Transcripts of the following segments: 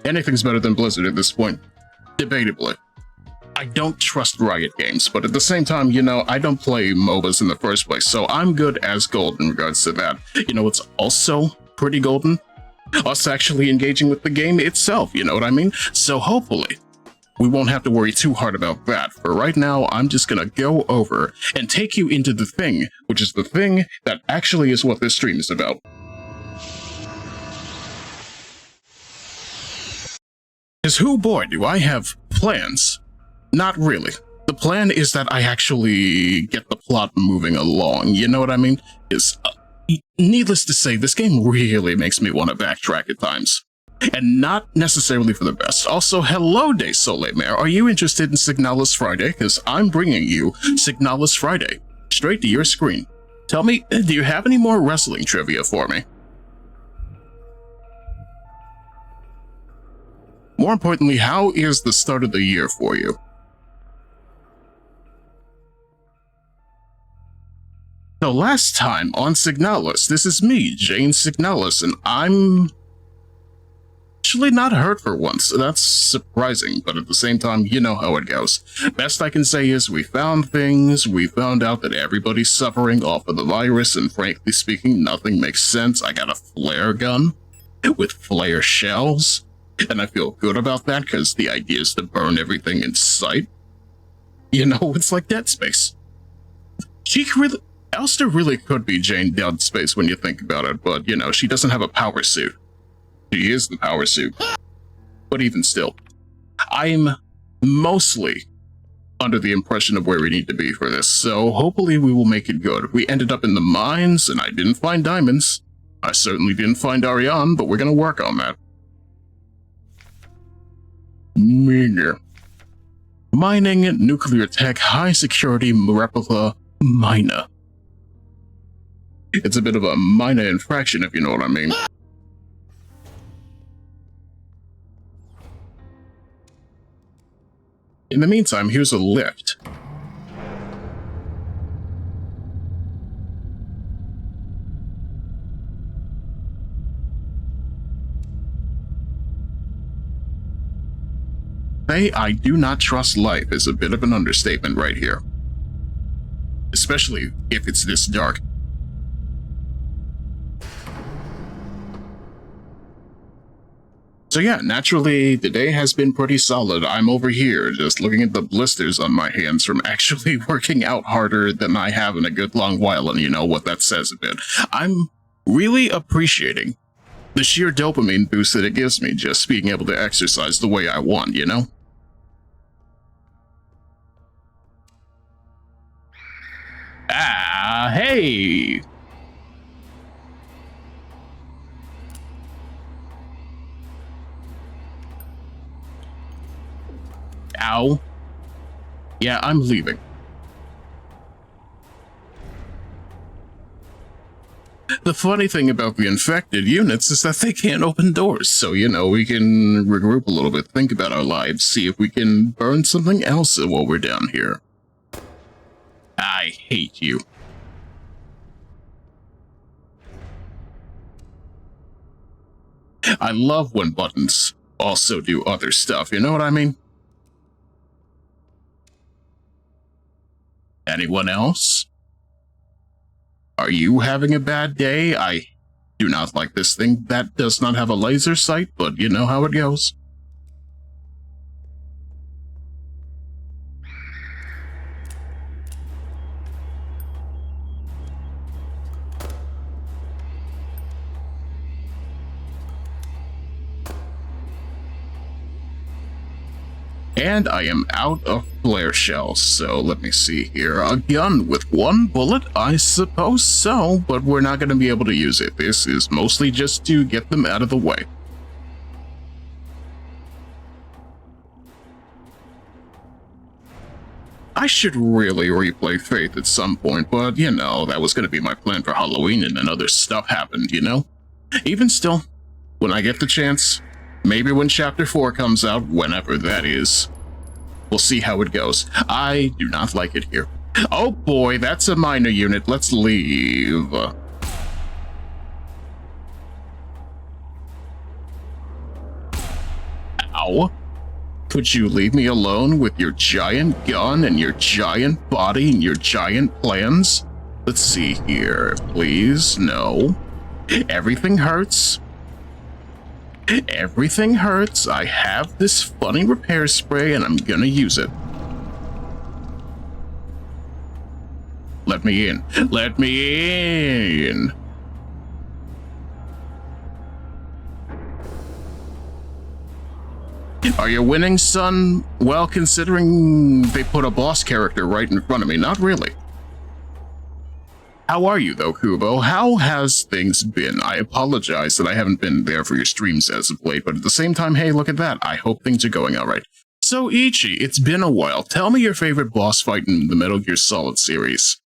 Anything's better than Blizzard at this point. Debatably. I don't trust Riot Games, but at the same time, you know, I don't play MOBAs in the first place, so I'm good as gold in regards to that. You know, it's also pretty golden? Us actually engaging with the game itself, you know what I mean? So hopefully, we won't have to worry too hard about that. For right now, I'm just gonna go over and take you into the thing, which is the thing that actually is what this stream is about. Because who boy, do I have plans? Not really. The plan is that I actually get the plot moving along, you know what I mean? Needless to say, this game really makes me want to backtrack at times. And not necessarily for the best. Also, hello Day Soleil Mare, are you interested in Signalis Friday? Because I'm bringing you Signalis Friday, straight to your screen. Tell me, do you have any more wrestling trivia for me? More importantly, how is the start of the year for you? So last time on Signalis, this is me, Jane Signalis, and I'm actually not hurt for once. That's surprising, but at the same time, you know how it goes. Best I can say is we found things, we found out that everybody's suffering off of the virus, and frankly speaking, nothing makes sense. I got a flare gun with flare shells, and I feel good about that because the idea is to burn everything in sight. You know, it's like Dead Space. Elster really could be Jane Dead Space when you think about it, but, you know, she doesn't have a power suit. She is the power suit. But even still, I'm mostly under the impression of where we need to be for this, so hopefully we will make it good. We ended up in the mines, and I didn't find diamonds. I certainly didn't find Ariane, but we're gonna work on that. Mining, nuclear tech, high security, replica, miner. It's a bit of a minor infraction, if you know what I mean. In the meantime, here's a lift. Say I do not trust life is a bit of an understatement right here. Especially if it's this dark. So yeah, naturally, the day has been pretty solid. I'm over here just looking at the blisters on my hands from actually working out harder than I have in a good long while, and you know what that says a bit. I'm really appreciating the sheer dopamine boost that it gives me just being able to exercise the way I want, you know? Ah, hey! Ow. Yeah, I'm leaving. The funny thing about the infected units is that they can't open doors, so, you know, we can regroup a little bit, think about our lives, see if we can burn something else while we're down here. I hate you. I love when buttons also do other stuff, you know what I mean? Anyone else? Are you having a bad day? I do not like this thing. That does not have a laser sight, but you know how it goes. And I am out of flare shells, so let me see here. A gun with one bullet? I suppose so, but we're not going to be able to use it. This is mostly just to get them out of the way. I should really replay Faith at some point, but, you know, that was going to be my plan for Halloween and then other stuff happened, you know? Even still, when I get the chance, maybe when Chapter 4 comes out, whenever that is, we'll see how it goes. I do not like it here. Oh boy, that's a minor unit. Let's leave. Now, could you leave me alone with your giant gun and your giant body and your giant plans? Let's see here, please. No. Everything hurts. Everything hurts. I have this funny repair spray and I'm gonna use it. Let me in. Let me in. Are you winning, son? Well, considering they put a boss character right in front of me, not really. How are you, though, Kubo? How has things been? I apologize that I haven't been there for your streams as of late, but at the same time, hey, look at that. I hope things are going all right. So, Ichi, it's been a while. Tell me your favorite boss fight in the Metal Gear Solid series.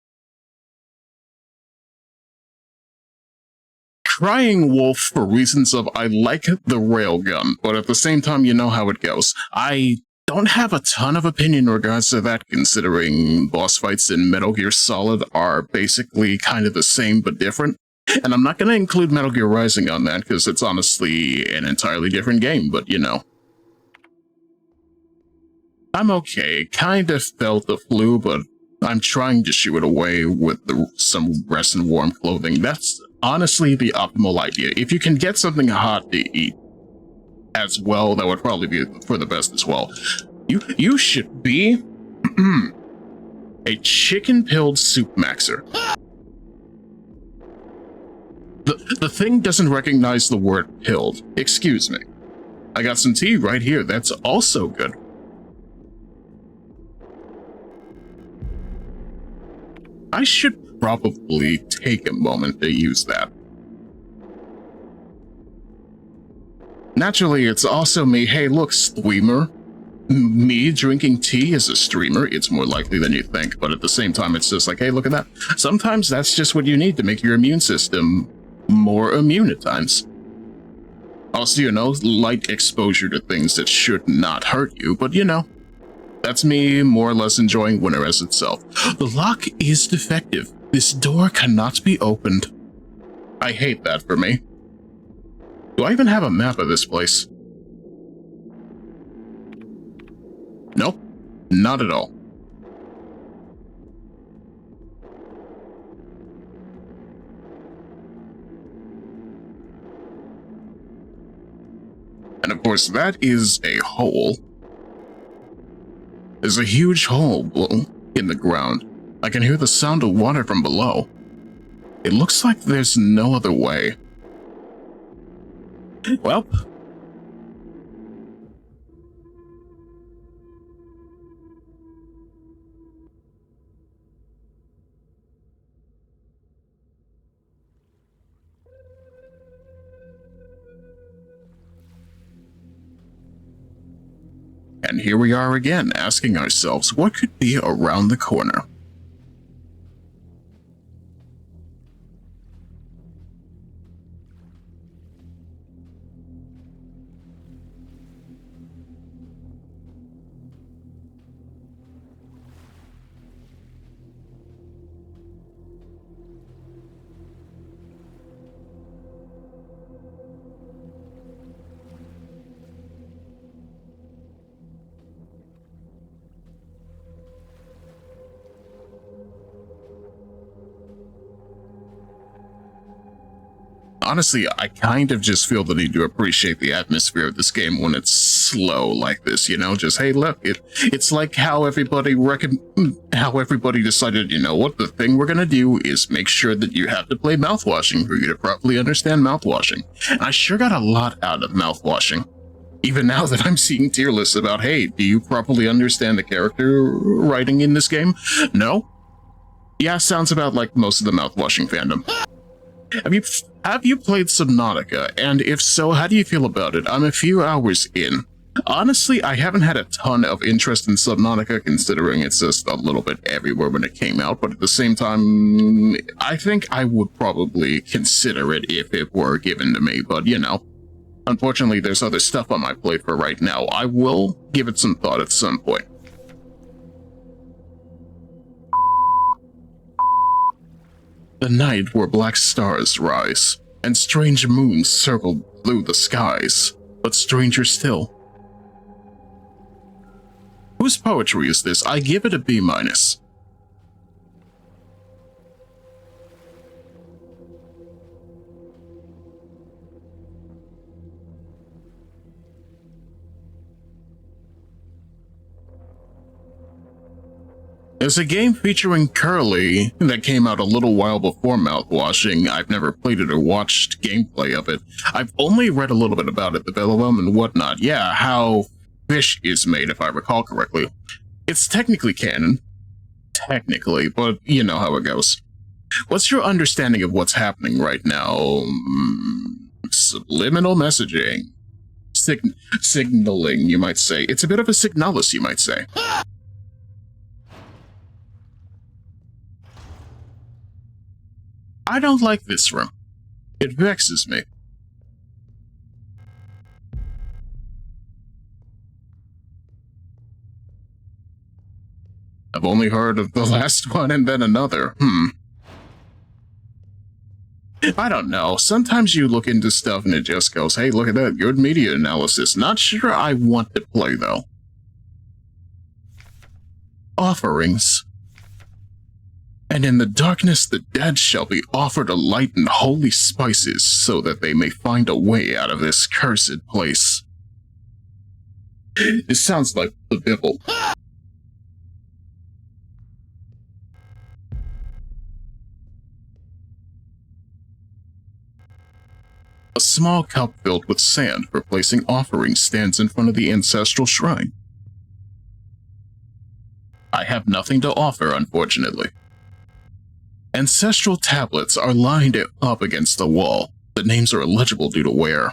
Crying Wolf for reasons of I like the railgun, but at the same time, you know how it goes. I don't have a ton of opinion in regards to that, considering boss fights in Metal Gear Solid are basically kind of the same but different. And I'm not going to include Metal Gear Rising on that, because it's honestly an entirely different game, but you know. I'm okay. Kind of felt the flu, but I'm trying to shoo it away with some rest and warm clothing. That's honestly the optimal idea. If you can get something hot to eat as well, that would probably be for the best as well. You should be a chicken-pilled soup maxer. The thing doesn't recognize the word pilled. Excuse me. I got some tea right here. That's also good. I should probably take a moment to use that. Naturally, it's also me. Hey, look, streamer. Me drinking tea as a streamer, it's more likely than you think, but at the same time, it's just like, hey, look at that. Sometimes that's just what you need to make your immune system more immune at times. Also, you know, light exposure to things that should not hurt you, but you know, that's me more or less enjoying winter as itself. The lock is defective. This door cannot be opened. I hate that for me. Do I even have a map of this place? Nope, not at all. And of course, that is a hole. There's a huge hole in the ground. I can hear the sound of water from below. It looks like there's no other way. Well. And here we are again, asking ourselves, what could be around the corner? Honestly, I kind of just feel the need to appreciate the atmosphere of this game when it's slow like this, you know? Just, hey, look, it's like how everybody decided, you know what, the thing we're gonna do is make sure that you have to play mouthwashing for you to properly understand mouthwashing. And I sure got a lot out of mouthwashing. Even now that I'm seeing tier lists about, hey, do you properly understand the character writing in this game? No? Yeah, sounds about like most of the mouthwashing fandom. Have you played Subnautica, and if so, how do you feel about it? I'm a few hours in. Honestly, I haven't had a ton of interest in Subnautica, considering it's just a little bit everywhere when it came out, but at the same time, I think I would probably consider it if it were given to me, but you know. Unfortunately, there's other stuff on my plate for right now. I will give it some thought at some point. The night where black stars rise, and strange moons circle through the skies, but stranger still, Whose poetry is this? I give it a B-. There's a game featuring Curly that came out a little while before Mouthwashing. I've never played it or watched gameplay of it. I've only read a little bit about it, the development and whatnot. Yeah, how fish is made, if I recall correctly. It's technically canon. Technically, but you know how it goes. What's your understanding of what's happening right now? Subliminal messaging. Signaling, you might say. It's a bit of a Signalis, you might say. I don't like this room. It vexes me. I've only heard of the last one and then another. I don't know. Sometimes you look into stuff and it just goes, hey, look at that. Good media analysis. Not sure I want to play, though. Offerings. And in the darkness the dead shall be offered a light and holy spices, so that they may find a way out of this cursed place. It sounds like the Bible. A small cup filled with sand for placing offerings stands in front of the ancestral shrine. I have nothing to offer, unfortunately. Ancestral tablets are lined up against the wall. The names are illegible due to wear.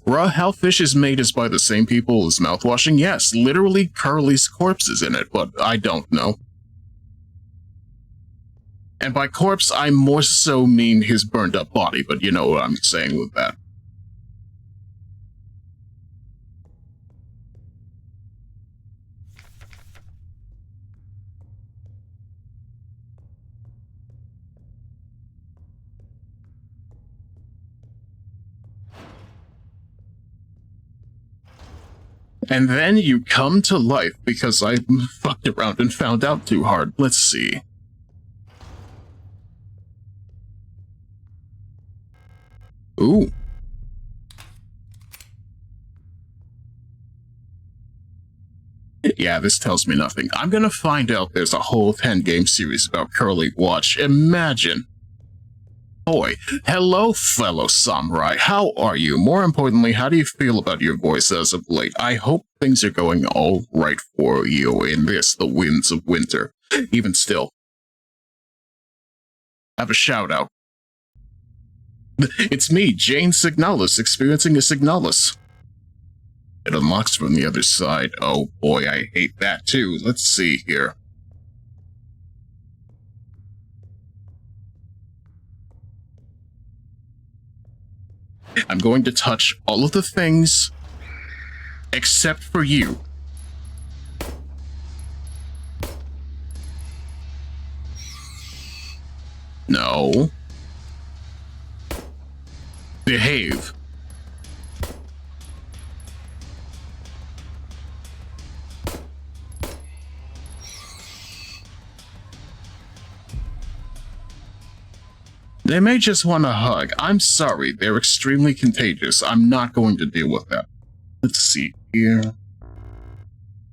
How fish is made is by the same people as Mouthwashing? Yes, literally Curly's corpse is in it, but I don't know. And by corpse, I more so mean his burned up body, but you know what I'm saying with that. And then you come to life because I fucked around and found out too hard. Let's see. Ooh. Yeah, this tells me nothing. I'm gonna find out there's a whole 10-game series about Curly Watch. Imagine. Boy, hello, fellow samurai. How are you? More importantly, how do you feel about your voice as of late? I hope things are going all right for you in this, the winds of winter. Even still. Have a shout-out. It's me, Jane Signalis, experiencing a Signalis. It unlocks from the other side. Oh boy, I hate that too. Let's see here. I'm going to touch all of the things except for you. No. Behave. They may just want a hug. I'm sorry, they're extremely contagious. I'm not going to deal with that. Let's see here.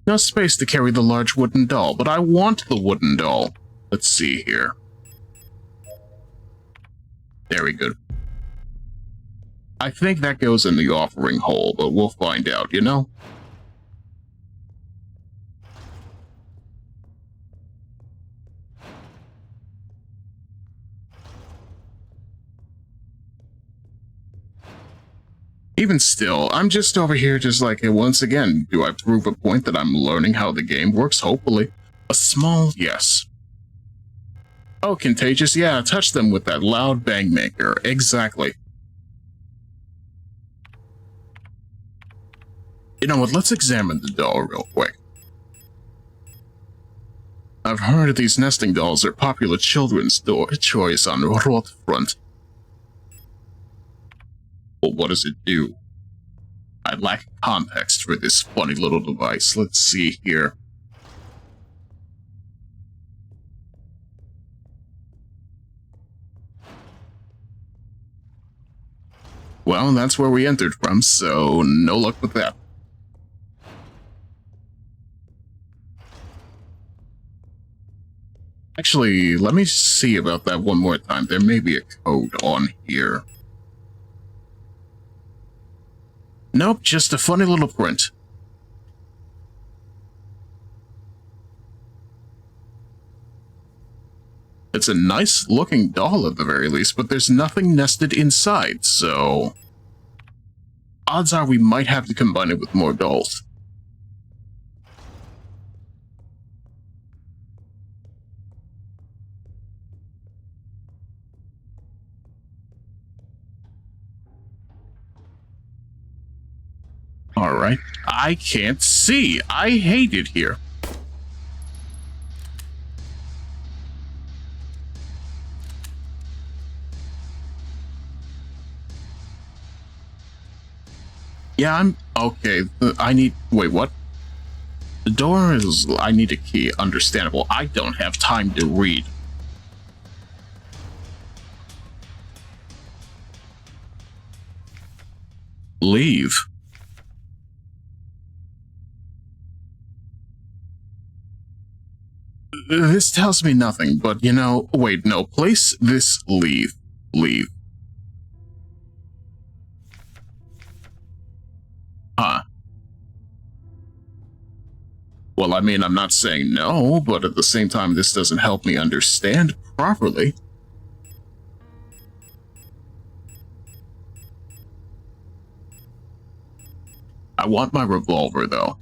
No space to carry the large wooden doll, but I want the wooden doll. Let's see here. Very good. I think that goes in the offering hole, but we'll find out, you know? Even still, I'm just over here just like, once again, do I prove a point that I'm learning how the game works? Hopefully. A small yes. Oh, contagious? Yeah, touch them with that loud bang maker. Exactly. You know what, let's examine the doll real quick. I've heard these nesting dolls are popular children's choice on Front. Well, what does it do? I lack context for this funny little device. Let's see here. Well, that's where we entered from, so no luck with that. Actually, let me see about that one more time. There may be a code on here. Nope, just a funny little print. It's a nice looking doll at the very least, but there's nothing nested inside, so odds are we might have to combine it with more dolls. Alright, I can't see. I hate it here. Yeah, I'm okay. I need. Wait, what? The door is. I need a key. Understandable. I don't have time to read. Leave. This tells me nothing, but you know. Wait, no. Place this. Leave. Leave. Huh. Well, I mean, I'm not saying no, but at the same time, this doesn't help me understand properly. I want my revolver, though.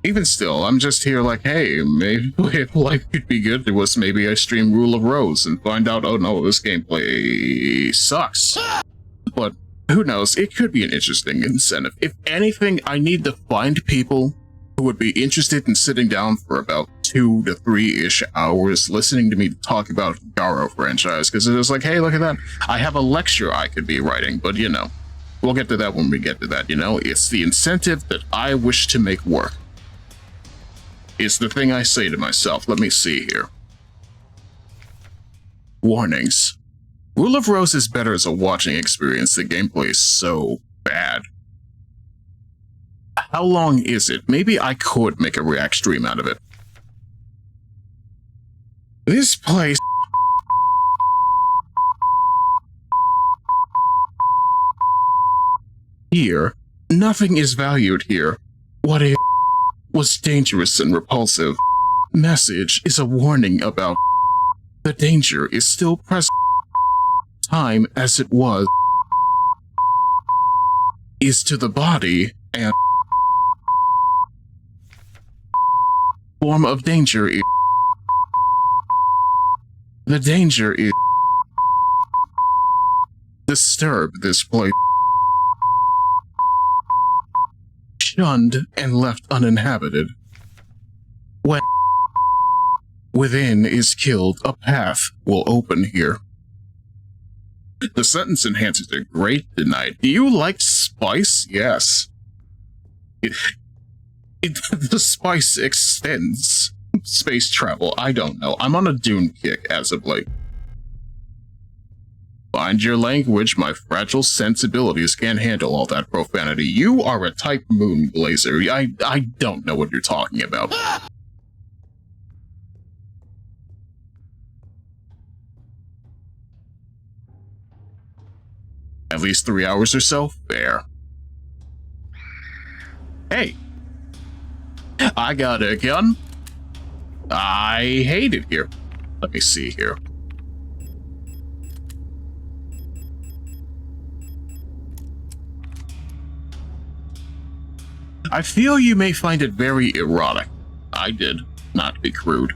Even still, I'm just here like, hey, maybe if life could be good, there was maybe I stream Rule of Rose and find out, oh no, this gameplay sucks. But who knows, it could be an interesting incentive. If anything, I need to find people who would be interested in sitting down for about 2 to 3-ish hours listening to me talk about Garo franchise, because it was like, hey, look at that. I have a lecture I could be writing, but you know, we'll get to that when we get to that, you know? It's the incentive that I wish to make work. It's the thing I say to myself. Let me see here. Warnings. Rule of Rose is better as a watching experience. The gameplay is so bad. How long is it? Maybe I could make a React stream out of it. This place... Here, nothing is valued here. What if... was dangerous and repulsive. Message is a warning about the danger is still present. Time as it was is to the body and form of danger is the danger is disturb this place. Shunned and left uninhabited. When within is killed, a path will open here. The sentence enhancers are great tonight. Do you like spice? Yes. The spice extends space travel. I don't know. I'm on a Dune kick as of late. Find your language. My fragile sensibilities can't handle all that profanity. You are a type moon blazer. I don't know what you're talking about. At least 3 hours or so? Fair. Hey. I got a gun. I hate it here. Let me see here. I feel you may find it very erotic. I did, not to be crude.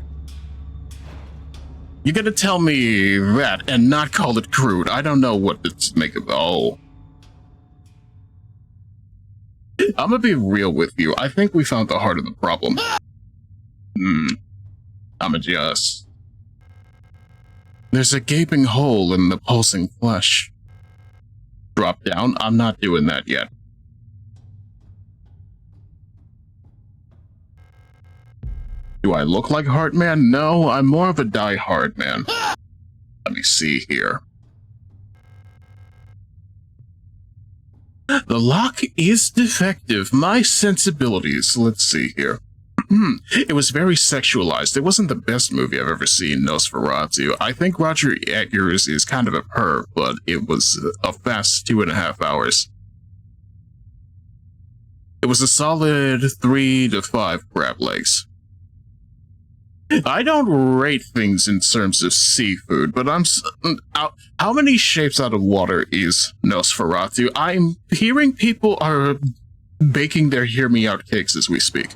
You gotta tell me that and not call it crude. I don't know what to make of. Oh. I'm gonna be real with you. I think we found the heart of the problem. I'ma just... There's a gaping hole in the pulsing flesh. Drop down? I'm not doing that yet. Do I look like Heartman? No, I'm more of a die-hard man. Let me see here. The lock is defective. My sensibilities. Let's see here. It was very sexualized. It wasn't the best movie I've ever seen, Nosferatu. I think Roger Eggers is kind of a perv, but it was a fast 2.5 hours. It was a solid 3 to 5 crab legs. I don't rate things in terms of seafood, but how many shapes out of water is Nosferatu? I'm hearing people are baking their hear me out cakes as we speak.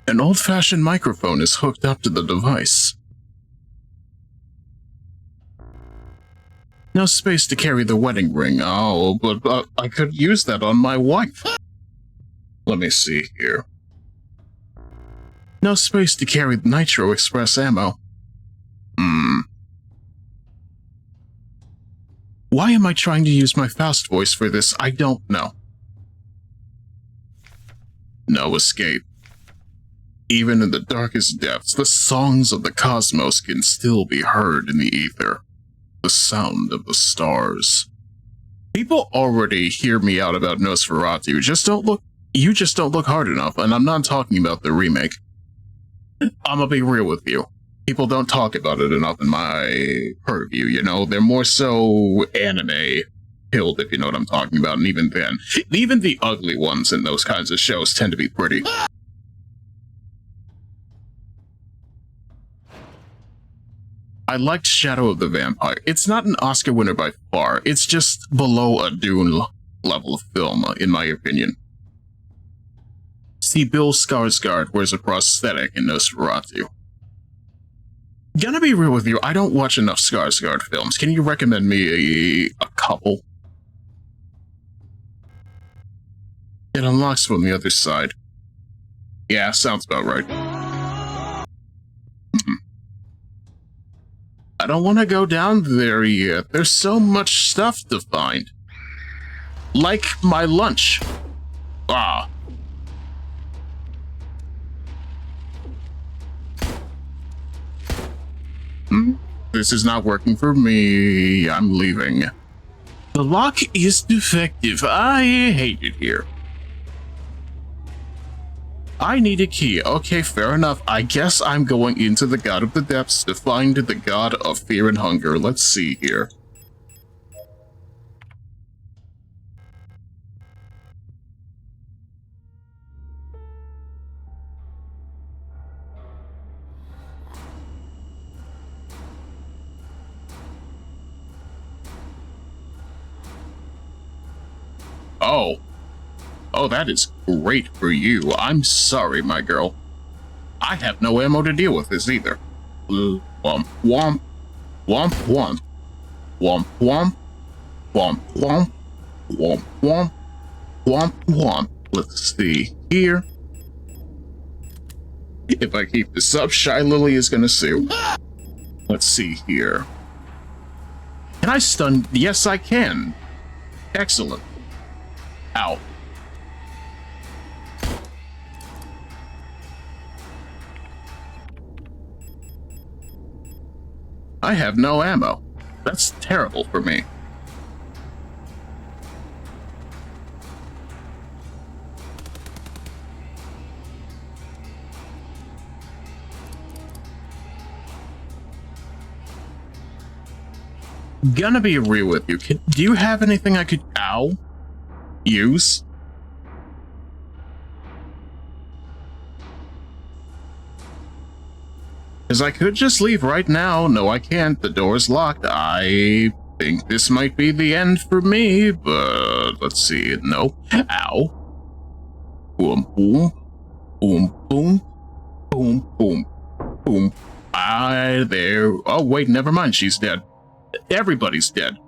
An old-fashioned microphone is hooked up to the device. No space to carry the wedding ring. Oh, but I could use that on my wife. Let me see here. No space to carry the Nitro Express ammo. Why am I trying to use my Faust voice for this? I don't know. No escape. Even in the darkest depths, the songs of the cosmos can still be heard in the ether. The sound of the stars. People already hear me out about Nosferatu. You just don't look hard enough, and I'm not talking about the remake. I'm gonna be real with you. People don't talk about it enough in my purview, you know? They're more so anime-pilled, if you know what I'm talking about, and even then. Even the ugly ones in those kinds of shows tend to be pretty. I liked Shadow of the Vampire. It's not an Oscar winner by far. It's just below a Dune level of film, in my opinion. See, Bill Skarsgård wears a prosthetic in Nosferatu. Gonna be real with you, I don't watch enough Skarsgård films. Can you recommend me a couple? It unlocks from the other side. Yeah, sounds about right. I don't want to go down there yet. There's so much stuff to find. Like my lunch. Ah. This is not working for me. I'm leaving. The lock is defective. I hate it here. I need a key. Okay, fair enough. I guess I'm going into the God of the Depths to find the God of Fear and Hunger. Let's see here. Oh, that is great for you. I'm sorry, my girl. I have no ammo to deal with this either. Womp womp. Womp womp. Womp womp. Womp womp. Womp womp. Womp womp. Let's see here. If I keep this up, Shy Lily is gonna sue. Let's see here. Can I stun? Yes, I can. Excellent. Ow. I have no ammo. That's terrible for me. Gonna be real with you. Do you have anything I could, use? Because I could just leave right now. No, I can't. The door's locked. I think this might be the end for me, but let's see. Nope. Ow. Boom, boom. Boom, boom. Boom, boom. Boom. There. Oh, wait, never mind. She's dead. Everybody's dead.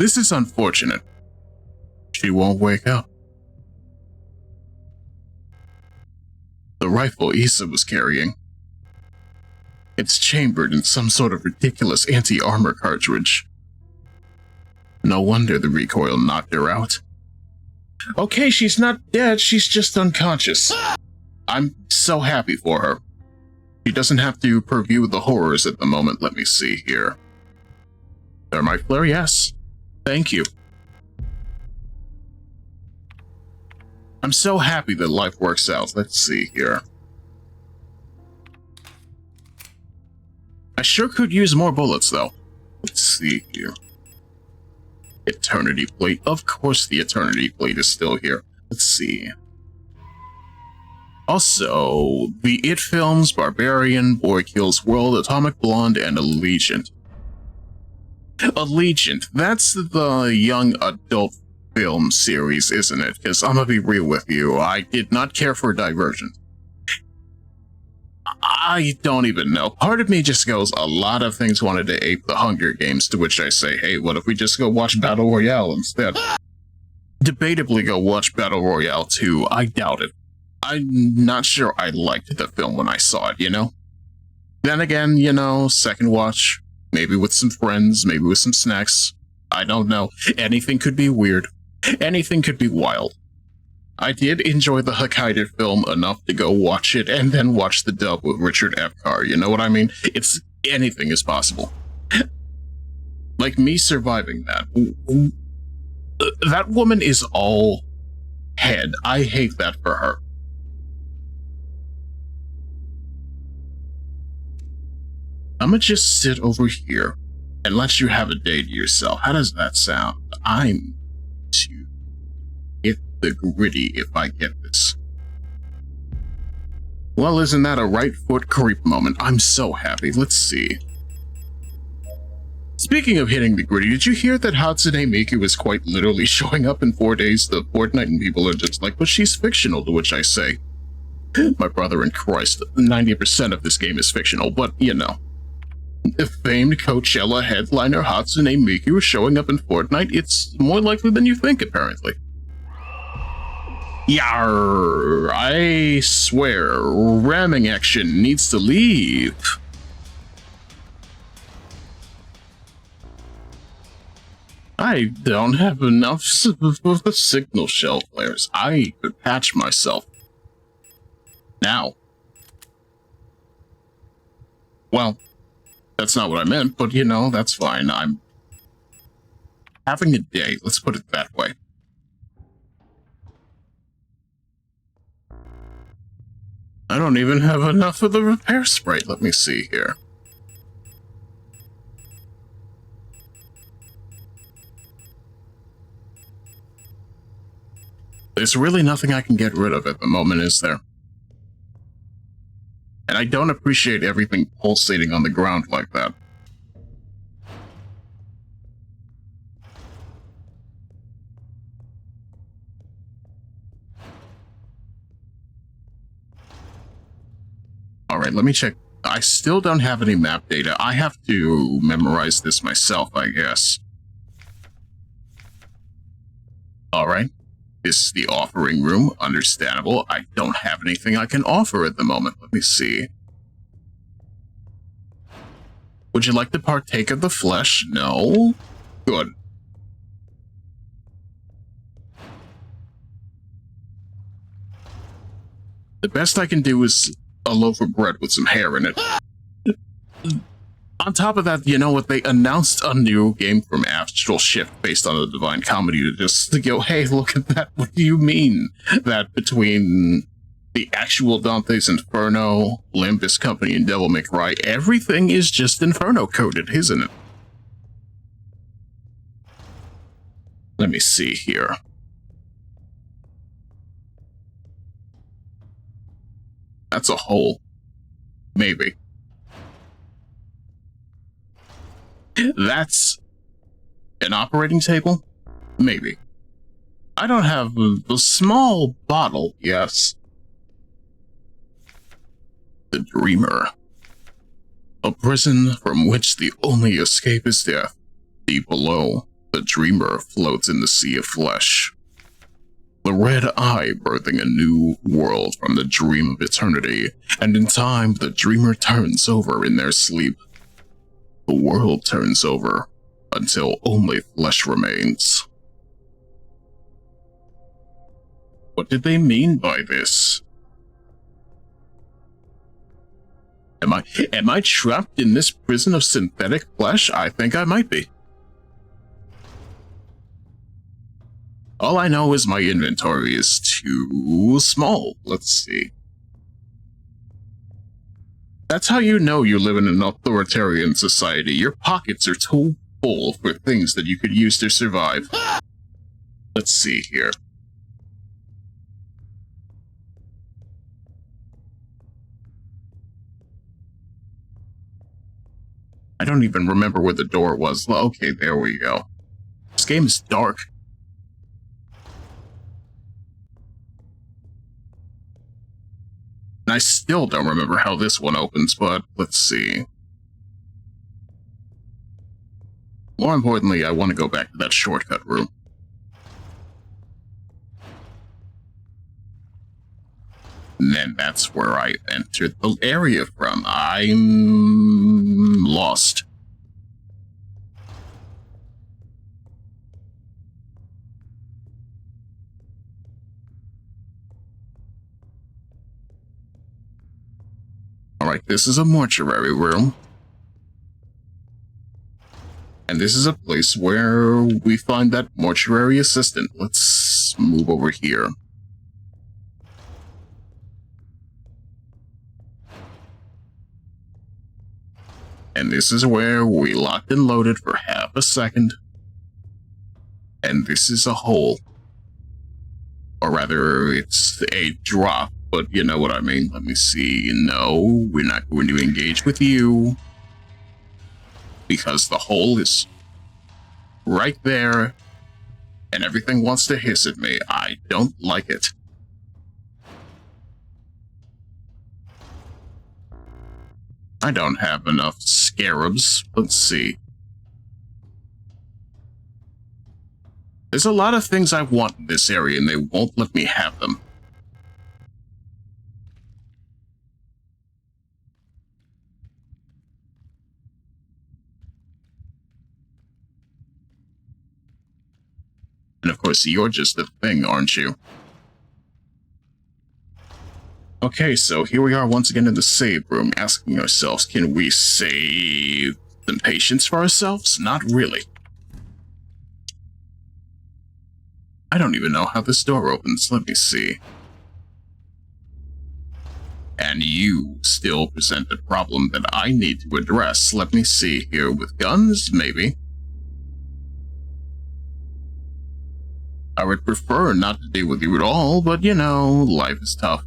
This is unfortunate. She won't wake up. The rifle Issa was carrying. It's chambered in some sort of ridiculous anti-armor cartridge. No wonder the recoil knocked her out. Okay, she's not dead, she's just unconscious. I'm so happy for her. She doesn't have to preview the horrors at the moment. Let me see here. Thermite flare, yes. Thank you. I'm so happy that life works out. Let's see here. I sure could use more bullets, though. Let's see here. Eternity Plate. Of course the Eternity Plate is still here. Let's see. Also, the It films, Barbarian, Boy Kills World, Atomic Blonde, and Allegiant. Allegiant, that's the young adult film series, isn't it? Because I'm gonna be real with you, I did not care for Divergent. I don't even know. Part of me just goes, a lot of things wanted to ape the Hunger Games, to which I say, hey, what if we just go watch Battle Royale instead? Debatably go watch Battle Royale 2, I doubt it. I'm not sure I liked the film when I saw it, you know? Then again, you know, second watch, maybe with some friends, maybe with some snacks. I don't know. Anything could be weird. Anything could be wild. I did enjoy the Hokkaido film enough to go watch it and then watch the dub with Richard Epcar, you know what I mean? Anything is possible. Like me surviving that. That woman is all head. I hate that for her. I'm gonna just sit over here and let you have a day to yourself. How does that sound? I'm to hit the gritty if I get this. Well, isn't that a right foot creep moment? I'm so happy. Let's see. Speaking of hitting the gritty, did you hear that Hatsune Miku is quite literally showing up in 4 days? The Fortnite and people are just like, but she's fictional, to which I say, my brother in Christ, 90% of this game is fictional, but you know. The famed Coachella headliner Hatsune Miku is showing up in Fortnite. It's more likely than you think, apparently. Yarr, I swear, ramming action needs to leave. I don't have enough of the signal shell flares. I could patch myself. Now. Well, that's not what I meant, but you know, that's fine. I'm having a day, let's put it that way. I don't even have enough of the repair spray. Let me see here. There's really nothing I can get rid of at the moment, is there? And I don't appreciate everything pulsating on the ground like that. Alright, let me check. I still don't have any map data. I have to memorize this myself, I guess. Alright. This is the offering room. Understandable. I don't have anything I can offer at the moment. Let me see. Would you like to partake of the flesh? No? Good. The best I can do is a loaf of bread with some hair in it. On top of that, you know what? They announced a new game from Astral Shift based on the Divine Comedy to go, hey, look at that. What do you mean that between the actual Dante's Inferno, Limbus Company, and Devil May Cry, everything is just Inferno coded, isn't it? Let me see here. That's a hole. Maybe. That's an operating table? Maybe. I don't have a small bottle, yes. The Dreamer. A prison from which the only escape is death. Deep below, The dreamer floats in the sea of flesh. The red eye birthing a new world from the dream of eternity, and in time the dreamer turns over in their sleep. The world turns over until only flesh remains. What did they mean by this? Am I trapped in this prison of synthetic flesh? I think I might be. All I know is my inventory is too small. Let's see. That's how you know you live in an authoritarian society. Your pockets are too full for things that you could use to survive. Let's see here. I don't even remember where the door was. Well, okay, there we go. This game is dark. And I still don't remember how this one opens, but let's see. More importantly, I want to go back to that shortcut room. And then that's where I entered the area from. I'm lost. Alright, this is a mortuary room. And this is a place where we find that mortuary assistant. Let's move over here. And this is where we locked and loaded for half a second. And this is a hole. Or rather, it's a drop, but you know what I mean. Let me see. No, we're not going to engage with you. Because the hole is right there, and everything wants to hiss at me. I don't like it. I don't have enough scarabs. Let's see. There's a lot of things I want in this area, and they won't let me have them. And of course, you're just a thing, aren't you? Okay, so here we are once again in the save room, asking ourselves, can we save some patience for ourselves? Not really. I don't even know how this door opens. Let me see. And you still present a problem that I need to address. Let me see here. With guns, maybe. I would prefer not to deal with you at all, but you know, life is tough.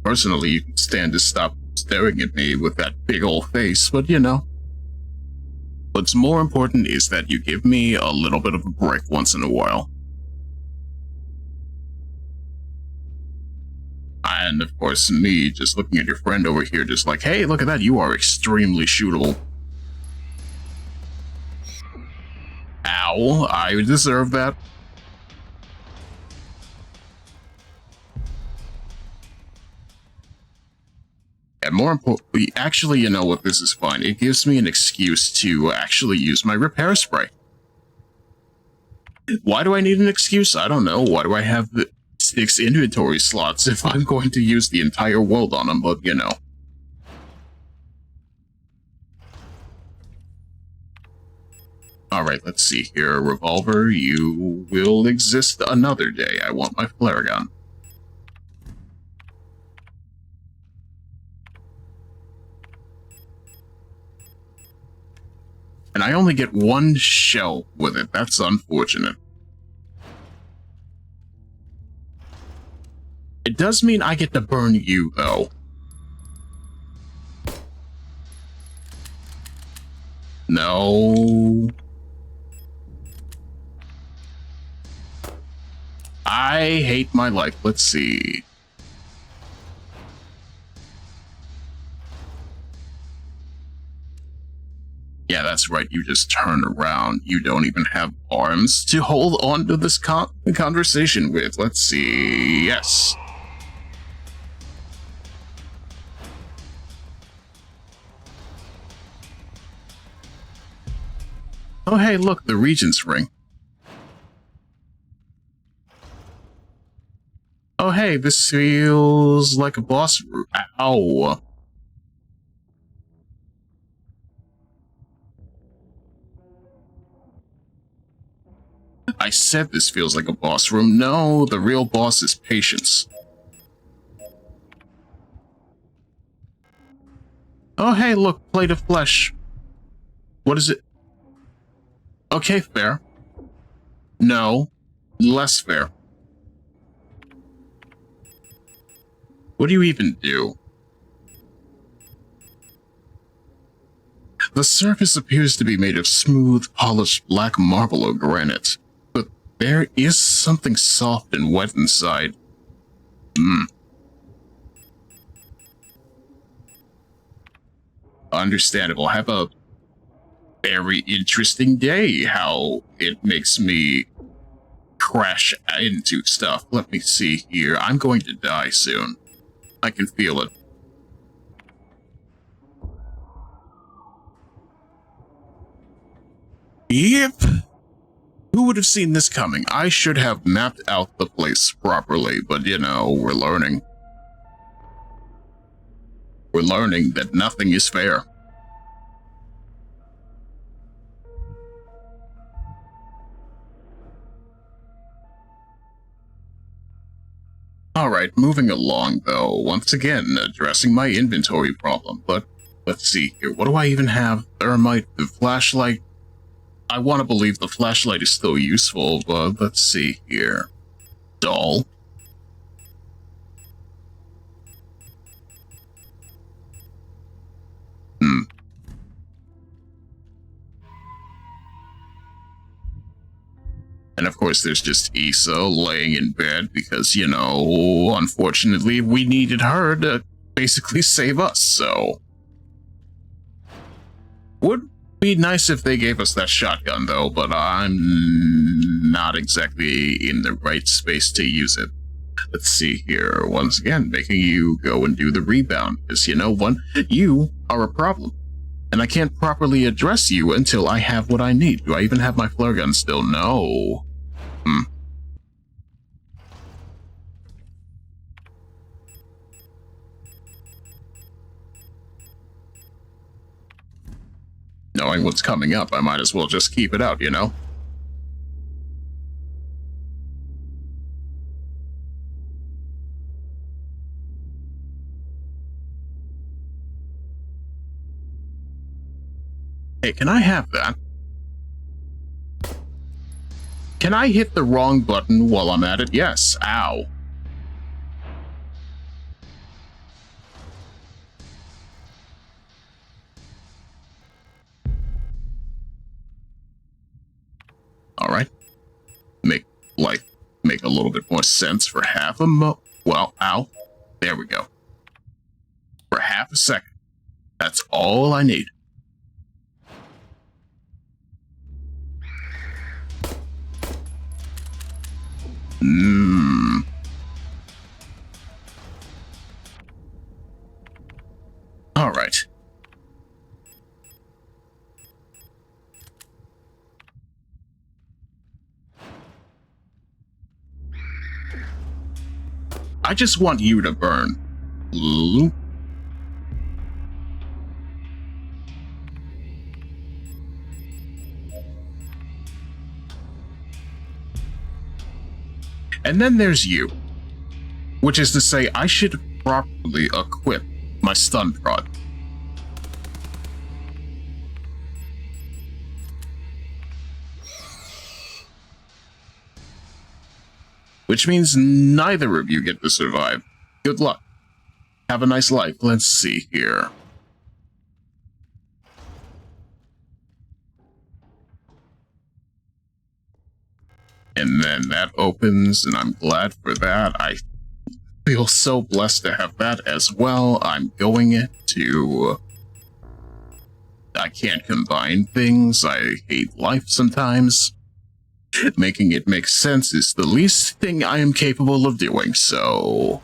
Personally, you can stand to stop staring at me with that big old face, but you know. What's more important is that you give me a little bit of a break once in a while. And of course, me just looking at your friend over here, just like, hey, look at that, you are extremely shootable. Ow, I deserve that. And more importantly, actually, you know what, this is fine. It gives me an excuse to actually use my repair spray. Why do I need an excuse? I don't know. Why do I have the 6 inventory slots if I'm going to use the entire world on them? But, you know. Alright, let's see here. Revolver, you will exist another day. I want my flare gun. And I only get 1 shell with it. That's unfortunate. It does mean I get to burn you, though. No. I hate my life. Let's see. Yeah, that's right. You just turn around. You don't even have arms to hold on to this conversation with. Let's see. Yes. Oh, hey, look, the Regent's Ring. Oh, hey, this feels like a boss room. Ow. I said this feels like a boss room. No, the real boss is patience. Oh, hey, look, plate of flesh. What is it? Okay, fair. No, less fair. What do you even do? The surface appears to be made of smooth, polished black marble or granite, but there is something soft and wet inside. Understandable. Have a very interesting day, how it makes me crash into stuff. Let me see here. I'm going to die soon. I can feel it. Yep. Who would have seen this coming? I should have mapped out the place properly, but you know, we're learning. We're learning that nothing is fair. Alright, moving along though, once again, addressing my inventory problem, but let's see here, what do I even have? Thermite, the flashlight. I want to believe the flashlight is still useful, but let's see here. Doll. And of course there's just Issa laying in bed because, you know, unfortunately we needed her to basically save us, so... Would be nice if they gave us that shotgun though, but I'm not exactly in the right space to use it. Let's see here, once again, making you go and do the rebound, because you know what? You are a problem. And I can't properly address you until I have what I need. Do I even have my flare gun still? No. Knowing what's coming up, I might as well just keep it out, you know? Hey, can I have that? Can I hit the wrong button while I'm at it? Yes. Ow. Alright. Make a little bit more sense for half a well, ow. There we go. For half a second. That's all I need. Alright. I just want you to burn. Ooh. And then there's you. Which is to say, I should properly equip my stun prod. Which means neither of you get to survive. Good luck. Have a nice life. Let's see here. And then that opens, and I'm glad for that. I feel so blessed to have that as well. I'm going to... I can't combine things. I hate life sometimes. Making it make sense is the least thing I am capable of doing, so...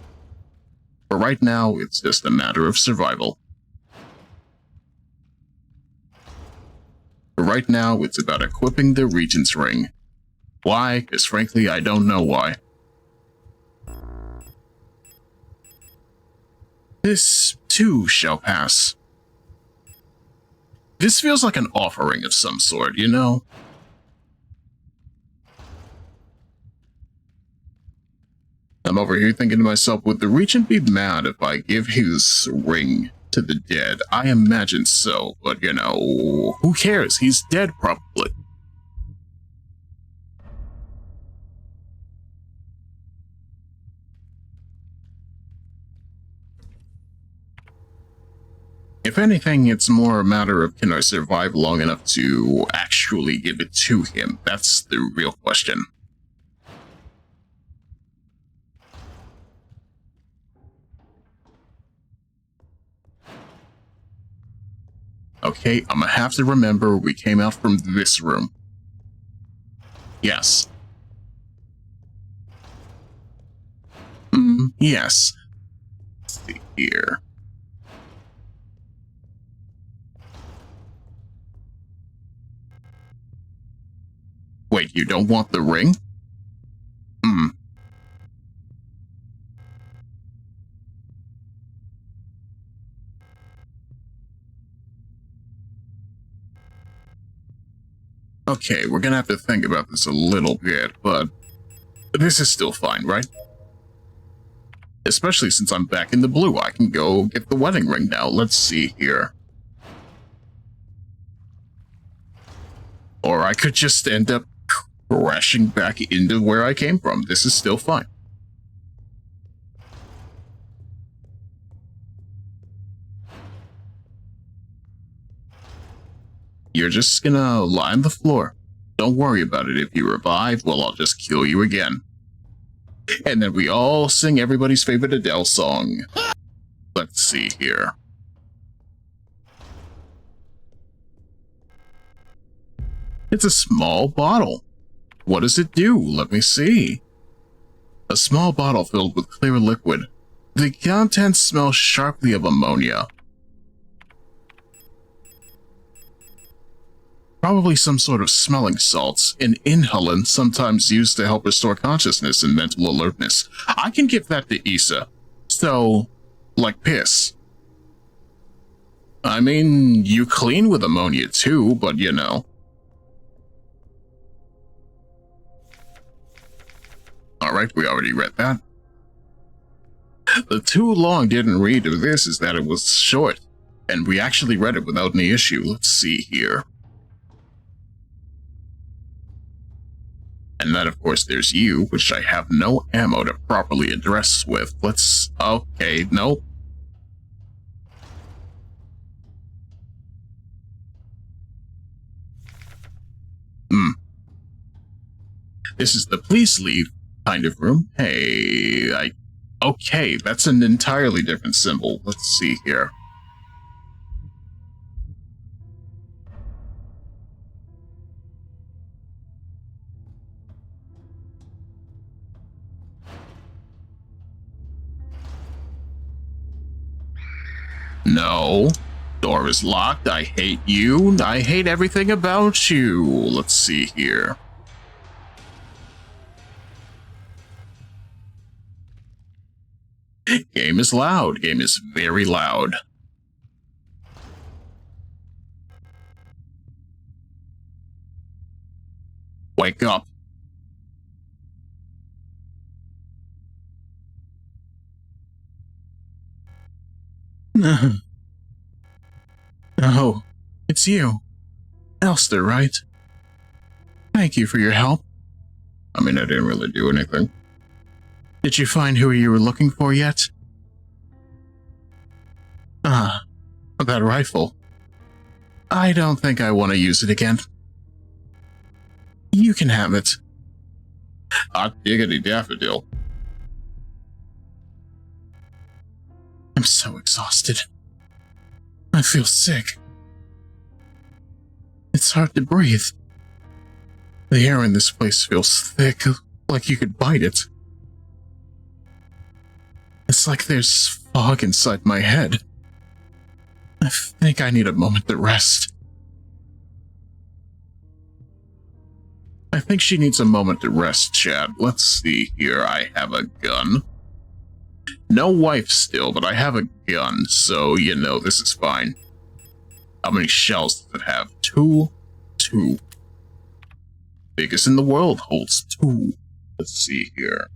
For right now, it's just a matter of survival. For right now, it's about equipping the Regent's Ring. Why? Because frankly, I don't know why. This, too, shall pass. This feels like an offering of some sort, you know? I'm over here thinking to myself, would the Regent be mad if I give his ring to the dead? I imagine so, but you know, who cares? He's dead, probably. If anything, it's more a matter of can I survive long enough to actually give it to him? That's the real question. Okay, I'm gonna have to remember we came out from this room. Yes. Yes. Let's see here. Wait, you don't want the ring? Okay, we're gonna have to think about this a little bit, but this is still fine, right? Especially since I'm back in the blue, I can go get the wedding ring now. Let's see here. Or I could just end up crashing back into where I came from. This is still fine. You're just gonna lie on the floor. Don't worry about it. If you revive, well, I'll just kill you again. And then we all sing everybody's favorite Adele song. Let's see here. It's a small bottle. What does it do? Let me see. A small bottle filled with clear liquid. The contents smell sharply of ammonia. Probably some sort of smelling salts, an inhalant sometimes used to help restore consciousness and mental alertness. I can give that to Issa. So, like piss. I mean, you clean with ammonia too, but you know. Alright, we already read that. The too long didn't read of this is that it was short, and we actually read it without any issue. Let's see here. And then, of course, there's you, which I have no ammo to properly address with. Let's... Okay, nope. This is the please leave kind of room. Hey, Okay, that's an entirely different symbol. Let's see here. No. Door is locked. I hate you. I hate everything about you. Let's see here. Game is loud. Game is very loud. Wake up. Oh, it's you. Elster, right? Thank you for your help. I mean, I didn't really do anything. Did you find who you were looking for yet? Ah, that rifle. I don't think I want to use it again. You can have it. Hot diggity daffodil. I'm so exhausted. I feel sick. It's hard to breathe. The air in this place feels thick, like you could bite it. It's like there's fog inside my head. I think I need a moment to rest. I think she needs a moment to rest, Chad. Let's see here. I have a gun. No wife still, but I have a gun, so, you know, this is fine. How many shells does it have? 2? 2. Biggest in the world holds 2. Let's see here.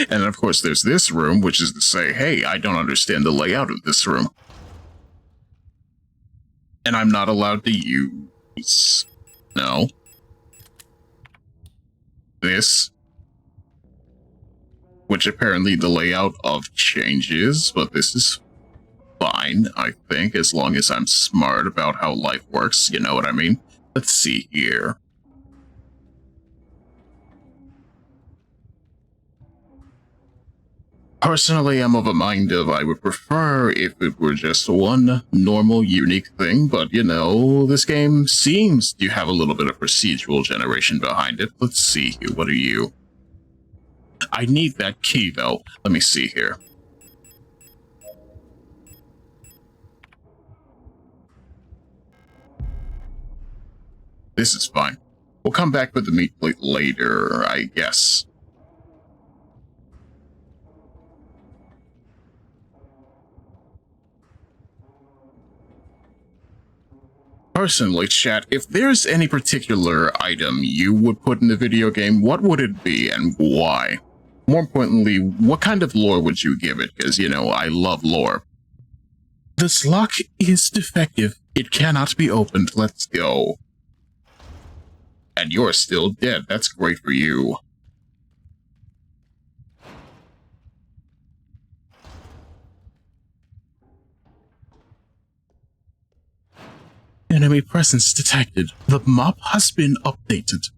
And of course there's this room, which is to say, hey, I don't understand the layout of this room. And I'm not allowed to use... No. This. Which apparently the layout of changes, but this is fine, I think, as long as I'm smart about how life works, you know what I mean? Let's see here. Personally, I'm of a mind of I would prefer if it were just one normal, unique thing, but, you know, this game seems to have a little bit of procedural generation behind it. Let's see here, what are you? I need that key, though. Let me see here. This is fine. We'll come back with the meat plate later, I guess. Personally, chat, if there's any particular item you would put in the video game, what would it be and why? More importantly, what kind of lore would you give it? Because, you know, I love lore. This lock is defective. It cannot be opened. Let's go. And you're still dead. That's great for you. Enemy presence detected. The map has been updated.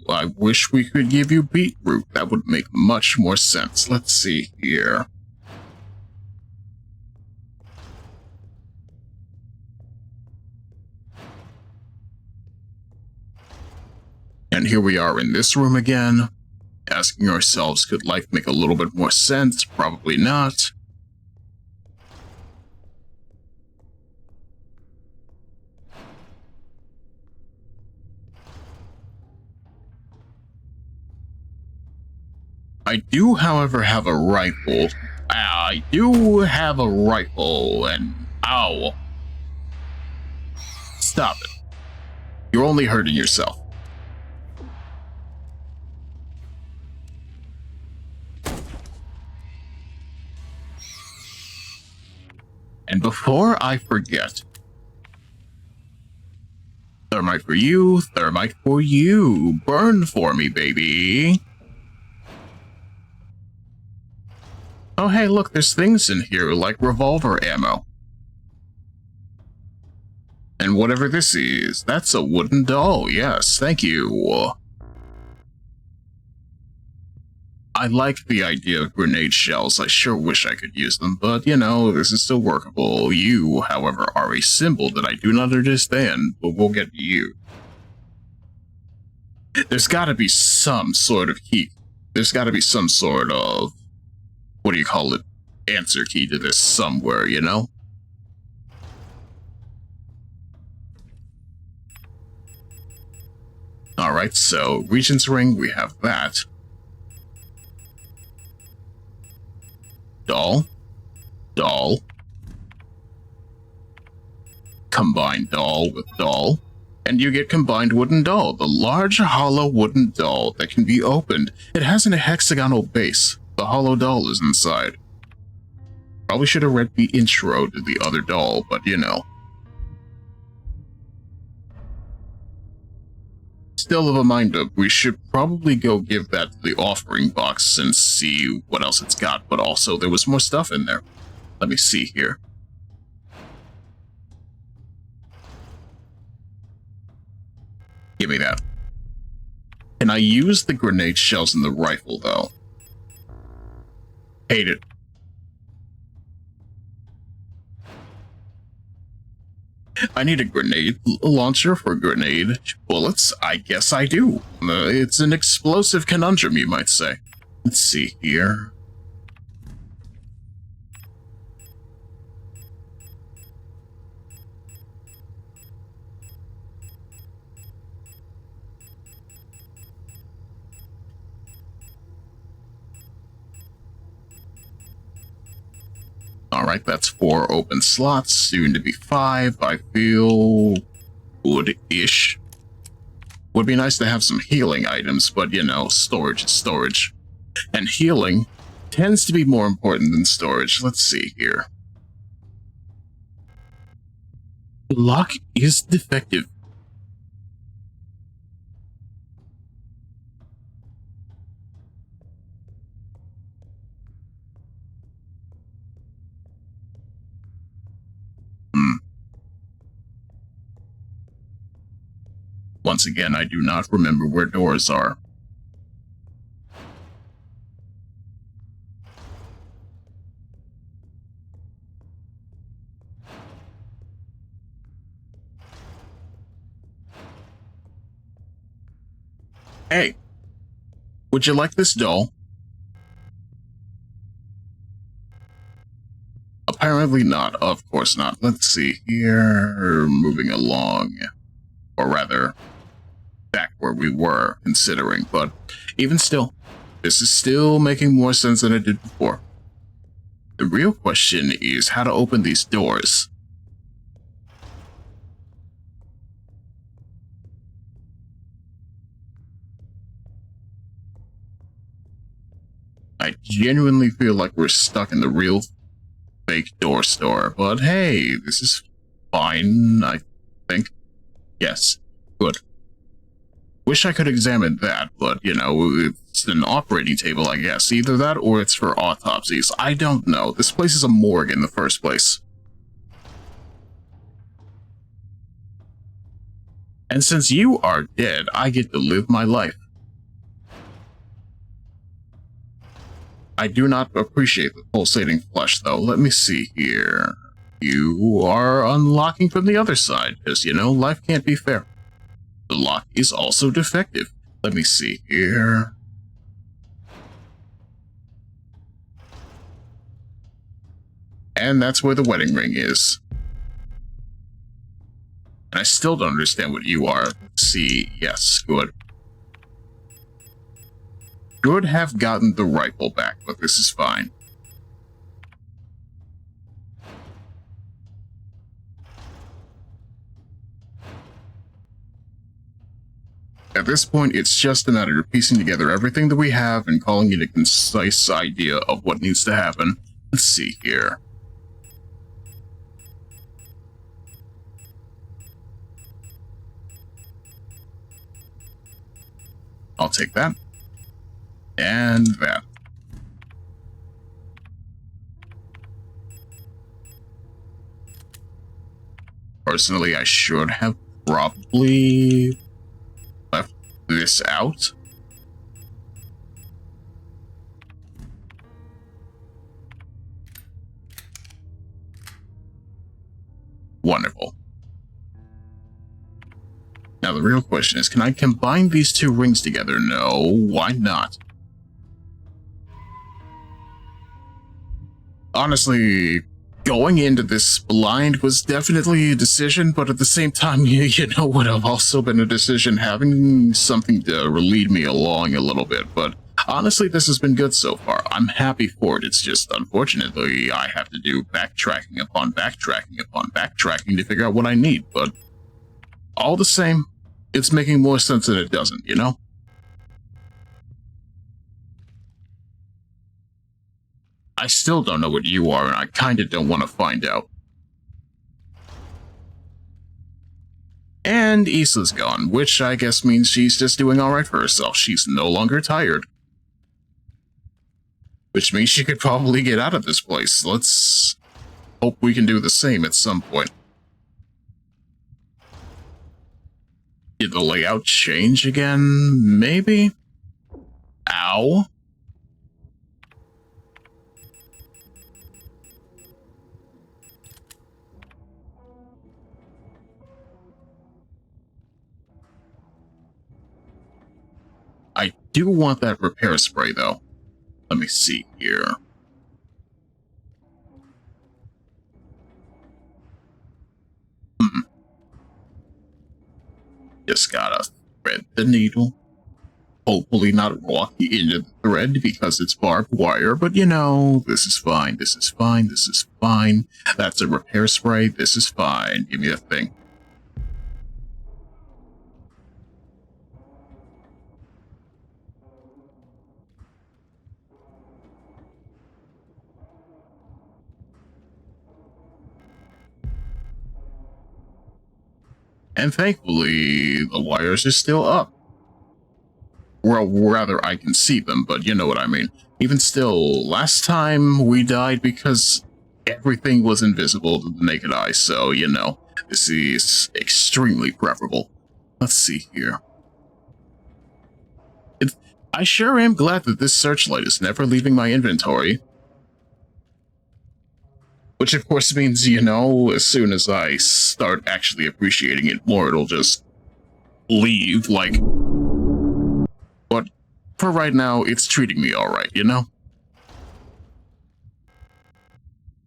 I wish we could give you beetroot. That would make much more sense. Let's see here. And here we are in this room again, asking ourselves, could life make a little bit more sense? Probably not. I do, however, have a rifle. I do have a rifle, and ow. Stop it. You're only hurting yourself. And before I forget, thermite for you, thermite for you. Burn for me, baby. Oh, hey, look, there's things in here like revolver ammo. And whatever this is, that's a wooden doll. Yes, thank you. I like the idea of grenade shells. I sure wish I could use them, but, you know, this is still workable. You, however, are a symbol that I do not understand, but we'll get to you. There's gotta be some sort of key. There's gotta be some sort of, what do you call it, answer key to this somewhere, you know? Alright, so, Regent's Ring, we have that. Doll. Doll. Combine doll with doll. And you get combined wooden doll, the large hollow wooden doll that can be opened. It has a hexagonal base. The hollow doll is inside. Probably should have read the intro to the other doll, but you know. still of a mind up, we should probably go give that to the offering box and see what else it's got. But also, there was more stuff in there. Let me see here. Give me that. Can I use the grenade shells in the rifle, though? Hate it. I need a grenade launcher for grenade bullets. I guess I do. It's an explosive conundrum, you might say. Let's see here. Alright, that's 4 open slots, soon to be 5. I feel good-ish. Would be nice to have some healing items, but you know, storage is storage. And healing tends to be more important than storage. Let's see here. The lock is defective. Once again, I do not remember where doors are. Hey, would you like this doll? Apparently not. Of course not. Let's see here. Moving along. Or rather, back where we were considering. But even still, this is still making more sense than it did before. The real question is how to open these doors. I genuinely feel like we're stuck in the real fake door store, but hey, this is fine, I think. Yes, good. Wish I could examine that, but, you know, it's an operating table, I guess. Either that or it's for autopsies. I don't know. This place is a morgue in the first place. And since you are dead, I get to live my life. I do not appreciate the pulsating flesh, though. Let me see here. You are unlocking from the other side, because, you know, life can't be fair. The lock is also defective. Let me see here. And that's where the wedding ring is. And I still don't understand what you are. Let's see. Yes, good. Should have gotten the rifle back, but this is fine. At this point, it's just a matter of piecing together everything that we have and calling it a concise idea of what needs to happen. Let's see here. I'll take that. And that. Personally, I should have probably left this out. Wonderful. Now the real question is, can I combine these two rings together? No, why not? Honestly, going into this blind was definitely a decision, but at the same time, you know, would have also been a decision having something to lead me along a little bit. But honestly, this has been good so far. I'm happy for it. It's just, unfortunately, I have to do backtracking upon backtracking upon backtracking to figure out what I need. But all the same, it's making more sense than it doesn't, you know? I still don't know what you are, and I kinda don't want to find out. And Issa's gone, which I guess means she's just doing alright for herself. She's no longer tired. Which means she could probably get out of this place. Let's hope we can do the same at some point. Did the layout change again? Maybe? Ow. I do want that repair spray, though. Let me see here. Just gotta thread the needle. Hopefully not walk into the thread because it's barbed wire, but you know, this is fine, this is fine, this is fine. That's a repair spray, this is fine. Give me a thing. And thankfully, the wires are still up. Well, rather, I can see them, but you know what I mean. Even still, last time we died because everything was invisible to the naked eye, so, you know, this is extremely preferable. Let's see here. I sure am glad that this searchlight is never leaving my inventory. Which of course means, you know, as soon as I start actually appreciating it more, it'll just leave, like... But for right now, it's treating me alright, you know?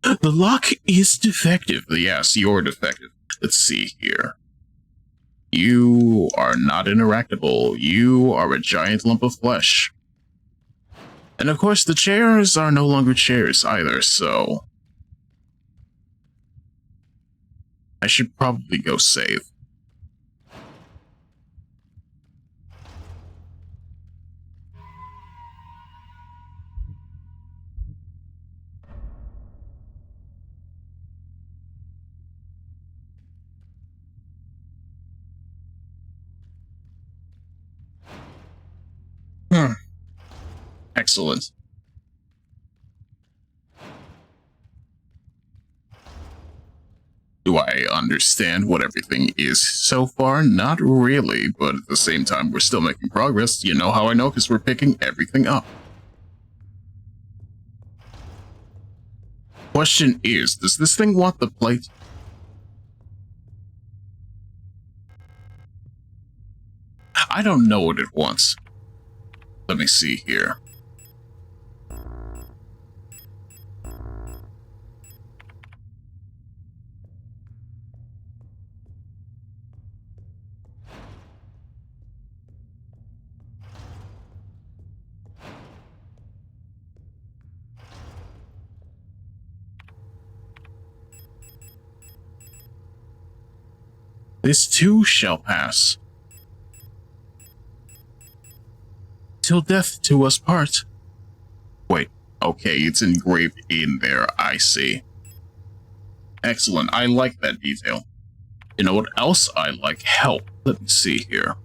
The lock is defective. Yes, you're defective. Let's see here. You are not interactable. You are a giant lump of flesh. And of course, the chairs are no longer chairs either, so... I should probably go save. Excellent. Do I understand what everything is so far? Not really, but at the same time, we're still making progress. You know how I know? Because we're picking everything up. Question is, does this thing want the plate? I don't know what it wants. Let me see here. This too shall pass. Till death do us part. Wait, okay, it's engraved in there, I see. Excellent, I like that detail. You know what else I like? Help. Let me see here.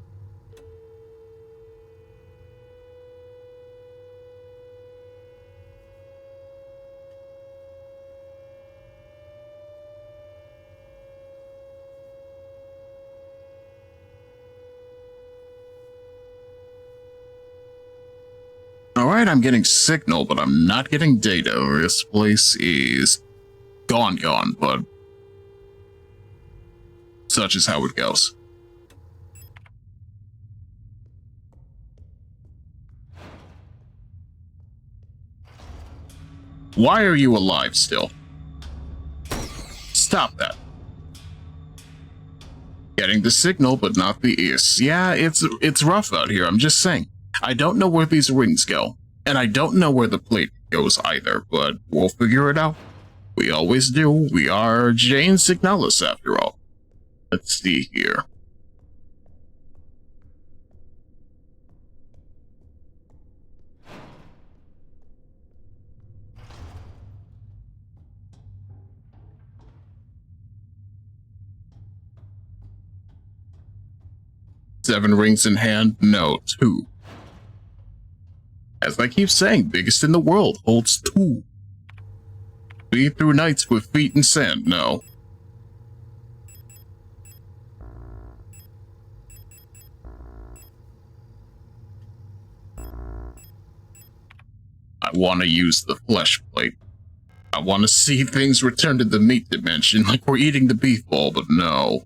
Alright, I'm getting signal, but I'm not getting data. This place is gone, but such is how it goes. Why are you alive still? Stop that. Getting the signal, but not the ears. Yeah, it's rough out here, I'm just saying. I don't know where these rings go, and I don't know where the plate goes either, but we'll figure it out. We always do. We are Jane Signalis, after all. Let's see here. 7 rings in hand? No, 2. As I keep saying, biggest in the world holds 2. Speed through nights with feet in sand? No. I want to use the flesh plate. I want to see things return to the meat dimension like we're eating the beef ball, but no.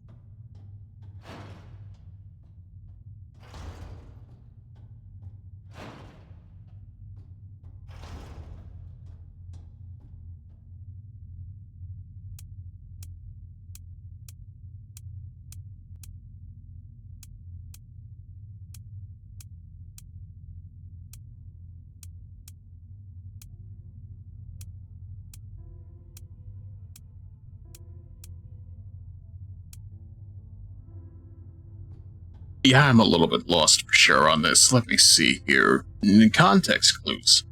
Yeah, I'm a little bit lost for sure on this. Let me see here. Context clues.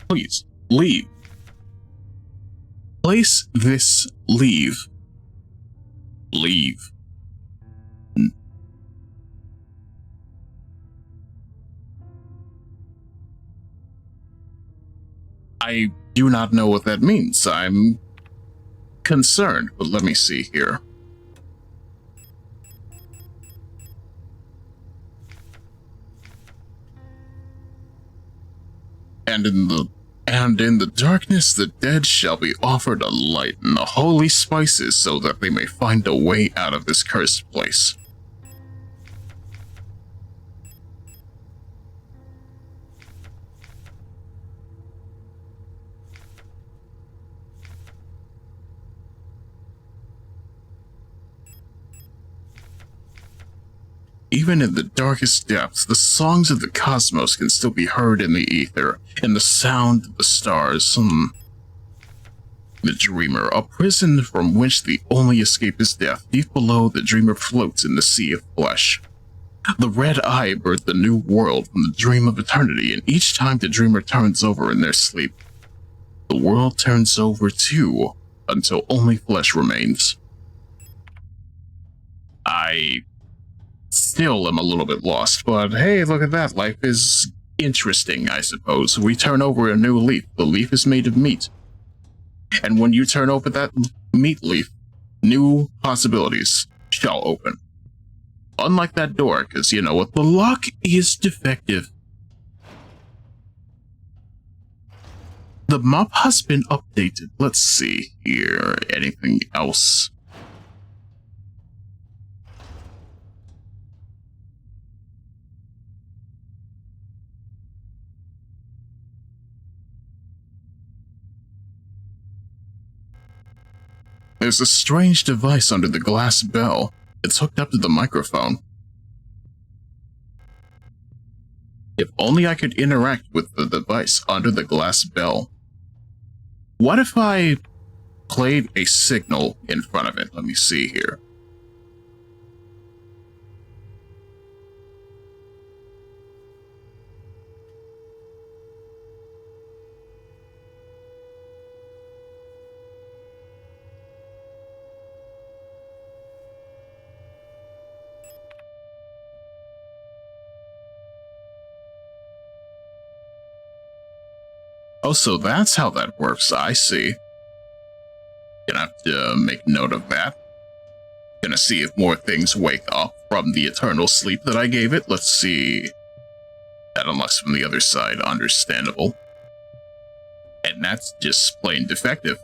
Please, leave. Place this leave. Leave. I do not know what that means. I'm concerned, but let me see here. And in the darkness the dead shall be offered a light and the holy spices so that they may find a way out of this cursed place. Even in the darkest depths, the songs of the cosmos can still be heard in the ether, in the sound of the stars. The dreamer, a prison from which the only escape is death. Deep below, the dreamer floats in the sea of flesh. The red eye birthed the new world from the dream of eternity, and each time the dreamer turns over in their sleep, the world turns over too, until only flesh remains. I still am a little bit lost, but hey, look at that. Life is interesting, I suppose. We turn over a new leaf. The leaf is made of meat. And when you turn over that meat leaf, new possibilities shall open. Unlike that door, because you know what? The lock is defective. The map has been updated. Let's see here. Anything else? There's a strange device under the glass bell. It's hooked up to the microphone. If only I could interact with the device under the glass bell. What if I played a signal in front of it? Let me see here. Oh, so that's how that works. I see. Gonna have to make note of that. Gonna see if more things wake up from the eternal sleep that I gave it. Let's see. That unlocks from the other side. Understandable. And that's just plain defective.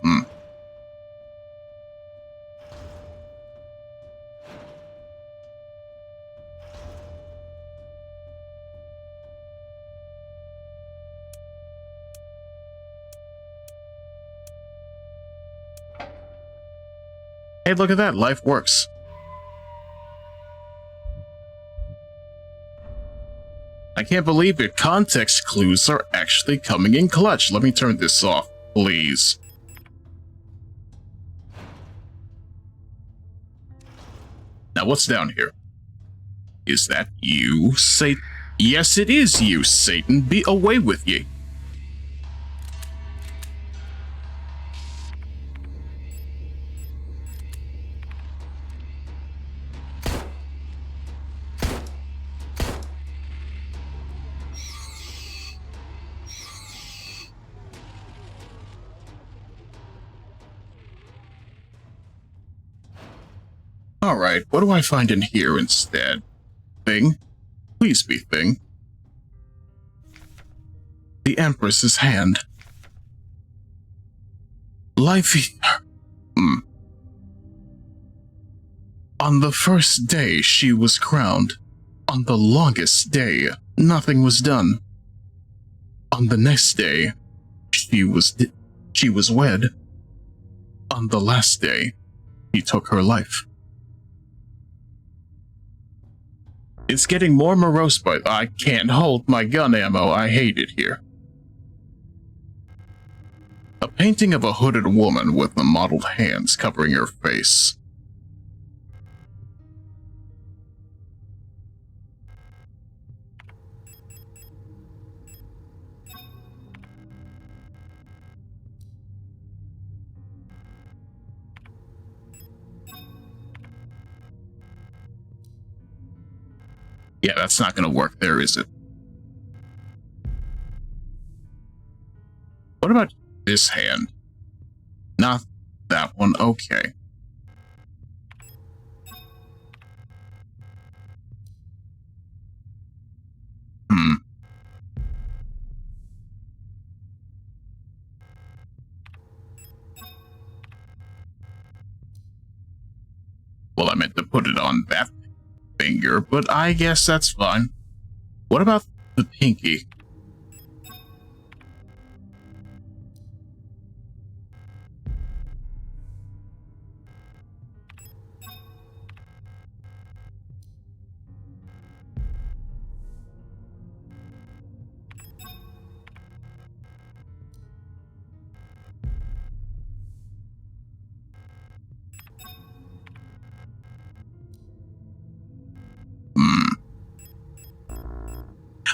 Hey, look at that. Life works. I can't believe it. Context clues are actually coming in clutch. Let me turn this off, please. Now, what's down here? Is that you, Satan? Yes, it is you, Satan. Be away with ye. Alright, what do I find in here instead? Thing? Please be thing. The Empress's hand. Life Ether. On the first day she was crowned. On the longest day, nothing was done. On the next day, she was wed. On the last day, he took her life. It's getting more morose, but I can't hold my gun ammo. I hate it here. A painting of a hooded woman with the mottled hands covering her face. Yeah, that's not going to work there, is it? What about this hand? Not that one, okay. Well, I meant to put it on that finger, but I guess that's fine. What about the pinky?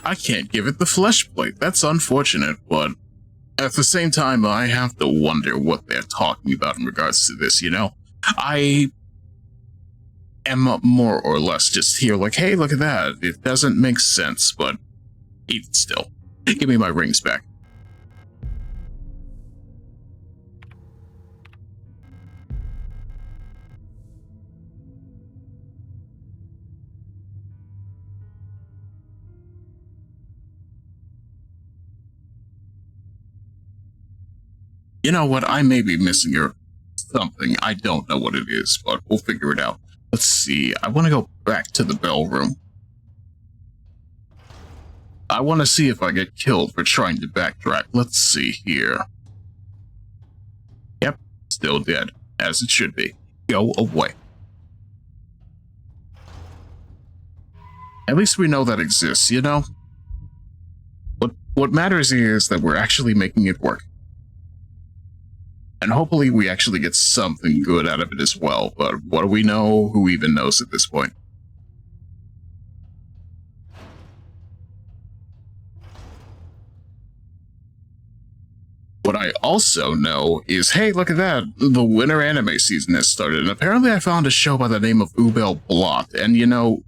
I can't give it the flesh plate. That's unfortunate, but at the same time, I have to wonder what they're talking about in regards to this, you know? I am more or less just here like, hey, look at that. It doesn't make sense, but even still. Give me my rings back. You know what, I may be missing or something. I don't know what it is, but we'll figure it out. Let's see, I want to go back to the bell room. I want to see if I get killed for trying to backtrack. Let's see here. Yep, still dead, as it should be. Go away. At least we know that exists, you know? What matters is that we're actually making it work. And hopefully we actually get something good out of it as well, but what do we know? Who even knows at this point? What I also know is, hey, look at that, the winter anime season has started, and apparently I found a show by the name of Ubel Blot, and you know,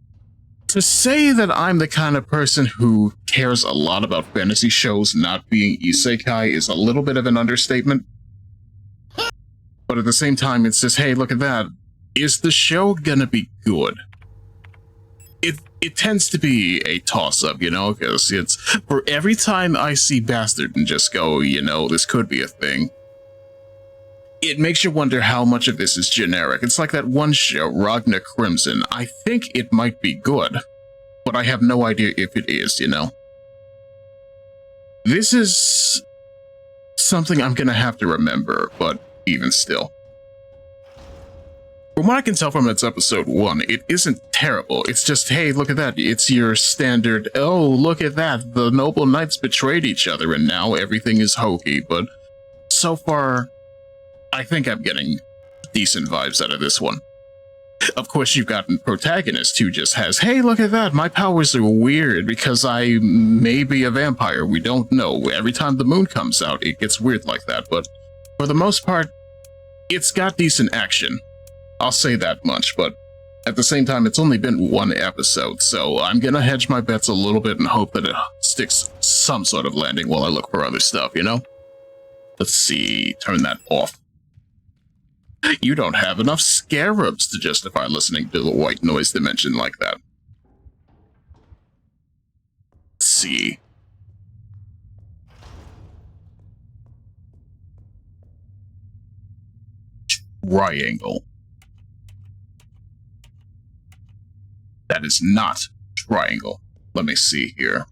to say that I'm the kind of person who cares a lot about fantasy shows not being isekai is a little bit of an understatement. But at the same time, it's just, hey, look at that. Is the show gonna be good? It tends to be a toss-up, you know, because it's, for every time I see Bastard and just go, you know, this could be a thing, it makes you wonder how much of this is generic. It's like that one show, Ragnar Crimson. I think it might be good, but I have no idea if it is, you know. This is something I'm gonna have to remember, but even still. From what I can tell from its episode 1, it isn't terrible. It's just, hey, look at that. It's your standard, oh, look at that. The noble knights betrayed each other and now everything is hokey. But so far, I think I'm getting decent vibes out of this one. Of course, you've got a protagonist who just has, hey, look at that. My powers are weird because I may be a vampire. We don't know. Every time the moon comes out, it gets weird like that. But for the most part, it's got decent action. I'll say that much, but at the same time, it's only been one episode, so I'm gonna hedge my bets a little bit and hope that it sticks some sort of landing while I look for other stuff, you know? Let's see, turn that off. You don't have enough scarabs to justify listening to the white noise dimension like that. Let's see. Triangle. That is not triangle. Let me see here.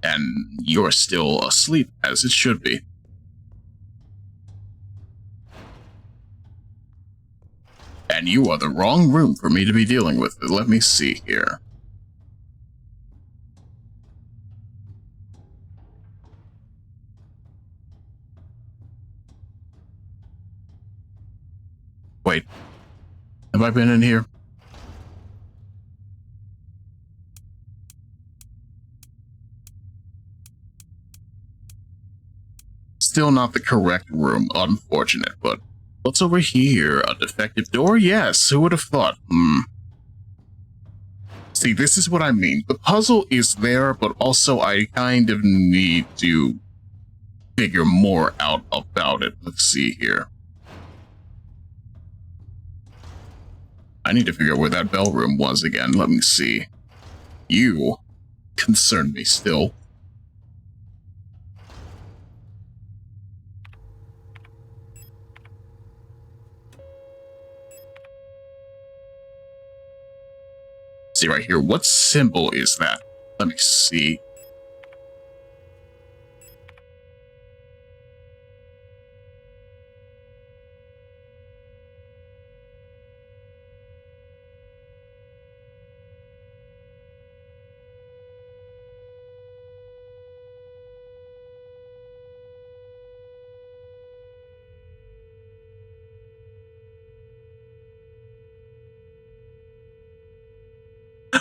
And you're still asleep, as it should be. And you are the wrong room for me to be dealing with. Let me see here. Wait. Have I been in here? Still not the correct room, unfortunate, but what's over here? A defective door? Yes, who would have thought? See, this is what I mean. The puzzle is there, but also I kind of need to figure more out about it. Let's see here. I need to figure out where that bell room was again. Let me see. You concern me still. See right here, what symbol is that? Let me see.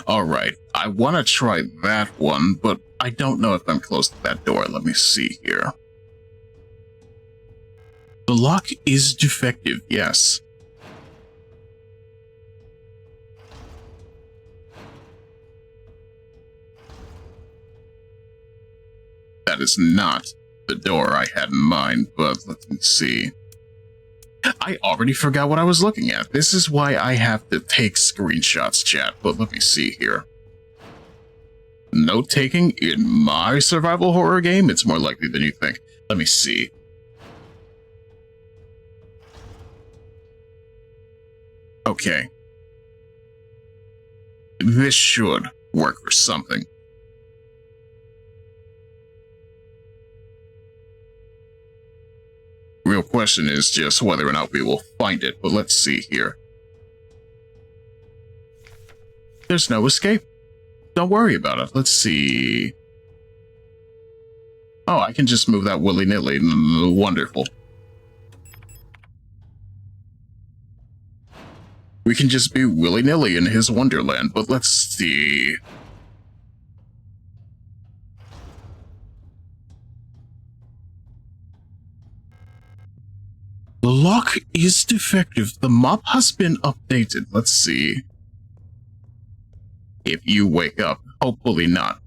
Alright, I want to try that one, but I don't know if I'm close to that door. Let me see here. The lock is defective, yes. That is not the door I had in mind, but let me see. I already forgot what I was looking at. This is why I have to take screenshots, chat, but let me see here. Note-taking in my survival horror game? It's more likely than you think. Let me see. Okay. This should work for something. Real question is just whether or not we will find it, but let's see here. There's no escape. Don't worry about it. Let's see. Oh, I can just move that willy-nilly. Wonderful. We can just be willy-nilly in his wonderland, but let's see. The lock is defective. The map has been updated. Let's see. If you wake up, hopefully not.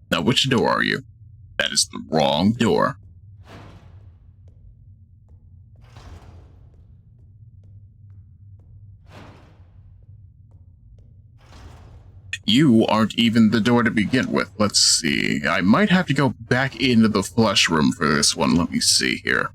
Now, which door are you? That is the wrong door. You aren't even the door to begin with. Let's see. I might have to go back into the flesh room for this one. Let me see here.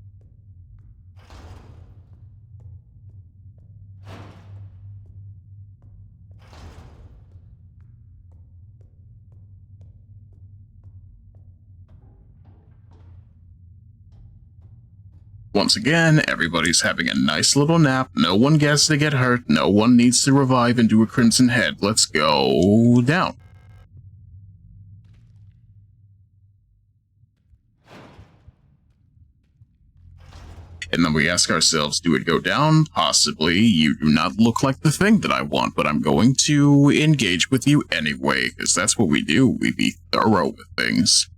Once again, everybody's having a nice little nap. No one gets to get hurt. No one needs to revive into a crimson head. Let's go down. And then we ask ourselves, do it go down? Possibly. You do not look like the thing that I want, but I'm going to engage with you anyway, because that's what we do. We be thorough with things.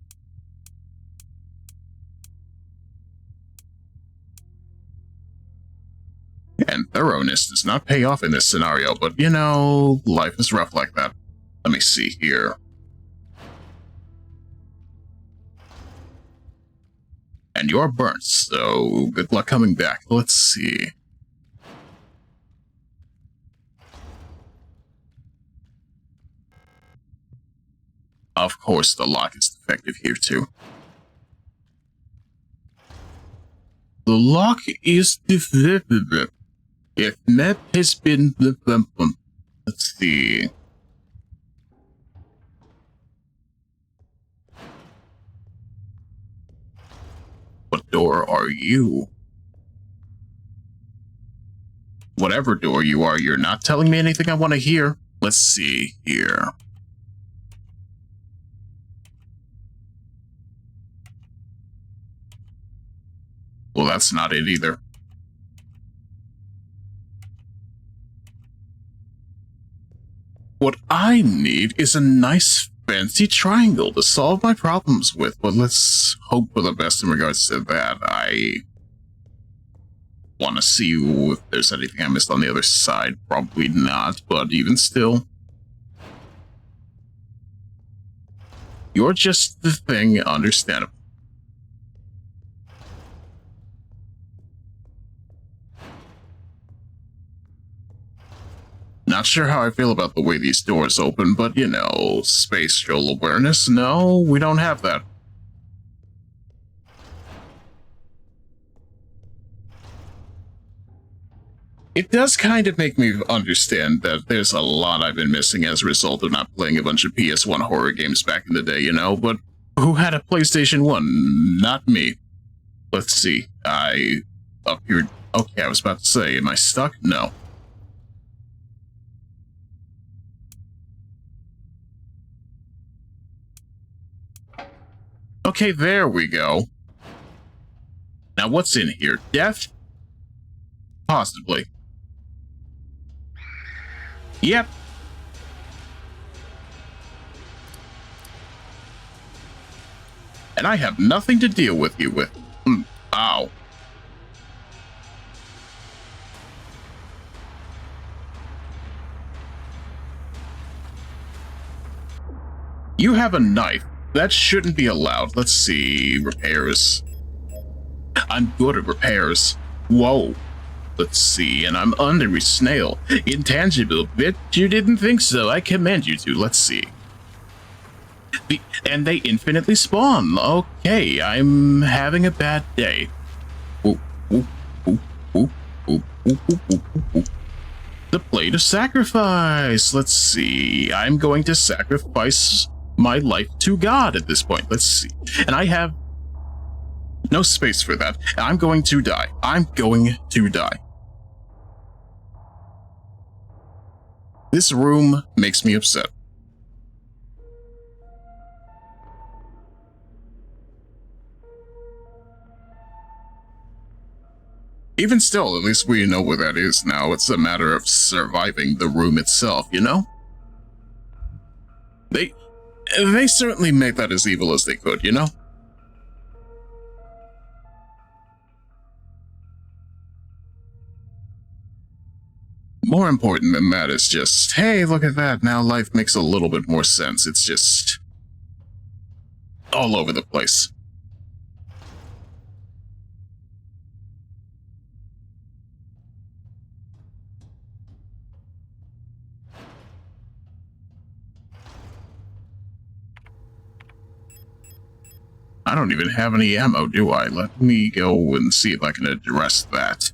And thoroughness does not pay off in this scenario, but you know, life is rough like that. Let me see here. And you're burnt, so good luck coming back. Let's see. Of course, the lock is defective here, too. The lock is defective. If map has been... Let's see. What door are you? Whatever door you are, you're not telling me anything I want to hear. Let's see here. Well, that's not it either. What I need is a nice fancy triangle to solve my problems with, but let's hope for the best in regards to that. I want to see if there's anything I missed on the other side. Probably not, but even still. You're just the thing, understandable. Not sure how I feel about the way these doors open, but you know, spatial awareness? No, we don't have that. It does kind of make me understand that there's a lot I've been missing as a result of not playing a bunch of PS1 horror games back in the day, you know, but who had a PlayStation 1? Not me. Let's see, up here. Okay, I was about to say, am I stuck? No. Okay, there we go. Now what's in here? Death? Possibly. Yep. And I have nothing to deal with you with. Ow. You have a knife. That shouldn't be allowed. Let's see. Repairs. I'm good at repairs. Whoa. Let's see. And I'm under a snail. Intangible. Bet you didn't think so. I commend you to. Let's see. And they infinitely spawn. Okay, I'm having a bad day. The plate of sacrifice. Let's see. I'm going to sacrifice my life to God at this point. Let's see. And I have no space for that. I'm going to die. I'm going to die. This room makes me upset. Even still, at least we know where that is now. It's a matter of surviving the room itself, you know? They certainly made that as evil as they could, you know? More important than that is just, hey, look at that, now life makes a little bit more sense. It's just all over the place. I don't even have any ammo, do I? Let me go and see if I can address that.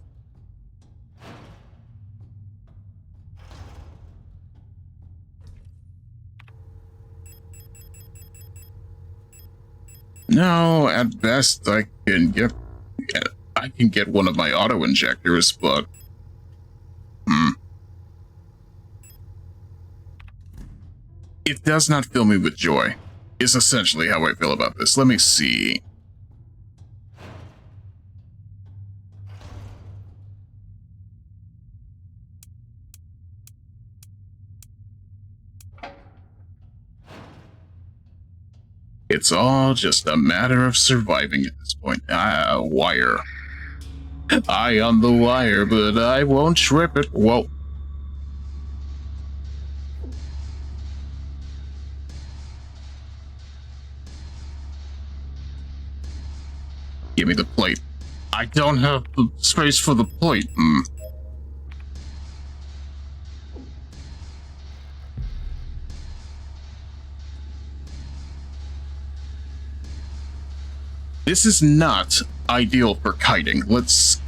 No, at best I can get one of my auto injectors, but it does not fill me with joy. Is essentially how I feel about this. Let me see. It's all just a matter of surviving at this point. Wire. Eye on the wire, but I won't trip it. Whoa. Give me the plate. I don't have the space for the plate. This is not ideal for kiting. Let's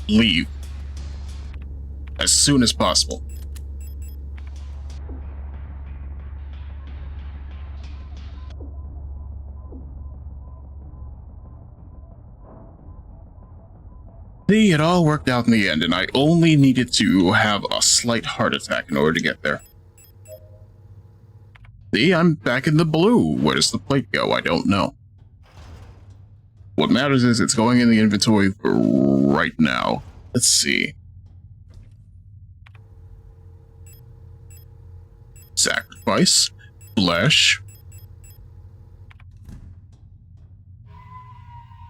leave as soon as possible. See, it all worked out in the end, and I only needed to have a slight heart attack in order to get there. See, I'm back in the blue. Where does the plate go? I don't know. What matters is it's going in the inventory for right now. Let's see. Sacrifice. Flesh.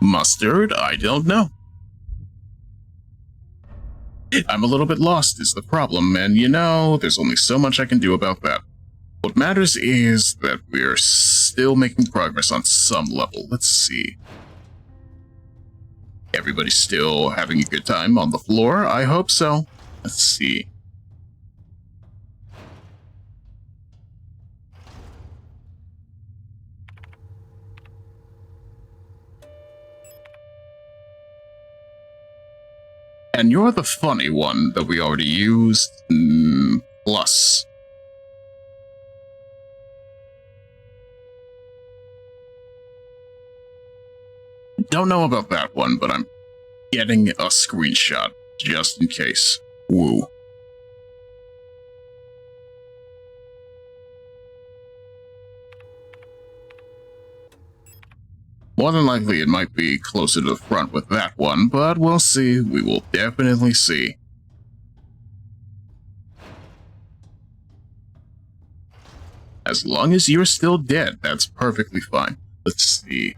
Mustard? I don't know. I'm a little bit lost is the problem, and you know, there's only so much I can do about that. What matters is that we're still making progress on some level. Let's see. Everybody's still having a good time on the floor? I hope so. Let's see. And you're the funny one that we already used. Plus. Don't know about that one, but I'm getting a screenshot just in case. Woo. More than likely it might be closer to the front with that one, but we'll see. We will definitely see. As long as you're still dead, that's perfectly fine. Let's see.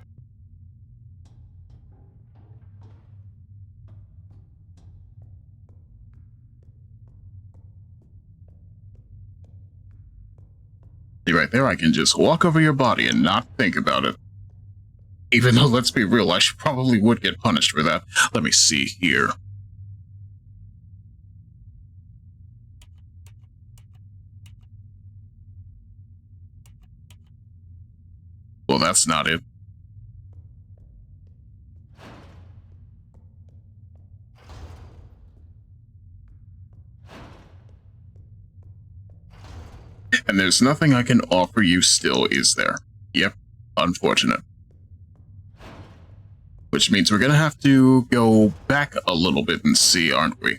See right there, I can just walk over your body and not think about it. Even though, let's be real, I probably would get punished for that. Let me see here. Well, that's not it. And there's nothing I can offer you still, is there? Yep, unfortunate. Which means we're gonna have to go back a little bit and see, aren't we?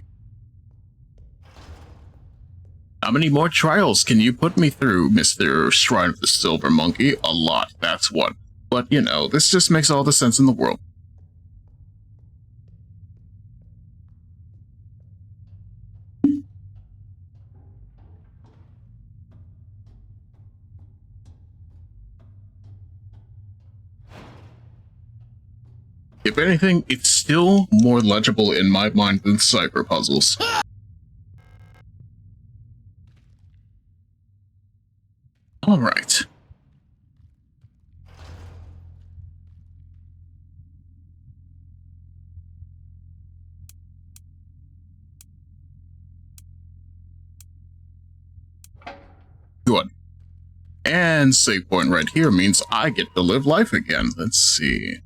How many more trials can you put me through, Mr. Shrine of the Silver Monkey? A lot, that's what. But, you know, this just makes all the sense in the world. If anything, it's still more legible in my mind than cipher puzzles. Alright. Good. And save point right here means I get to live life again. Let's see.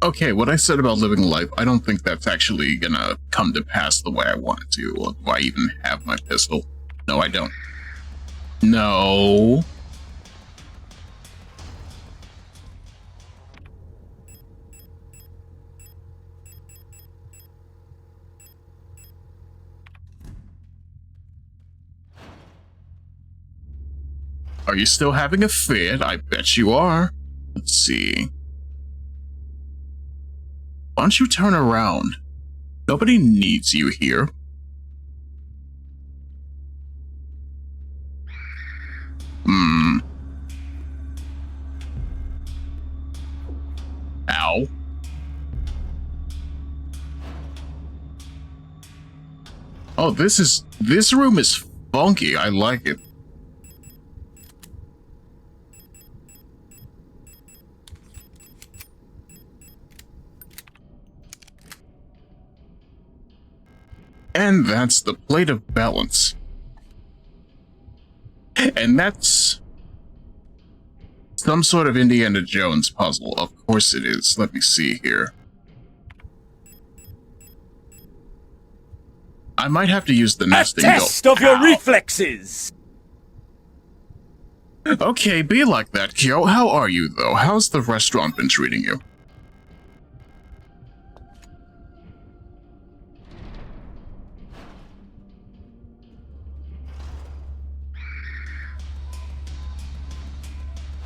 Okay, what I said about living life, I don't think that's actually gonna come to pass the way I want it to. Or do I even have my pistol? No, I don't. No. Are you still having a fit? I bet you are. Let's see. Why don't you turn around? Nobody needs you here. Ow. Oh, this room is funky. I like it. And that's the plate of balance. And that's some sort of Indiana Jones puzzle. Of course it is. Let me see here. I might have to use the nesting doll. A test of your reflexes! Okay, be like that, Kyo. How are you, though? How's the restaurant been treating you?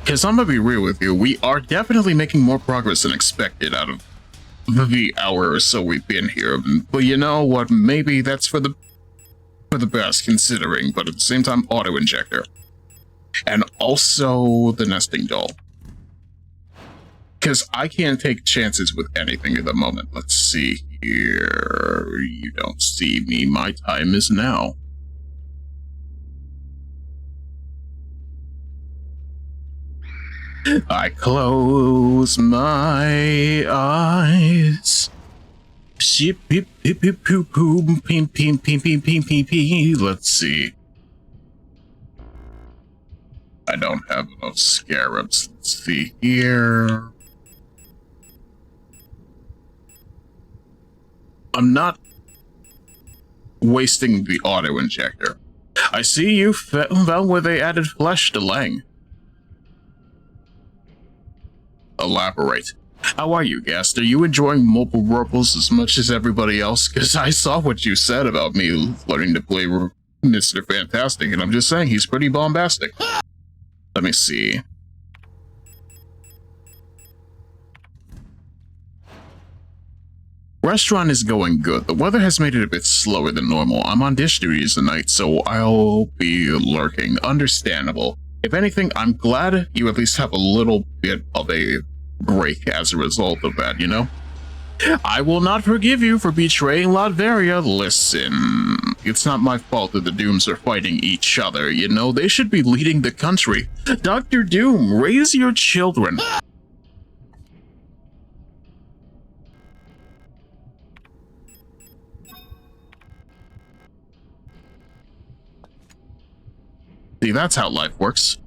Because I'm gonna be real with you, we are definitely making more progress than expected out of the hour or so we've been here. But you know what? Maybe that's for the best, considering. But at the same time, auto-injector. And also the nesting doll. Because I can't take chances with anything at the moment. Let's see here. You don't see me. My time is now. I close my eyes. Let's see. I don't have enough scarabs. Let's see here. I'm not wasting the auto-injector. I see you found where they added flesh to Lang. Elaborate. How are you, Gast? Are you enjoying mobile robles as much as everybody else? Because I saw what you said about me learning to play Mr. Fantastic, and I'm just saying he's pretty bombastic. Let me see. Restaurant is going good. The weather has made it a bit slower than normal. I'm on dish duty tonight, so I'll be lurking. Understandable. If anything, I'm glad you at least have a little bit of a break as a result of that, you know? I will not forgive you for betraying Latveria. Listen, it's not my fault that the Dooms are fighting each other, you know? They should be leading the country. Dr. Doom, raise your children. See, that's how life works.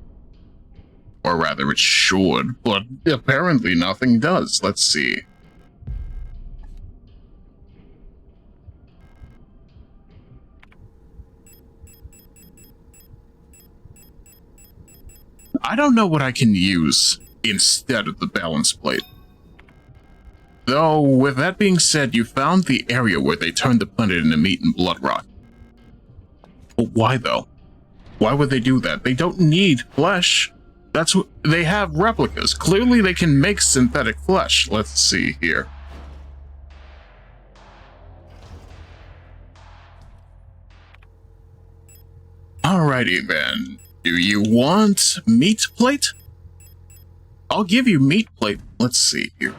Or rather, it should, but apparently nothing does. Let's see. I don't know what I can use instead of the balance plate. Though, with that being said, you found the area where they turned the planet into meat and blood rock. But why, though? Why would they do that? They don't need flesh. That's what they have replicas. Clearly they can make synthetic flesh. Let's see here. Alrighty then. Do you want meat plate? I'll give you meat plate. Let's see here.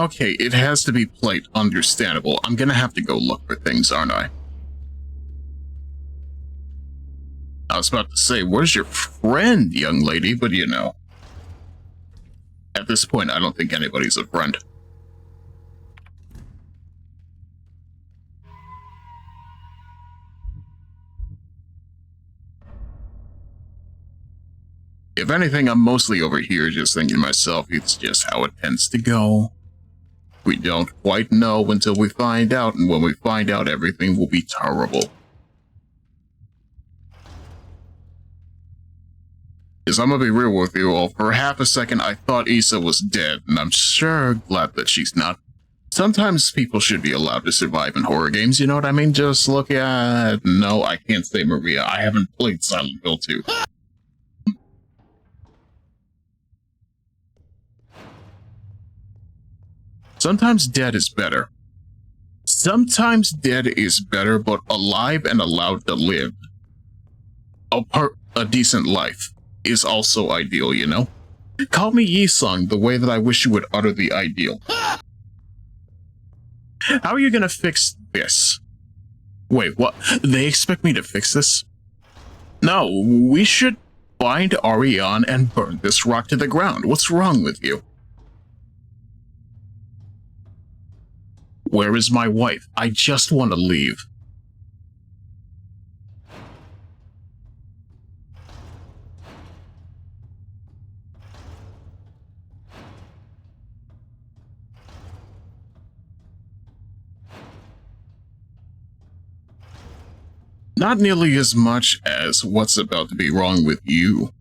Okay, it has to be plate, understandable. I'm gonna have to go look for things, aren't I? I was about to say, where's your friend, young lady? But you know. At this point, I don't think anybody's a friend. If anything, I'm mostly over here just thinking to myself, it's just how it tends to go. We don't quite know until we find out, and when we find out, everything will be terrible. Because I'm gonna be real with you all, for half a second I thought Issa was dead, and I'm sure glad that she's not. Sometimes people should be allowed to survive in horror games, you know what I mean? Just look at... No, I can't say Maria. I haven't played Silent Hill 2. Sometimes dead is better. Sometimes dead is better, but alive and allowed to live. A decent life is also ideal, you know? Call me Yi-sung the way that I wish you would utter the ideal. How are you gonna fix this? Wait, what? They expect me to fix this? No, we should find Ariane and burn this rock to the ground. What's wrong with you? Where is my wife? I just want to leave. Not nearly as much as what's about to be wrong with you.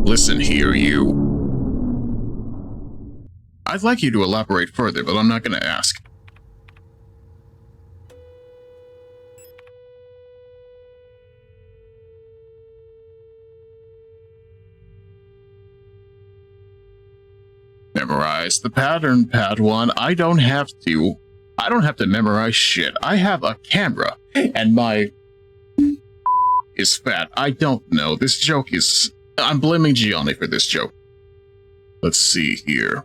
Listen here, you. I'd like you to elaborate further, but I'm not going to ask. Memorize the pattern, Padawan. I don't have to memorize shit. I have a camera, and my is fat. I don't know. This joke is... I'm blaming Gianni for this joke. Let's see here.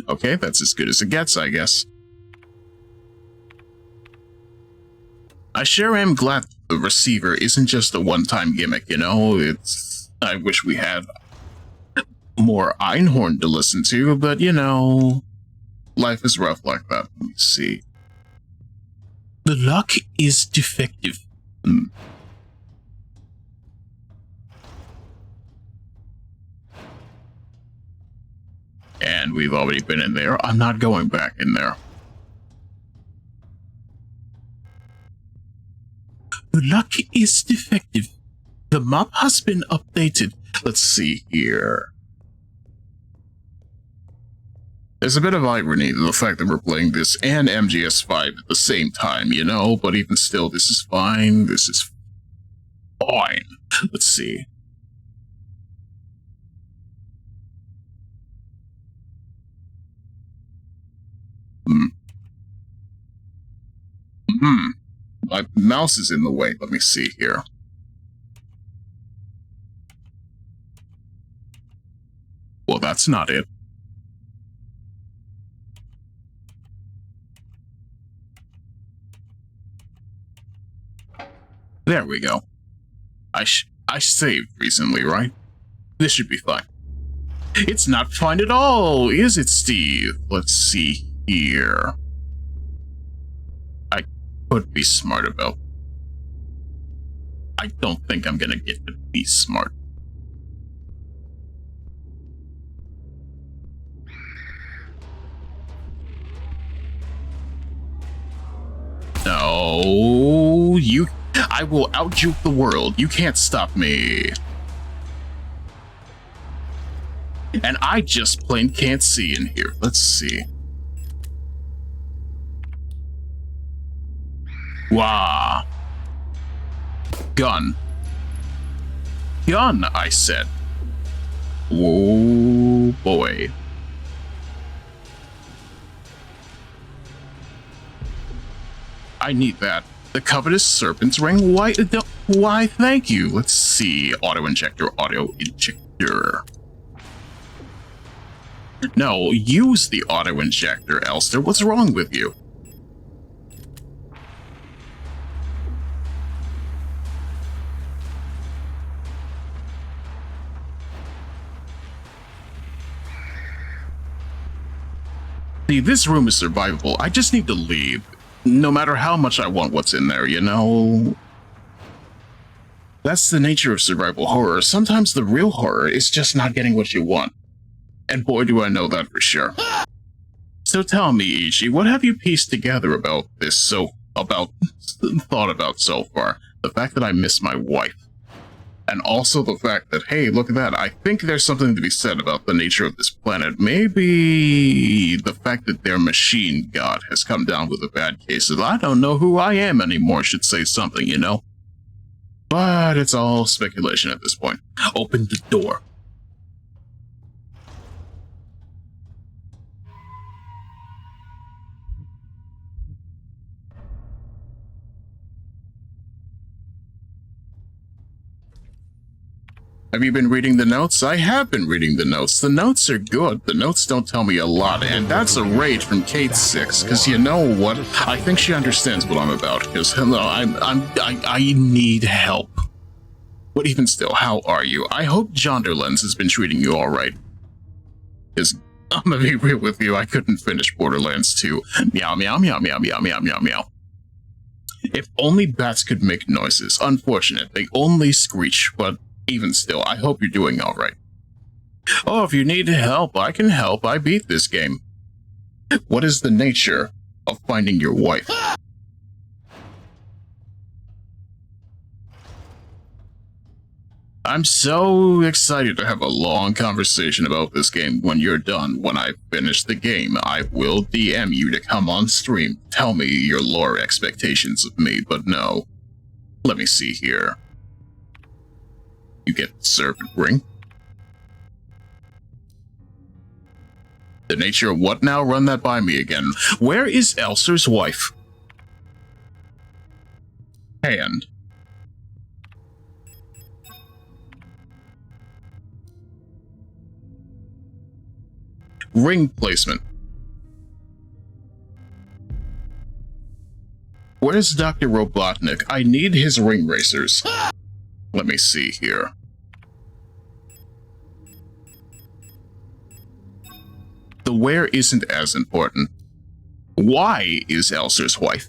Okay, that's as good as it gets, I guess. I sure am glad the receiver isn't just a one-time gimmick, you know? I wish we had more Einhorn to listen to, but you know, life is rough like that. Let me see. The lock is defective. And we've already been in there. I'm not going back in there. The lock is defective. The map has been updated. Let's see here. There's a bit of irony to the fact that we're playing this and MGS5 at the same time, you know, but even still, this is fine. This is fine. Let's see. My mouse is in the way. Let me see here. Well, that's not it. There we go. I saved recently, right? This should be fine. It's not fine at all, is it, Steve? Let's see here. I could be smart about. I don't think I'm gonna get to be smart. No, I will outjuke the world. You can't stop me. And I just plain can't see in here. Let's see. Wow. Gun. Gun, I said. Whoa, boy. I need that. The covetous serpent's ring? Why, thank you. Let's see. Auto-injector, auto-injector. No, use the auto-injector, Elster. What's wrong with you? See, this room is survivable. I just need to leave. No matter how much I want what's in there, you know? That's the nature of survival horror. Sometimes the real horror is just not getting what you want. And boy, do I know that for sure. So tell me, Ichi, what have you pieced together about this thought about so far? The fact that I miss my wife. And also the fact that, hey, look at that, I think there's something to be said about the nature of this planet. Maybe the fact that their machine god has come down with a bad case of I don't know who I am anymore should say something, you know? But it's all speculation at this point. Open the door. Have you been reading the notes? I have been reading the notes. The notes are good. The notes don't tell me a lot, and that's a rage from Kate 6. Because you know what? I think she understands what I'm about. Because hello, I need help. But even still, how are you? I hope Jonderlands has been treating you all right. Because I'm gonna be real with you, I couldn't finish Borderlands 2. Meow meow meow meow meow meow meow meow. If only bats could make noises. Unfortunate, they only screech, but even still, I hope you're doing alright. Oh, if you need help, I can help. I beat this game. What is the nature of finding your wife? I'm so excited to have a long conversation about this game when you're done. When I finish the game, I will DM you to come on stream. Tell me your lore expectations of me, but no. Let me see here. You get the servant ring. The nature of what now? Run that by me again. Where is Elster's wife? Hand. Ring placement. Where's Dr. Robotnik? I need his ring racers. Let me see here. The where isn't as important. Why is Elster's wife?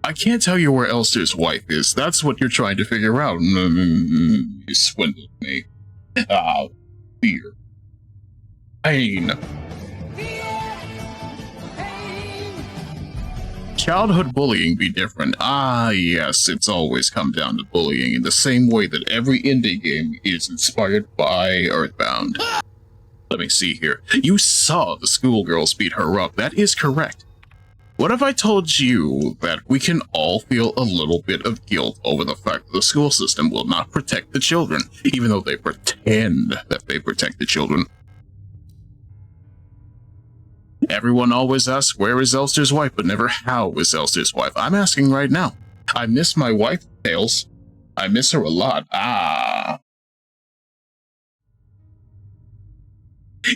I can't tell you where Elster's wife is. That's what you're trying to figure out. You swindled me. Ah, fear. Pain. Childhood bullying be different. Ah, yes, it's always come down to bullying in the same way that every indie game is inspired by Earthbound. Let me see here. You saw the schoolgirls beat her up. That is correct. What if I told you that we can all feel a little bit of guilt over the fact that the school system will not protect the children, even though they pretend that they protect the children? Everyone always asks, where is Elster's wife, but never how is Elster's wife. I'm asking right now. I miss my wife, Tails. I miss her a lot. Ah.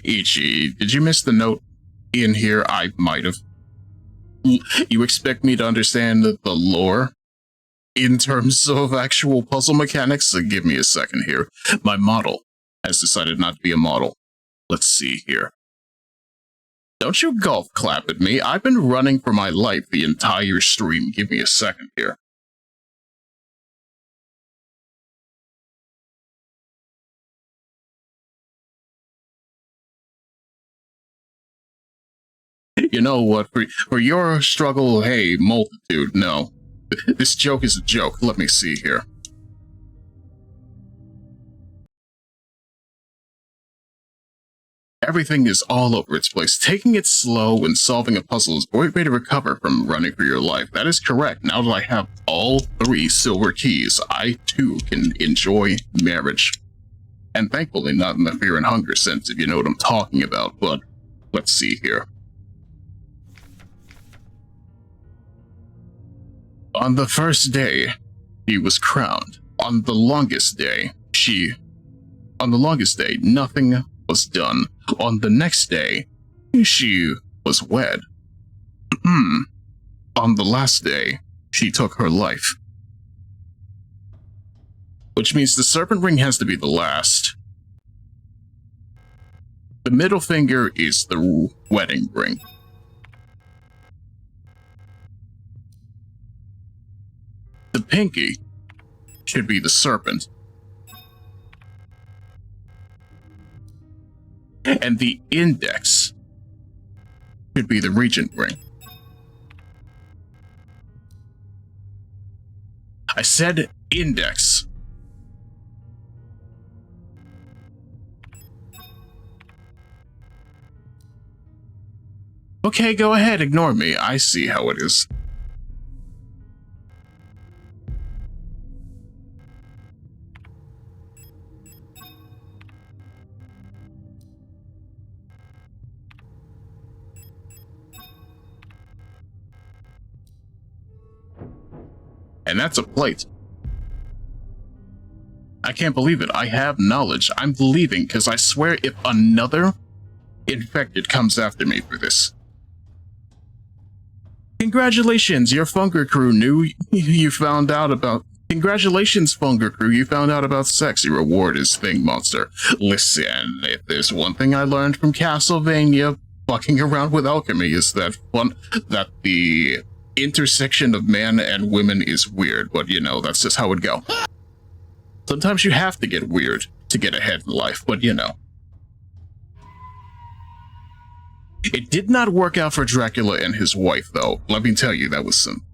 Ichi, did you miss the note in here? I might have. You expect me to understand the lore in terms of actual puzzle mechanics? So give me a second here. My model has decided not to be a model. Let's see here. Don't you golf clap at me. I've been running for my life the entire stream. Give me a second here. You know what? For your struggle, hey, multitude, no. This joke is a joke. Let me see here. Everything is all over its place. Taking it slow when solving a puzzle is a great way to recover from running for your life. That is correct. Now that I have all 3 silver keys, I too can enjoy marriage. And thankfully not in the fear and hunger sense, if you know what I'm talking about, but let's see here. On the first day, he was crowned. On the longest day, nothing was done. On the next day, she was wed. On the last day, she took her life. Which means the serpent ring has to be the last. The middle finger is the wedding ring. The pinky should be the serpent. And the index should be the regent ring. I said index. Okay, go ahead, ignore me. I see how it is. And that's a plate. I can't believe it. I have knowledge. I'm leaving because I swear if another infected comes after me for this. Congratulations, your Funger crew knew you found out about... Congratulations, Funger crew, you found out about sex. Your reward is Thing Monster. Listen, if there's one thing I learned from Castlevania, fucking around with alchemy is that the intersection of man and women is weird, but you know, that's just how it go. Sometimes you have to get weird to get ahead in life, but you know. It did not work out for Dracula and his wife, though. Let me tell you, that was some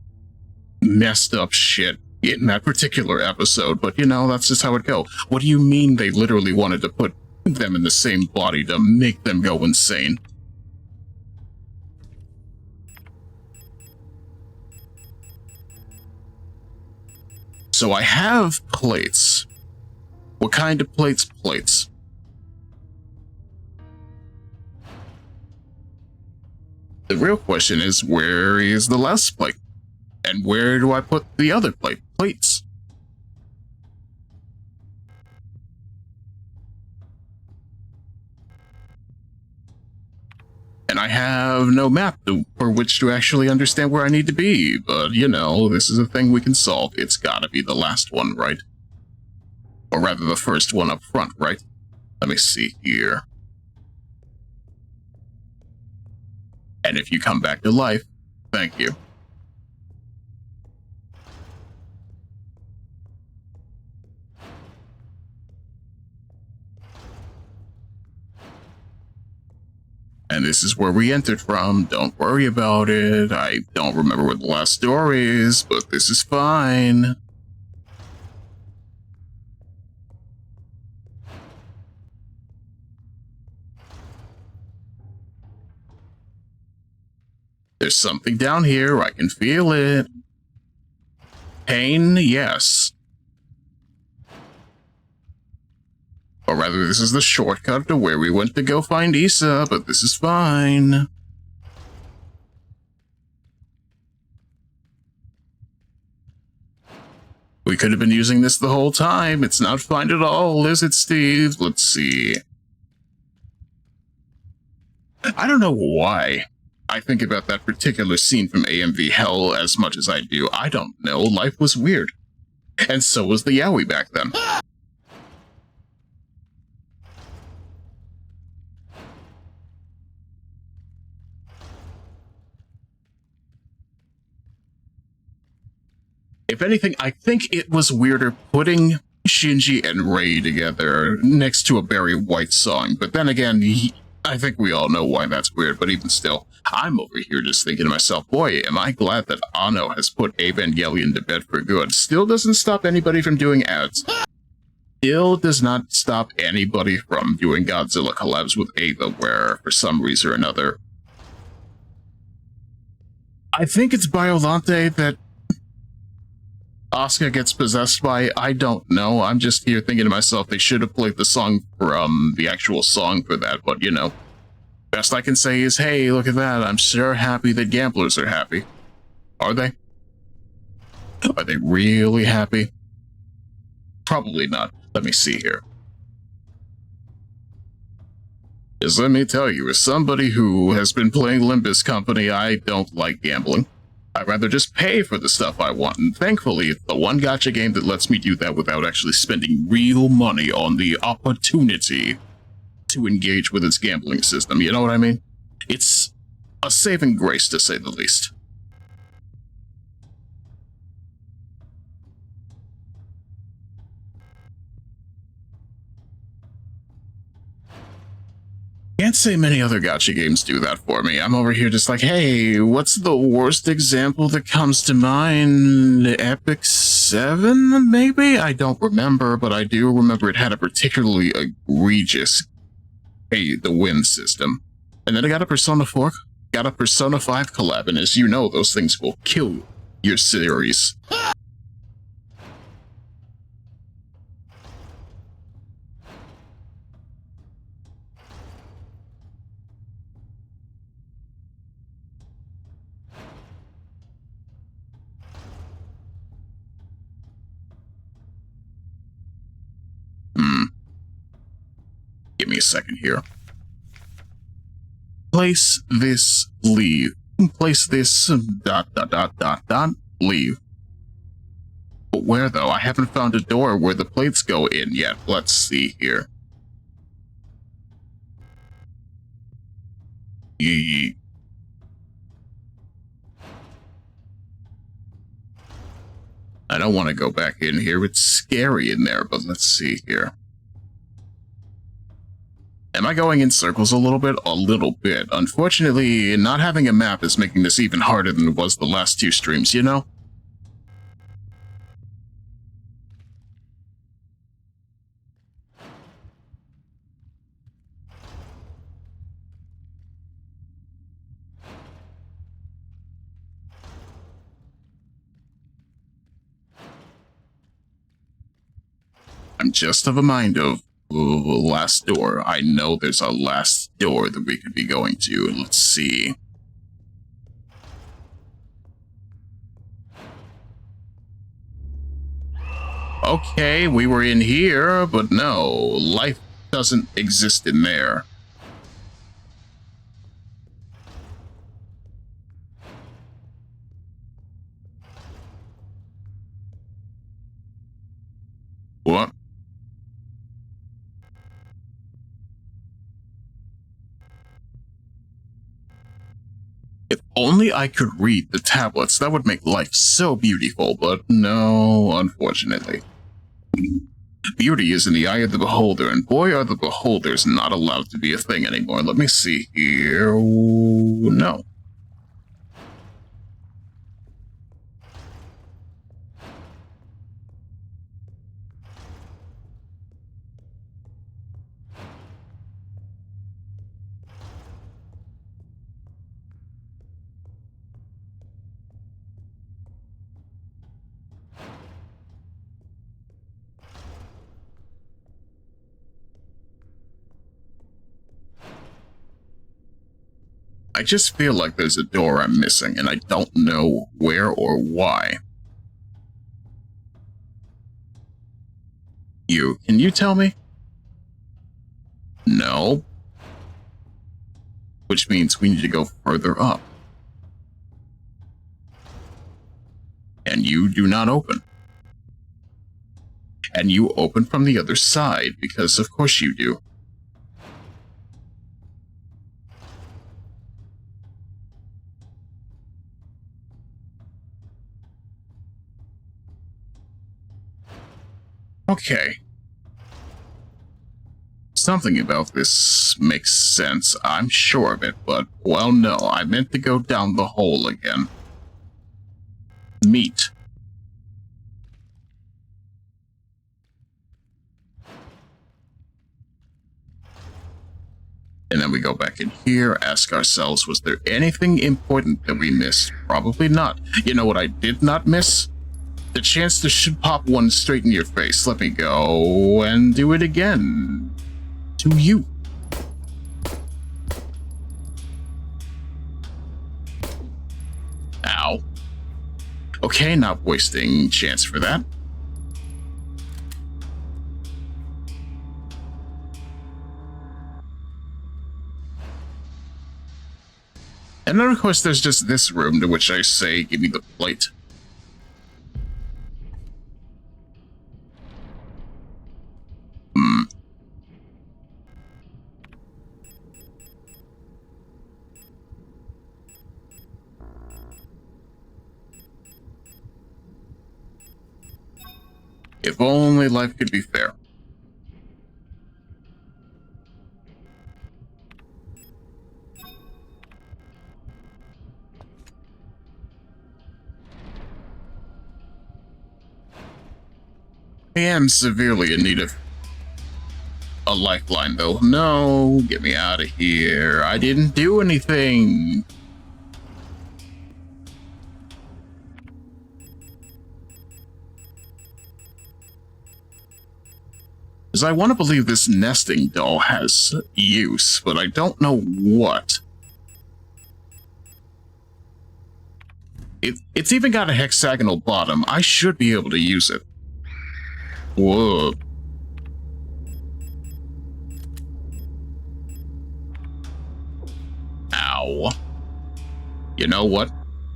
messed up shit in that particular episode, but you know, that's just how it go. What do you mean they literally wanted to put them in the same body to make them go insane? So I have plates. What kind of plates? Plates. The real question is, where is the last plate? And where do I put the other plates? And I have no map for which to actually understand where I need to be, but you know, this is a thing we can solve. It's gotta be the last one, right? Or rather, the first one up front, right? Let me see here. And if you come back to life, thank you. And this is where we entered from. Don't worry about it. I don't remember what the last door is, but this is fine. There's something down here. I can feel it. Pain, yes. Or rather, this is the shortcut to where we went to go find Issa, but this is fine. We could have been using this the whole time. It's not fine at all, is it, Steve? Let's see. I don't know why I think about that particular scene from AMV Hell as much as I do. I don't know. Life was weird. And so was the Yowie back then. If anything, I think it was weirder putting Shinji and Rei together next to a Barry White song. But then again, I think we all know why that's weird, but even still, I'm over here just thinking to myself, boy, am I glad that Anno has put Evangelion to bed for good. Still doesn't stop anybody from doing ads. Still does not stop anybody from doing Godzilla collabs with Ava, where, for some reason or another, I think it's Biolante that Asuka gets possessed by. I don't know. I'm just here thinking to myself, they should have played the song from the actual song for that, but you know. Best I can say is, hey, look at that. I'm sure happy that gamblers are happy. Are they? Are they really happy? Probably not. Let me see here. Because let me tell you, as somebody who has been playing Limbus Company, I don't like gambling. I'd rather just pay for the stuff I want, and thankfully, it's the one gacha game that lets me do that without actually spending real money on the opportunity to engage with its gambling system, you know what I mean? It's a saving grace, to say the least. Can't say many other gacha games do that for me. I'm over here just like, hey, what's the worst example that comes to mind? Epic's 7, maybe? I don't remember, but I do remember it had a particularly egregious the wind system. And then I got a Persona 4, got a Persona 5 collab, and as you know, those things will kill your series. Give me a second here. Place this, leave. Place this, ... leave. But where, though? I haven't found a door where the plates go in yet. Let's see here. I don't want to go back in here. It's scary in there, but let's see here. Am I going in circles a little bit? A little bit. Unfortunately, not having a map is making this even harder than it was the last 2 streams, you know? I'm just of a mind of last door. I know there's a last door that we could be going to. Let's see. Okay, we were in here, but no, life doesn't exist in there. What? If only I could read the tablets, that would make life so beautiful, but no, unfortunately. Beauty is in the eye of the beholder, and boy are the beholders not allowed to be a thing anymore. Let me see here. No. I just feel like there's a door I'm missing, and I don't know where or why. Can you tell me? No. Which means we need to go further up. And you do not open. And you open from the other side, because of course you do. Okay. Something about this makes sense, I'm sure of it, but, well, no, I meant to go down the hole again. Meat. And then we go back in here, ask ourselves, was there anything important that we missed? Probably not. You know what I did not miss? The chance to pop one straight in your face. Let me go and do it again. To you. Ow. Okay, not wasting chance for that. And then, of course, there's just this room to which I say, give me the plate. If only life could be fair. I am severely in need of a lifeline, though. No, get me out of here. I didn't do anything. Because I want to believe this nesting doll has use, but I don't know what. It's even got a hexagonal bottom. I should be able to use it. Whoa. Ow. You know what?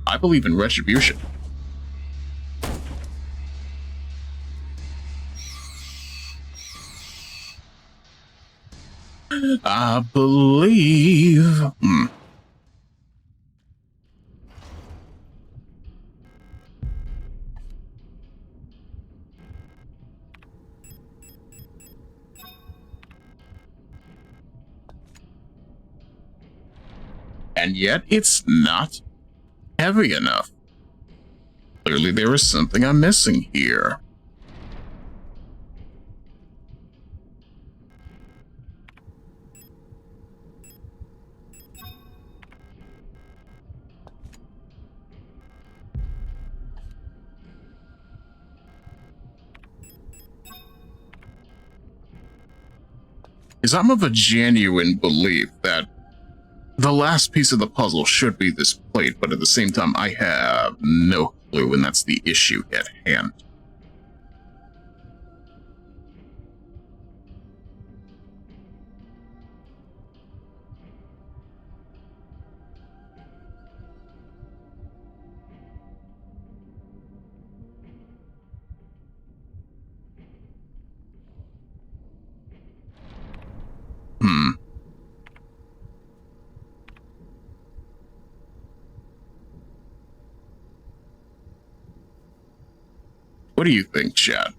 I believe in retribution. I believe... And yet, it's not heavy enough. Clearly, there is something I'm missing here. Because I'm of a genuine belief that the last piece of the puzzle should be this plate, but at the same time, I have no clue, and that's the issue at hand. What do you think, Chad?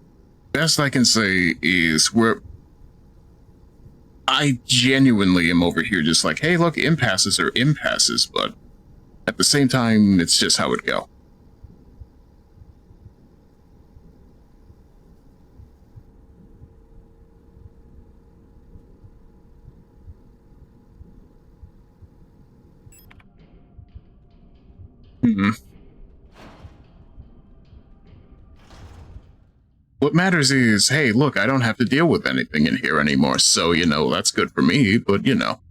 Best I can say is I genuinely am over here just like, hey, look, impasses are impasses, but at the same time, it's just how it go. What matters is, hey, look, I don't have to deal with anything in here anymore, so, you know, that's good for me, but, you know.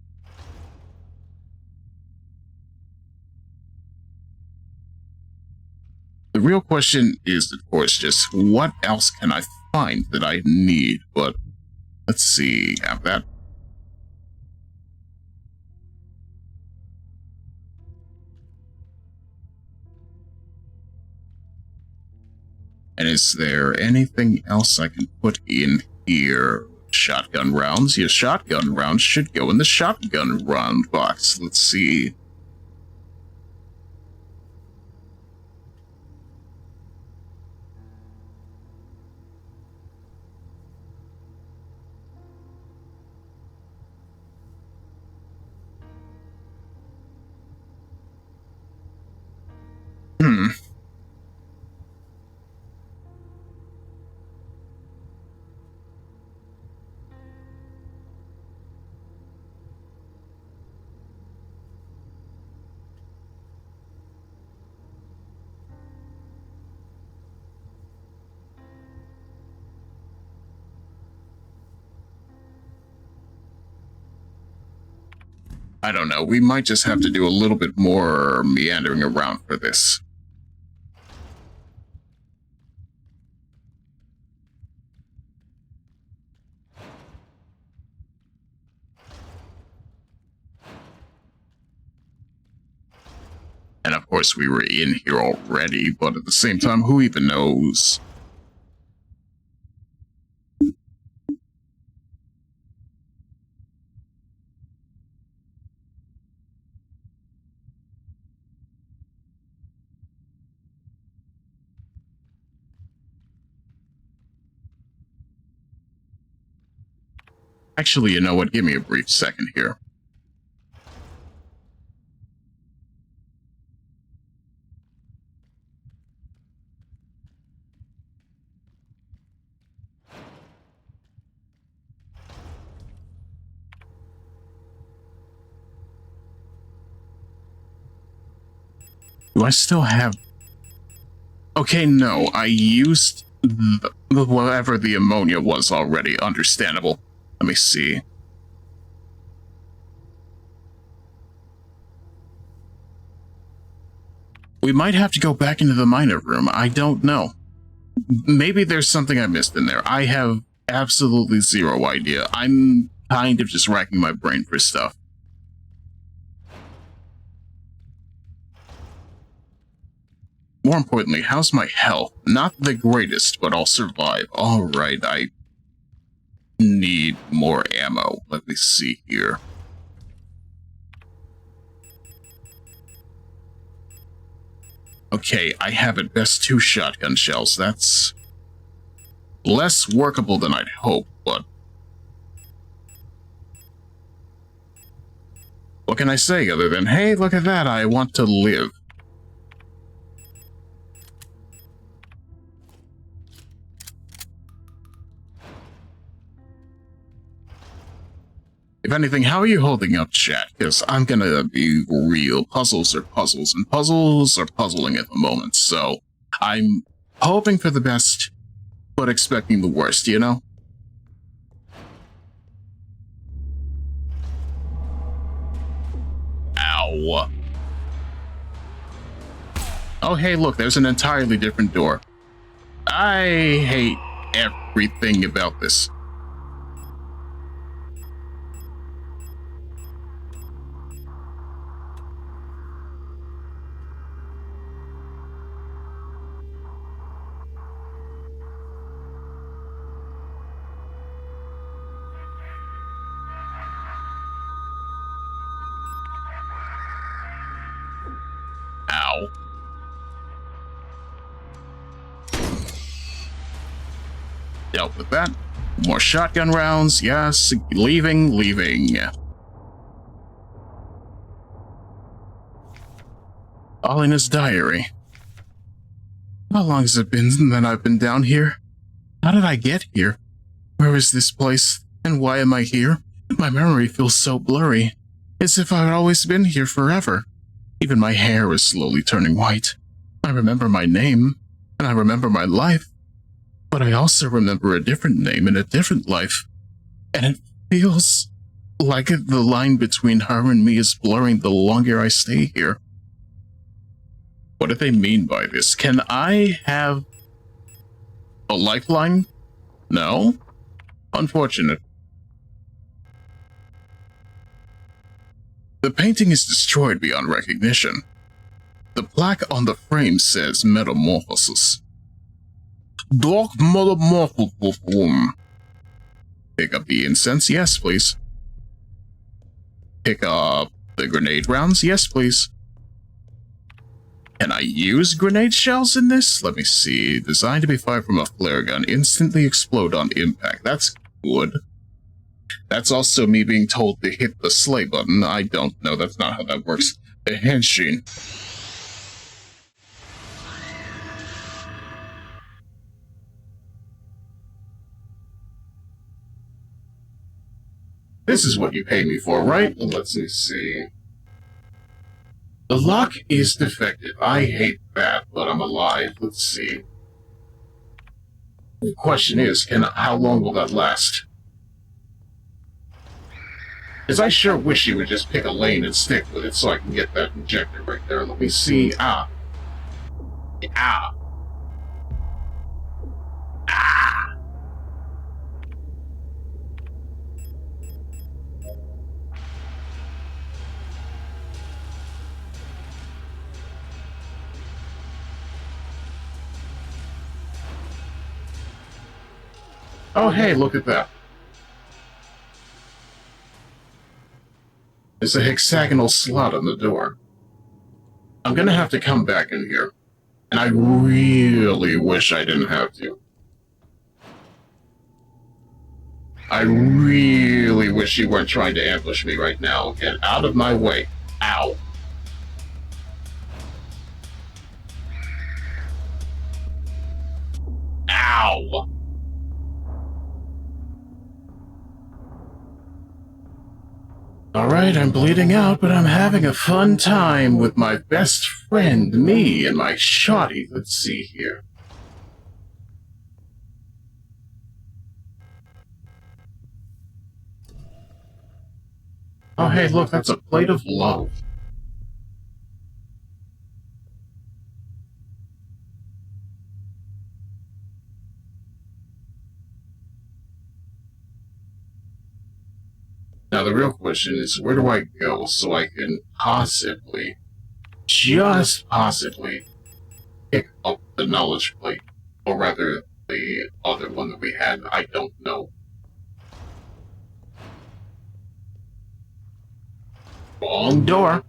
The real question is, of course, just what else can I find that I need? But let's see, have that. And is there anything else I can put in here? Shotgun rounds? Your shotgun rounds should go in the shotgun round box. Let's see. I don't know, we might just have to do a little bit more meandering around for this. And of course we were in here already, but at the same time, who even knows? Actually, you know what? Give me a brief second here. Do I still have... Okay, no, I used whatever the ammonia was already. Understandable. Let me see. We might have to go back into the miner room. I don't know. Maybe there's something I missed in there. I have absolutely zero idea. I'm kind of just racking my brain for stuff. More importantly, how's my health? Not the greatest, but I'll survive. Alright, I need more ammo. Let me see here. Okay, I have at best 2 shotgun shells. That's less workable than I'd hoped, but what can I say other than, hey, look at that, I want to live. If anything, how are you holding up, chat? Because I'm gonna be real. Puzzles are puzzles, and puzzles are puzzling at the moment, so I'm hoping for the best, but expecting the worst, you know? Ow. Oh, hey, look, there's an entirely different door. I hate everything about this. Ow. Dealt with that. More shotgun rounds. Yes. Leaving. All in his diary. How long has it been that I've been down here? How did I get here? Where is this place? And why am I here? My memory feels so blurry. As if I'd always been here forever. Even my hair is slowly turning white. I remember my name, and I remember my life. But I also remember a different name and a different life. And it feels like the line between her and me is blurring the longer I stay here. What do they mean by this? Can I have a lifeline? No? Unfortunate. The painting is destroyed beyond recognition. The plaque on the frame says Metamorphosis. Dark Metamorphosis. Pick up the incense? Yes, please. Pick up the grenade rounds? Yes, please. Can I use grenade shells in this? Let me see. Designed to be fired from a flare gun. Instantly explode on impact. That's good. That's also me being told to hit the slay button. I don't know. That's not how that works. The henshin. This is what you pay me for, right? Let's see. The lock is defective. I hate that, but I'm alive. Let's see. The question is, how long will that last? Because I sure wish you would just pick a lane and stick with it so I can get that injector right there. Let me see. Ah. Oh, hey, look at that. There's a hexagonal slot on the door. I'm gonna have to come back in here. And I really wish I didn't have to. I really wish you weren't trying to ambush me right now. Get out of my way. Ow. Ow. Alright. Alright, I'm bleeding out, but I'm having a fun time with my best friend, me, and my shoddy. Let's see here. Oh, hey, look, that's a plate of love. Now, the real question is, where do I go so I can possibly, just possibly, pick up the knowledge plate? Or rather, the other one that we had, I don't know. Wrong door.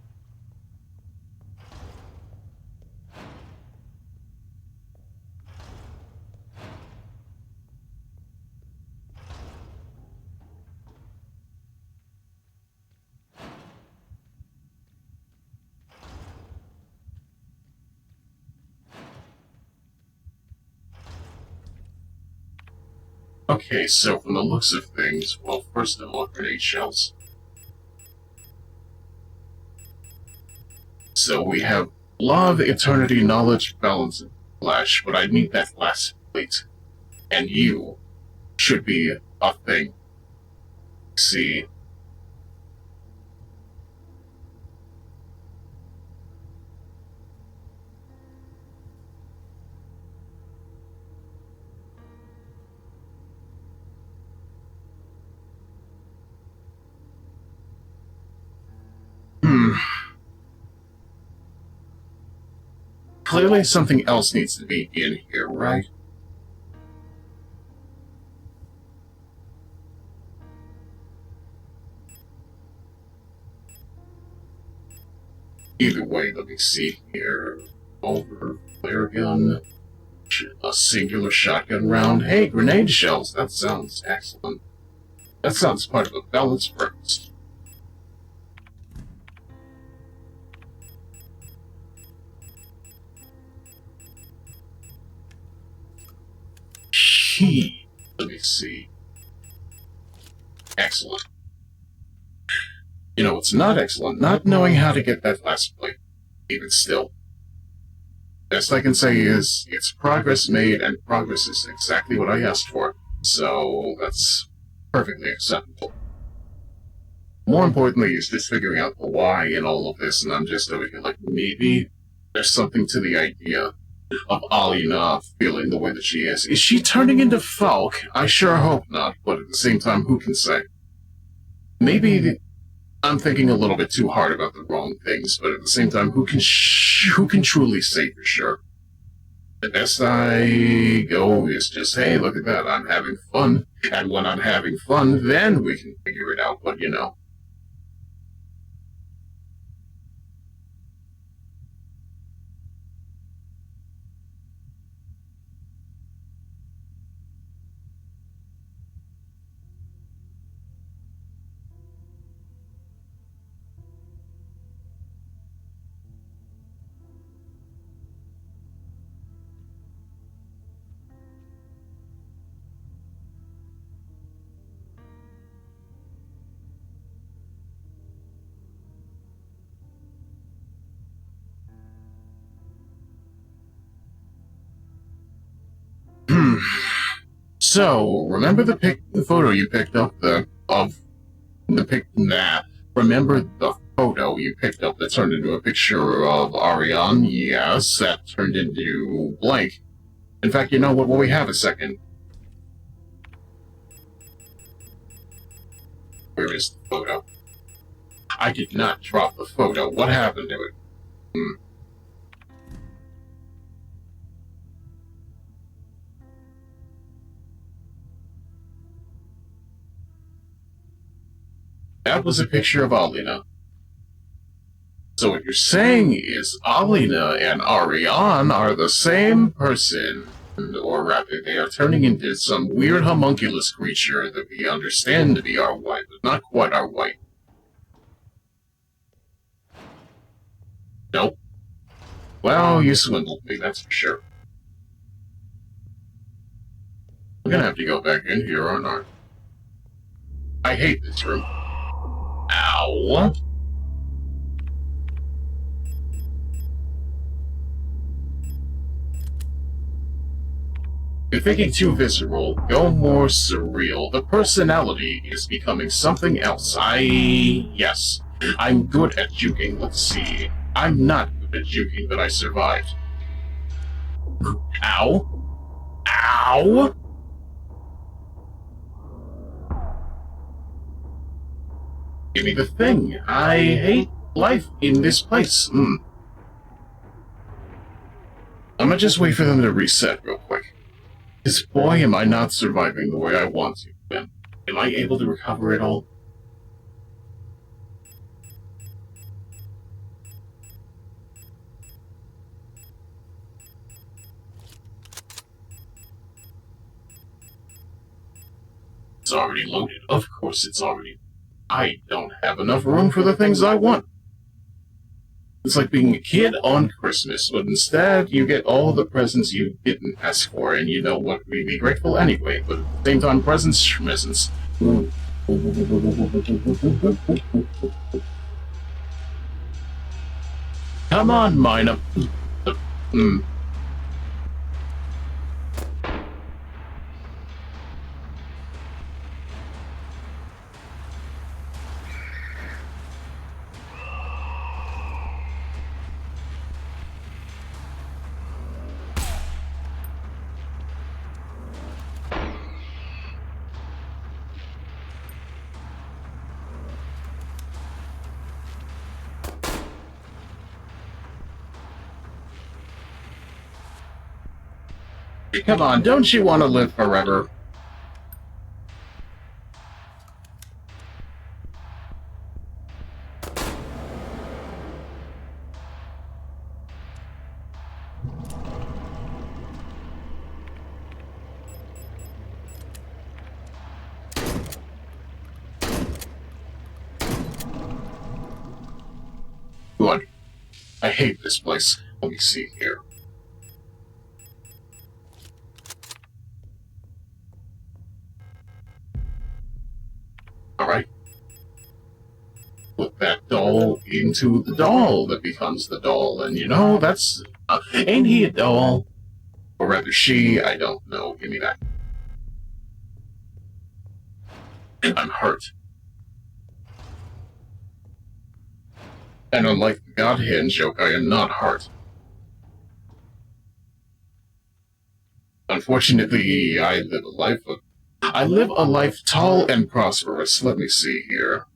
Okay, so from the looks of things, well, first of all, grenade shells. So we have love, eternity, knowledge, balance, and flash, but I need that last plate. And you should be a thing. See. Clearly something else needs to be in here, right? Either way, let me see here. Over, flare gun, a singular shotgun round. Hey, grenade shells, that sounds excellent. That sounds part of a balanced breakfast. Let me see. Excellent. You know, it's not excellent, not knowing how to get that last plate. Even still. Best I can say is, it's progress made, and progress is exactly what I asked for. So, that's perfectly acceptable. More importantly is just figuring out the why in all of this, and I'm just over here like, maybe there's something to the idea of Alina feeling the way that she is. Is she turning into Falk? I sure hope not, but at the same time, who can say? Maybe I'm thinking a little bit too hard about the wrong things, but at the same time, who can truly say for sure? The best I go is just, hey, look at that, I'm having fun, and when I'm having fun, then we can figure it out, but you know. So, remember the photo you picked up remember the photo you picked up that turned into a picture of Ariane? Yes, that turned into blank. In fact, you know what? Well, we have a second. Where is the photo? I did not drop the photo. What happened to it? That was a picture of Alina. So what you're saying is Alina and Ariane are the same person, or rather they are turning into some weird homunculus creature that we understand to be our wife, but not quite our wife. Nope. Well, you swindled me, that's for sure. I'm gonna have to go back in here, aren't I? I hate this room. Ow. Ow! You're thinking too visceral. Go more surreal. The personality is becoming something else. Yes. I'm good at juking. Let's see. I'm not good at juking, but I survived. Ow. Ow! Give me the thing. I hate life in this place. I'm gonna just wait for them to reset real quick. Because boy, am I not surviving the way I want to. Am I able to recover it all? It's already loaded. Of course it's already... I don't have enough room for the things I want. It's like being a kid on Christmas, but instead you get all the presents you didn't ask for, and you know what, we'd be grateful anyway, but at the same time, presents, schmissens. Come on, mine up. Come on, don't you want to live forever? Good. I hate this place. Let me see here. Alright. Put that doll into the doll that becomes the doll, and you know, that's... ain't he a doll? Or rather she, I don't know. Give me that. I'm hurt. And unlike the Godhand joke, I am not hurt. Unfortunately, I live a life tall and prosperous. Let me see here.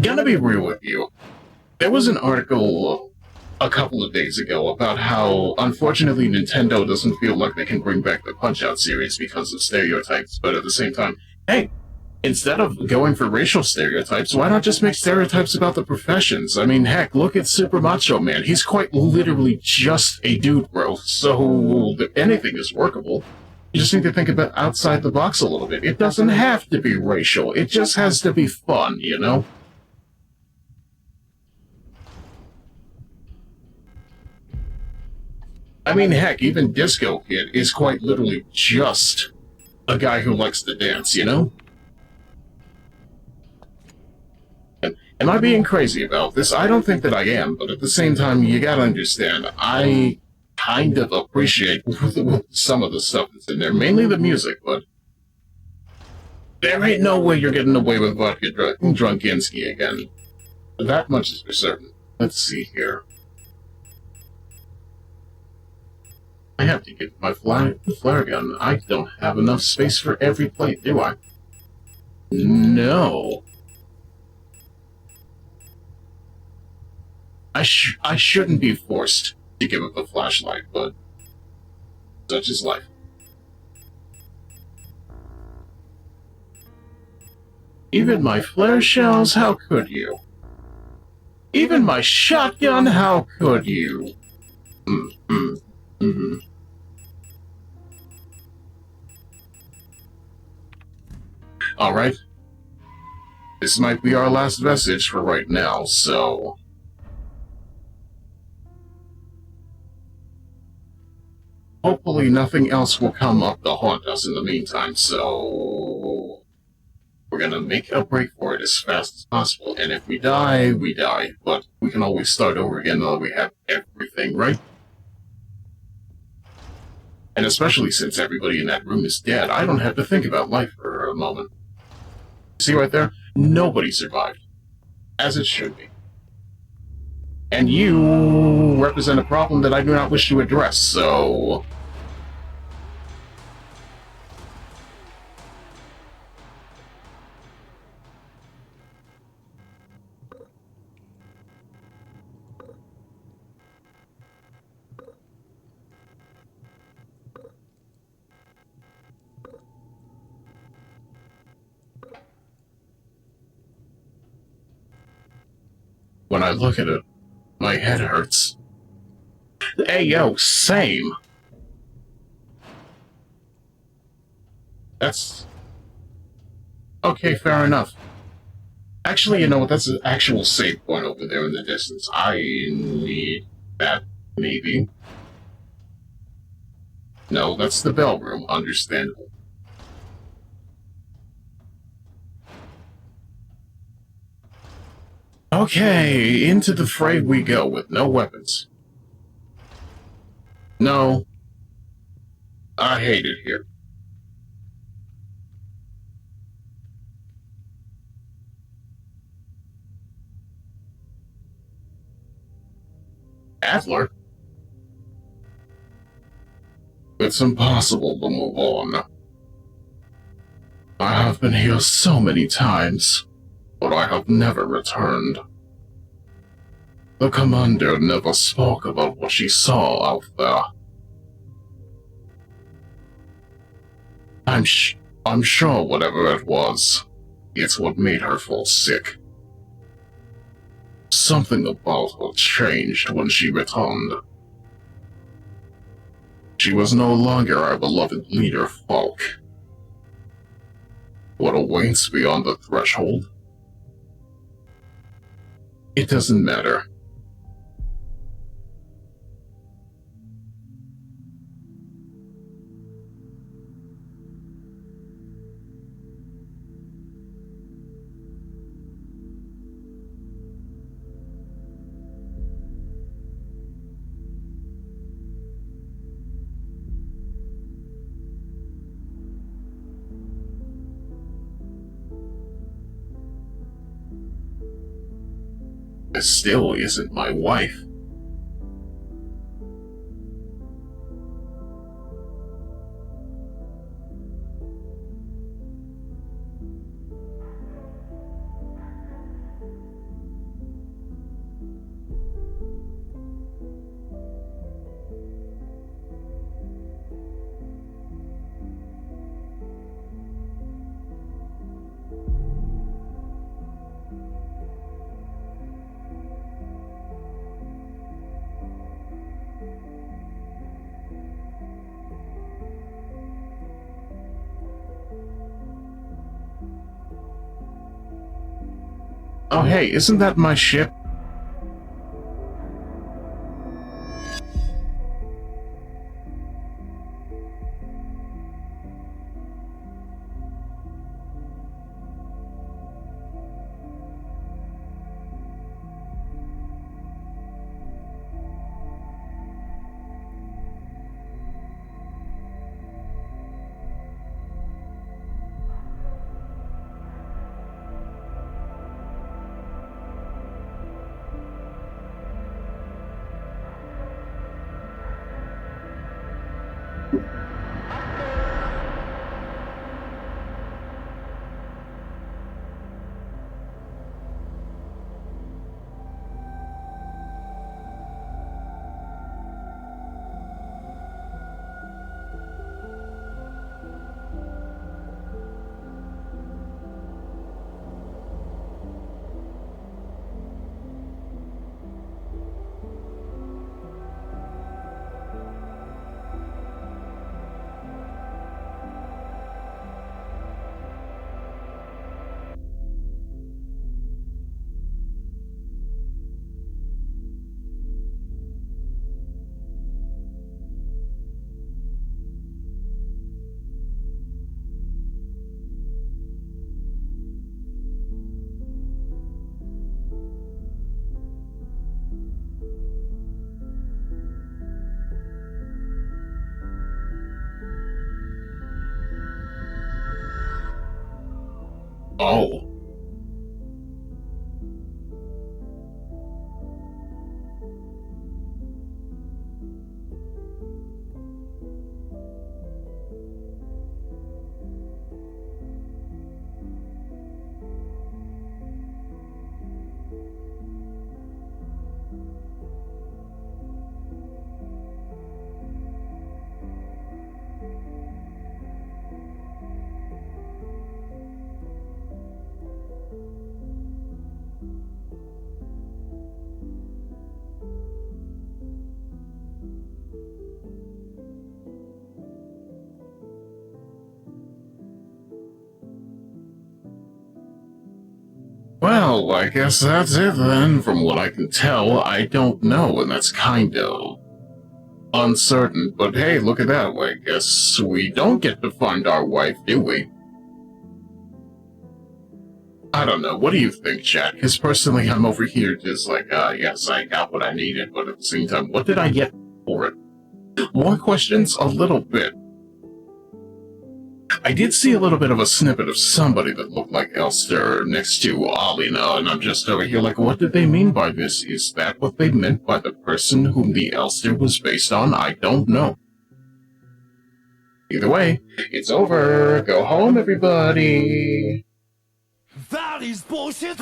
Gonna be real with you. There was an article a couple of days ago about how, unfortunately, Nintendo doesn't feel like they can bring back the Punch-Out series because of stereotypes, but at the same time, hey, instead of going for racial stereotypes, why not just make stereotypes about the professions? I mean, heck, look at Super Macho Man. He's quite literally just a dude, bro, so anything is workable. You just need to think about outside the box a little bit. It doesn't have to be racial. It just has to be fun, you know? I mean, heck, even Disco Kid is quite literally just a guy who likes to dance, you know? Am I being crazy about this? I don't think that I am, but at the same time, you gotta understand, I kind of appreciate some of the stuff that's in there, mainly the music, but there ain't no way you're getting away with vodka Drunkinski again. That much is for certain. Let's see here. I have to get my flare gun. I don't have enough space for every plate, do I? No. I shouldn't be forced to give up a flashlight, but such is life. Even my flare shells, how could you? Even my shotgun, how could you? Alright. This might be our last vestige for right now, so... hopefully nothing else will come up to haunt us in the meantime, so... We're gonna make a break for it as fast as possible, and if we die, we die. But we can always start over again now that we have everything, right? And especially since everybody in that room is dead, I don't have to think about life for a moment. See right there? Nobody survived. As it should be. And you represent a problem that I do not wish to address, so... When I look at it, my head hurts. Hey, yo, same. That's... Okay, fair enough. Actually, you know what, that's an actual save point over there in the distance. I need that, maybe. No, that's the bell room, understandable. Okay, into the fray we go with no weapons. No. I hate it here. Adler? It's impossible to move on. I have been here so many times, but I have never returned. The commander never spoke about what she saw out there. I'm sure whatever it was, it's what made her fall sick. Something about her changed when she returned. She was no longer our beloved leader, Falk. What awaits beyond the threshold? It doesn't matter. It still isn't my wife. Oh hey, isn't that my ship? Oh. Well, I guess that's it then. From what I can tell, I don't know, and that's kind of uncertain. But hey, look at that way. Guess we don't get to find our wife, do we? I don't know. What do you think, chat? Because personally, I'm over here just like, yes, I got what I needed, but at the same time, what did I get for it? More questions? A little bit. I did see a little bit of a snippet of somebody that looked like Elster next to Alina, and I'm just over here like, what did they mean by this? Is that what they meant by the person whom the Elster was based on? I don't know. Either way, it's over. Go home, everybody. That is bullshit!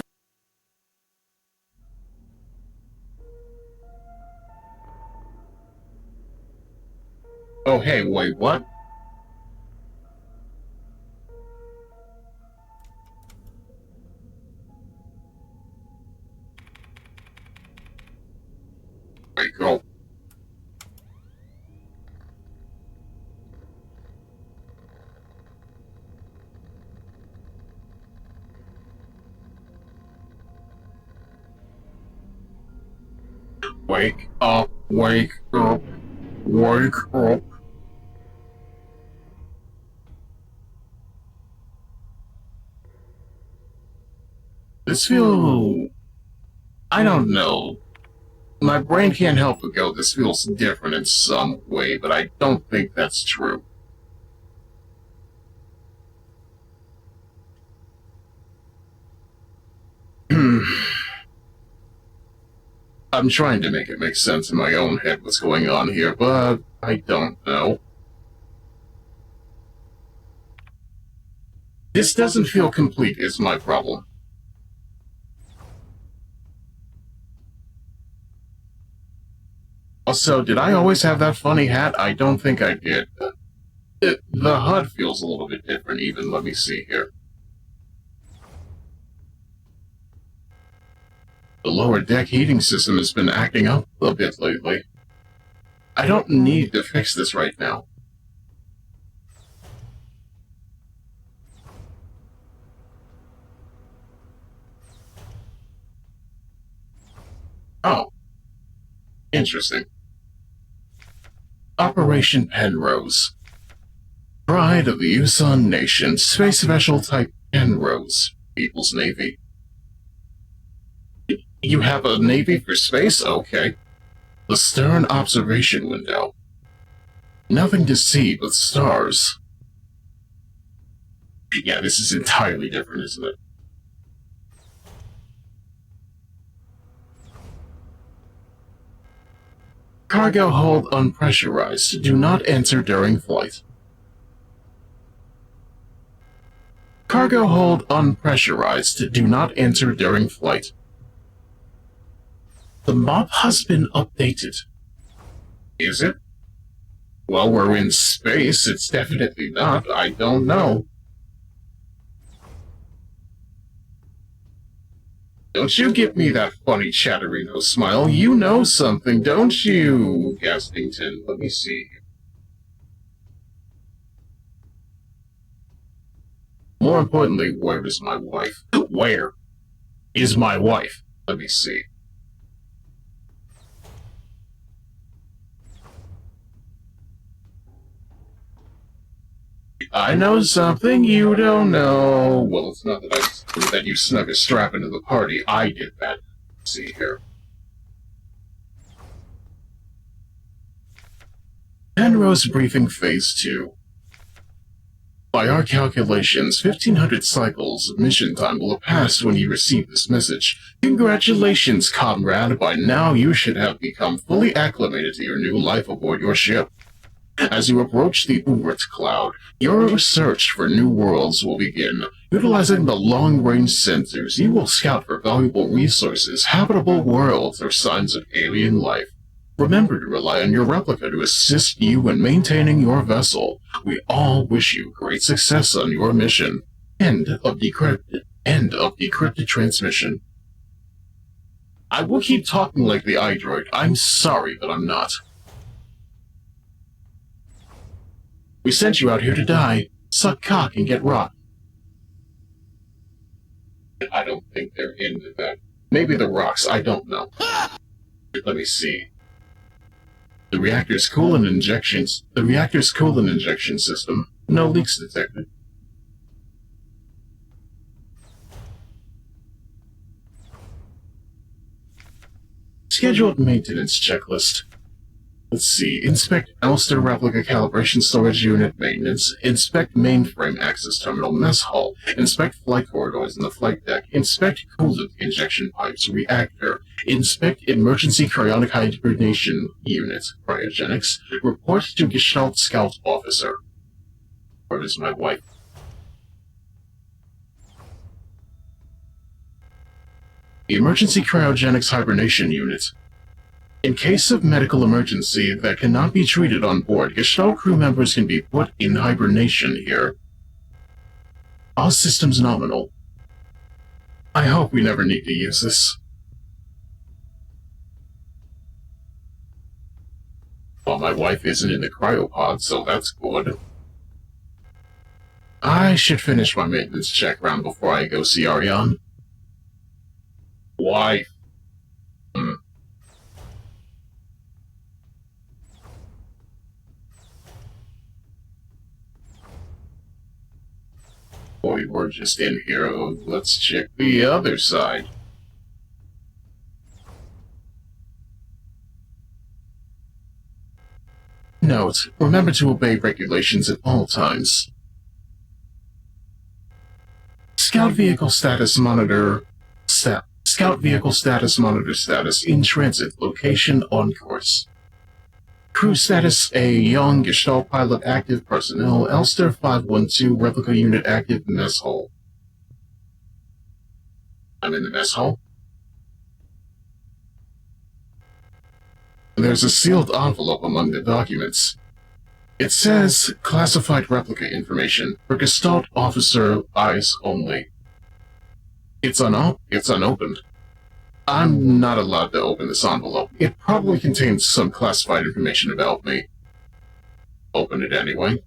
Oh, hey, wait, what? Wait, go. Wake up, wake up, wake up. This feels... I don't know. My brain can't help but go, this feels different in some way, but I don't think that's true. I'm trying to make it make sense in my own head what's going on here, but I don't know. This doesn't feel complete is my problem. Also, did I always have that funny hat? I don't think I did. The HUD feels a little bit different even, let me see here. The lower deck heating system has been acting up a bit lately. I don't need to fix this right now. Oh. Interesting. Operation Penrose. Pride of the Uson Nation, Space Vessel Type Penrose, People's Navy. You have a navy for space? Okay. The stern observation window. Nothing to see but stars. Yeah, this is entirely different, isn't it? Cargo hold unpressurized. Do not enter during flight. Cargo hold unpressurized. Do not enter during flight. The map has been updated. Is it? Well, we're in space. It's definitely not. I don't know. Don't you give me that funny Chatterino smile. You know something, don't you, Gastington? Let me see. More importantly, where is my wife? Where is my wife? Let me see. I know something you don't know. Well, it's not that you snuck a strap into the party. I did that. Let's see here. Penrose briefing phase 2. By our calculations, 1500 cycles of mission time will have passed when you receive this message. Congratulations, comrade. By now you should have become fully acclimated to your new life aboard your ship. As you approach the Ubert cloud, your search for new worlds will begin. Utilizing the long-range sensors, you will scout for valuable resources, habitable worlds, or signs of alien life. Remember to rely on your replica to assist you in maintaining your vessel. We all wish you great success on your mission. End of decrypted transmission. I will keep talking like the iDroid. I'm sorry, but I'm not. We sent you out here to die. Suck cock and get rocked. I don't think they're into that. Maybe the rocks, I don't know. Let me see. The reactor's coolant injection system. No leaks detected. Scheduled maintenance checklist. Let's see. Inspect Elster replica calibration storage unit maintenance. Inspect mainframe access terminal mess hall. Inspect flight corridors in the flight deck. Inspect coolant injection pipes reactor. Inspect emergency cryonic hibernation unit cryogenics. Report to Gestalt Scout Officer. Where is my wife? The emergency cryogenics hibernation unit. In case of medical emergency that cannot be treated on board, Gestalt crew members can be put in hibernation here. All systems nominal. I hope we never need to use this. Well, my wife isn't in the cryopod, so that's good. I should finish my maintenance check round before I go see Ariane. Wife. Boy, we're just in here. Let's check the other side. Note, remember to obey regulations at all times. Scout vehicle status monitor status in transit, location on course. Crew status A, young Gestalt pilot active personnel, Elster 512 replica unit active mess hall. I'm in the mess hall. There's a sealed envelope among the documents. It says, classified replica information for Gestalt officer eyes only. It's unopened. I'm not allowed to open this envelope. It probably contains some classified information about me. Open it anyway.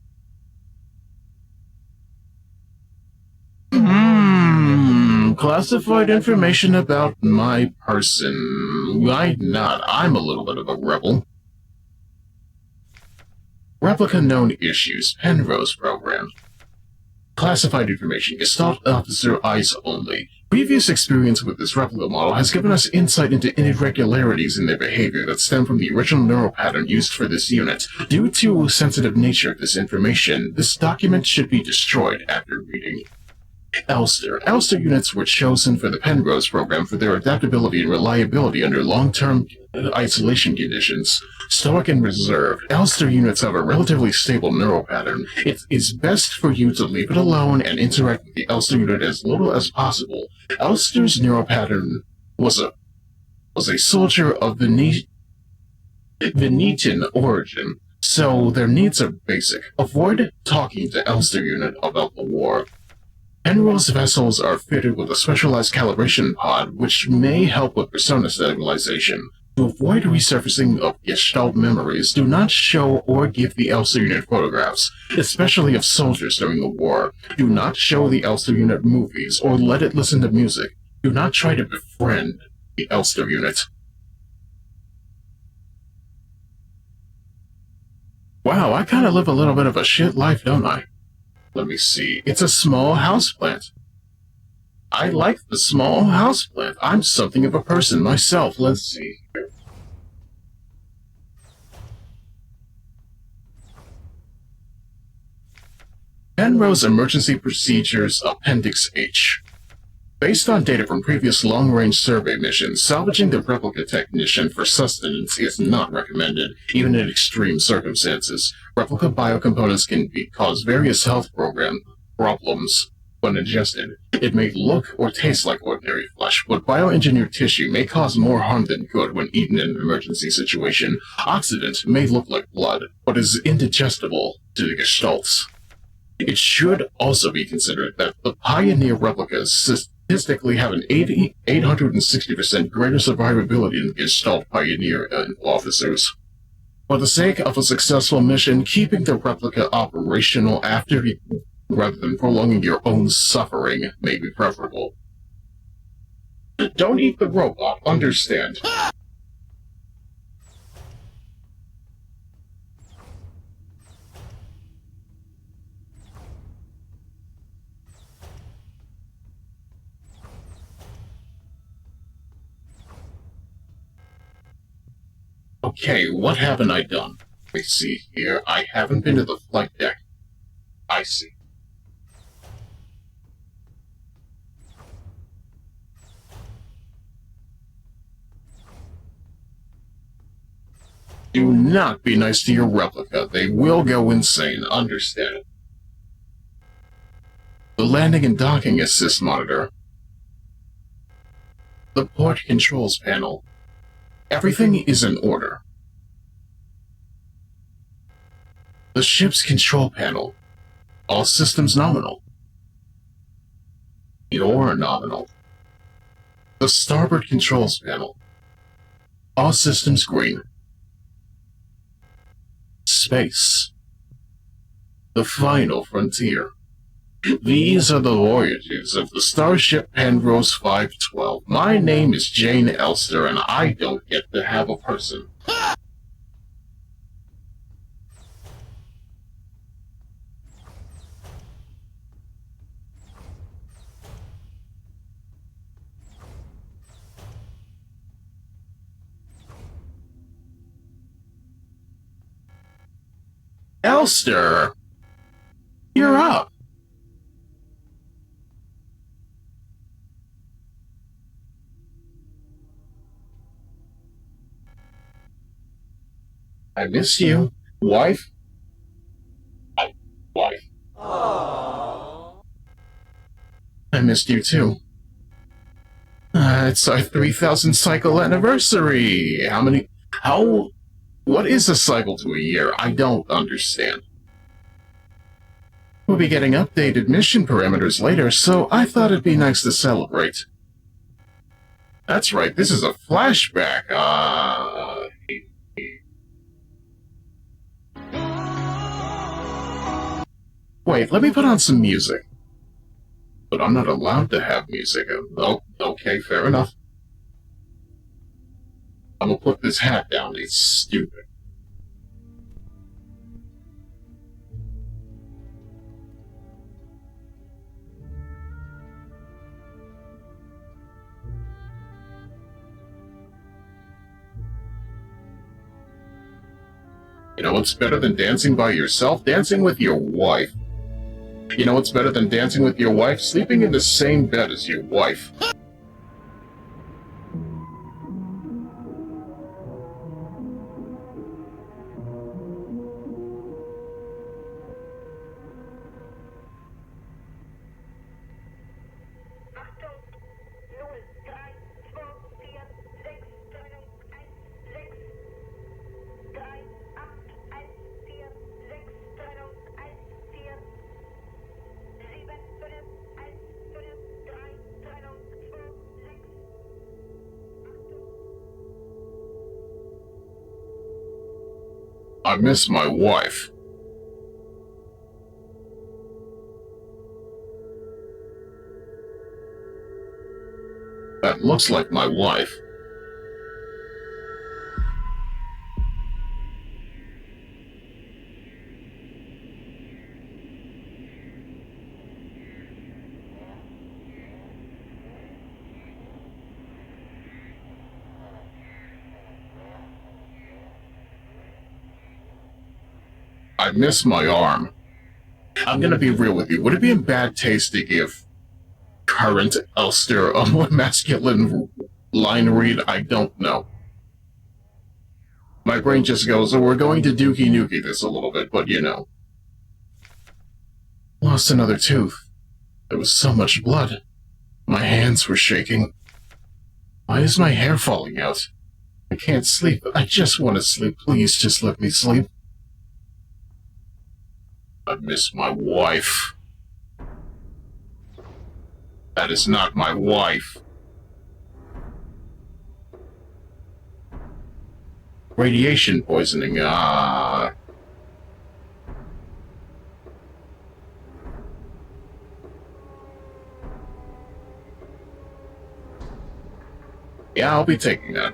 Classified information about my person. Why not? I'm a little bit of a rebel. Replica known issues. Penrose program. Classified information. Gestalt officer eyes only. Previous experience with this replica model has given us insight into irregularities in their behavior that stem from the original neural pattern used for this unit. Due to sensitive nature of this information, this document should be destroyed after reading. Elster. Elster units were chosen for the Penrose program for their adaptability and reliability under long-term isolation conditions. Stoic and reserved, Elster units have a relatively stable neural pattern. It is best for you to leave it alone and interact with the Elster unit as little as possible. Elster's neural pattern was a soldier of Venetian origin, so their needs are basic. Avoid talking to Elster unit about the war. Penrose vessels are fitted with a specialized calibration pod, which may help with persona stabilization. To avoid resurfacing of Gestalt memories, do not show or give the Elster unit photographs, especially of soldiers during the war. Do not show the Elster unit movies, or let it listen to music. Do not try to befriend the Elster unit. Wow, I kinda live a little bit of a shit life, don't I? Let me see. It's a small houseplant. I like the small houseplant. I'm something of a person myself. Let's see. Penrose Emergency Procedures Appendix H. Based on data from previous long-range survey missions, salvaging the replica technician for sustenance is not recommended, even in extreme circumstances. Replica biocomponents can cause various health problems when ingested. It may look or taste like ordinary flesh, but bioengineered tissue may cause more harm than good when eaten in an emergency situation. Oxidant may look like blood, but is indigestible to the gestalts. It should also be considered that the Pioneer replicas statistically have an 860% greater survivability than Gestalt Pioneer officers. For the sake of a successful mission, keeping the replica operational rather than prolonging your own suffering may be preferable. Don't eat the robot, understand? Okay, what haven't I done? Let me see here. I haven't been to the flight deck. I see. Do not be nice to your replica. They will go insane. Understand it. The landing and docking assist monitor. The port controls panel. Everything is in order. The ship's control panel. All systems nominal. You're nominal. The starboard controls panel. All systems green. Space. The final frontier. These are the voyages of the starship Penrose 512. My name is Jane Elster, and I don't get to have a person. Elster! You're up! I miss you. Wife? Wife. Aww. I missed you too. It's our 3,000 cycle anniversary! What is a cycle to a year? I don't understand. We'll be getting updated mission parameters later, so I thought it'd be nice to celebrate. That's right, this is a flashback. Wait, let me put on some music. But I'm not allowed to have music. Oh, okay, fair enough. I'm gonna put this hat down, it's stupid. You know what's better than dancing by yourself? Dancing with your wife. You know what's better than dancing with your wife? Sleeping in the same bed as your wife. I miss my wife. That looks like my wife. I miss my arm. I'm gonna be real with you. Would it be in bad taste to give current Elster a more masculine line read? I don't know. My brain just goes, oh, we're going to dookie nookie this a little bit, but you know. Lost another tooth. There was so much blood. My hands were shaking. Why is my hair falling out? I can't sleep. I just want to sleep. Please just let me sleep. I miss my wife. That is not my wife. Radiation poisoning, Yeah, I'll be taking that.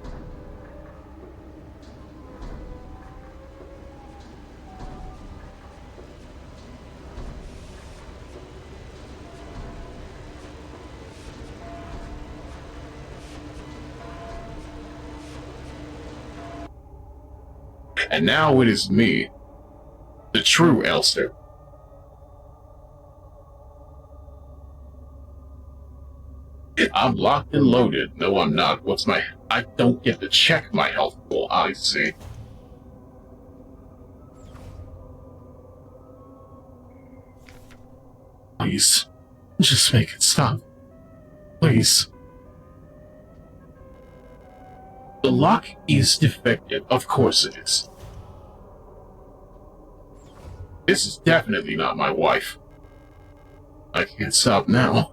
And now it is me, the true Elster. I'm locked and loaded. No, I'm not. I don't get to check my health pool. I see. Please, just make it stop. Please. The lock is defective. Of course it is. This is definitely not my wife. I can't stop now.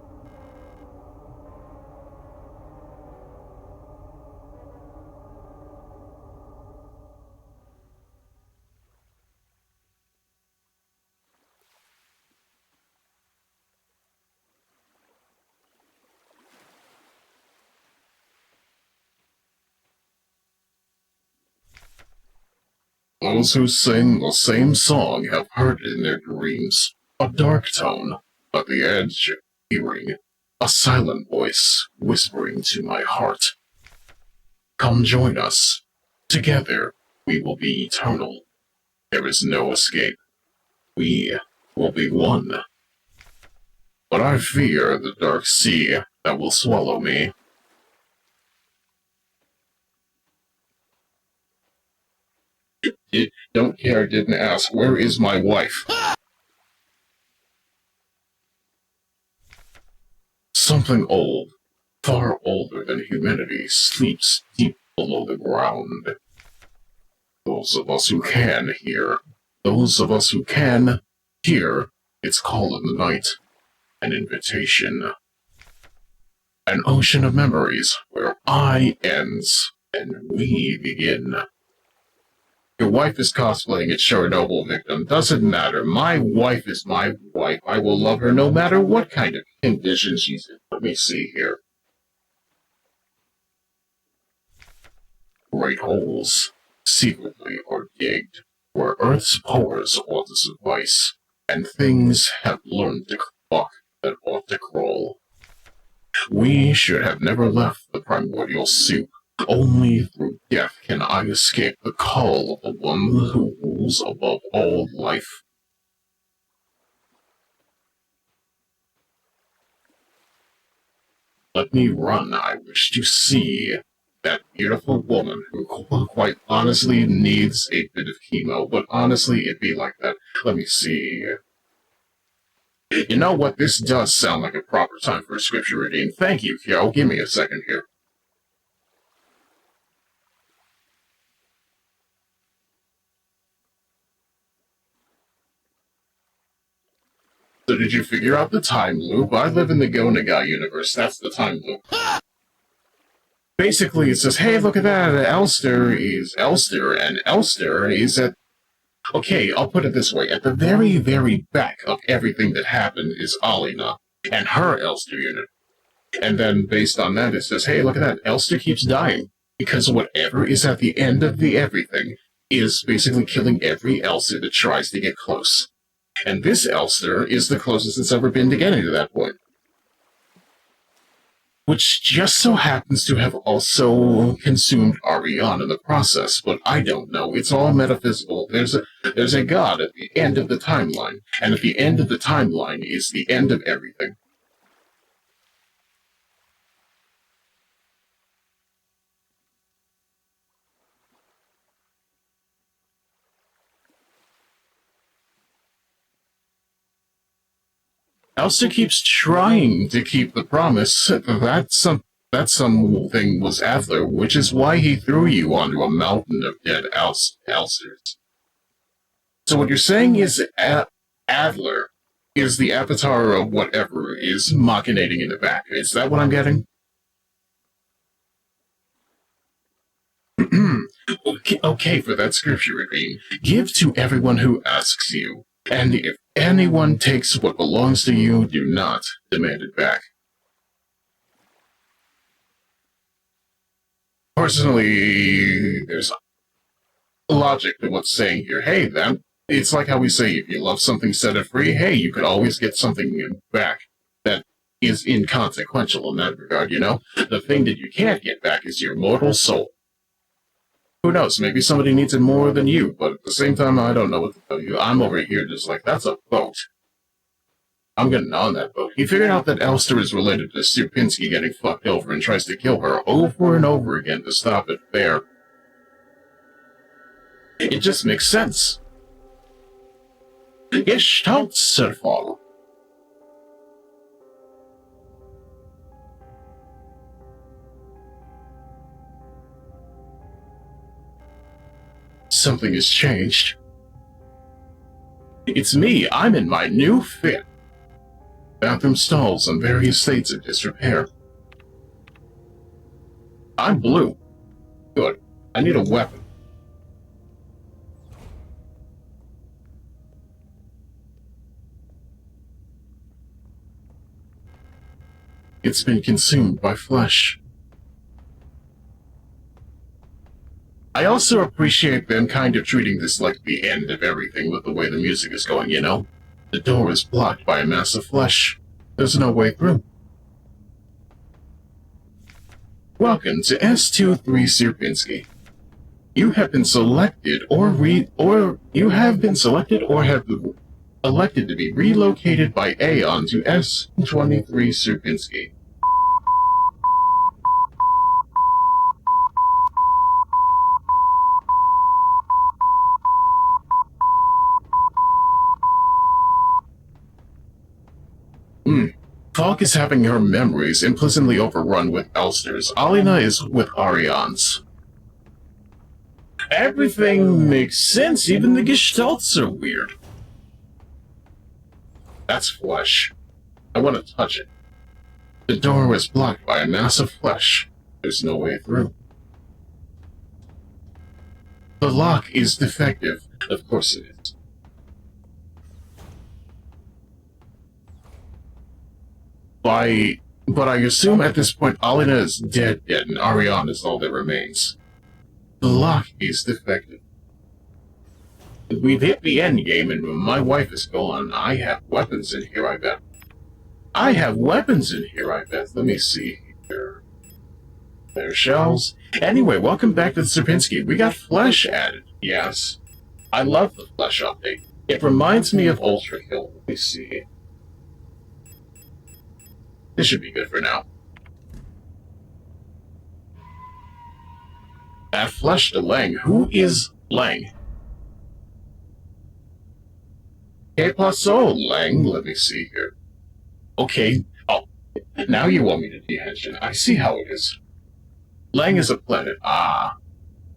Those who sing the same song have heard it in their dreams. A dark tone, at the edge, hearing. A silent voice, whispering to my heart. Come join us. Together, we will be eternal. There is no escape. We will be one. But I fear the dark sea that will swallow me. Don't care, didn't ask. Where is my wife? Something old, far older than humanity, sleeps deep below the ground. Those of us who can hear, those of us who can hear its call in the night, an invitation. An ocean of memories where I ends and we begin. Your wife is cosplaying a Chernobyl victim. Doesn't matter. My wife is my wife. I will love her no matter what kind of condition she's in. Let me see here. Great holes, secretly are digged, where Earth's pores ought to suffice, and things have learned to walk that ought to crawl. We should have never left the primordial soup. Only through death can I escape the call of the one who rules above all life. Let me run. I wish to see that beautiful woman who quite honestly needs a bit of chemo, but honestly, it'd be like that. Let me see. You know what? This does sound like a proper time for a scripture reading. Thank you, Kyo. Give me a second here. So did you figure out the time loop? I live in the Go Nagai universe. That's the time loop. Basically, it says, hey, look at that. Elster is Elster, and Elster is at... Okay, I'll put it this way. At the very, very back of everything that happened is Alina and her Elster unit. And then, based on that, it says, hey, look at that. Elster keeps dying. Because whatever is at the end of the everything is basically killing every Elster that tries to get close. And this Elster is the closest it's ever been to getting to that point. which just so happens to have also consumed Ariane in the process, but I don't know. It's all metaphysical. There's a god at the end of the timeline, and at the end of the timeline is the end of everything. Elster keeps trying to keep the promise that something was Adler, which is why he threw you onto a mountain of dead Elsters. So what you're saying is Adler is the avatar of whatever is machinating in the back. Is that what I'm getting? Okay, for that scripture reading, give to everyone who asks you, and if anyone takes what belongs to you, do not demand it back. Personally, there's logic to what's saying here. Hey, then, it's like how we say, if you love something, set it free. Hey, you could always get something back that is inconsequential in that regard, you know? The thing that you can't get back is your mortal soul. Who knows, maybe somebody needs it more than you, but at the same time, I don't know what to tell you. I'm over here just like, that's a boat. I'm getting on that boat. He figured out that Elster is related to Sierpinski getting fucked over and tries to kill her over and over again to stop it there. It just makes sense. Gestaltserfall. Something has changed. It's me. I'm in my new fit. Bathroom stalls in various states of disrepair. I'm blue. Good. I need a weapon. It's been consumed by flesh. I also appreciate them kind of treating this like the end of everything with the way the music is going, you know? The door is blocked by a mass of flesh. There's no way through. Welcome to S23 Sierpinski. You have been selected or have elected to be relocated by Aeon to S23 Sierpinski. Falk is having her memories implicitly overrun with Elster's. Alina is with Ariane's. Everything makes sense, even the gestalts are weird. That's flesh. I want to touch it. The door is blocked by a mass of flesh. There's no way through. The lock is defective. Of course it is. But I assume at this point Alina is dead and Ariane is all that remains. The lock is defective. We've hit the end game and my wife is gone. I have weapons in here, I bet. Let me see here. There's shells. Anyway, welcome back to the Sierpinski. We got flesh added. Yes. I love the flesh update. It reminds me of Ultra Hill. Let me see. This should be good for now. Add flesh to Lang. Who is Lang? Que paso, Lang? Let me see here. Okay. Oh, now you want me to de-hension. I see how it is. Lang is a planet. Ah.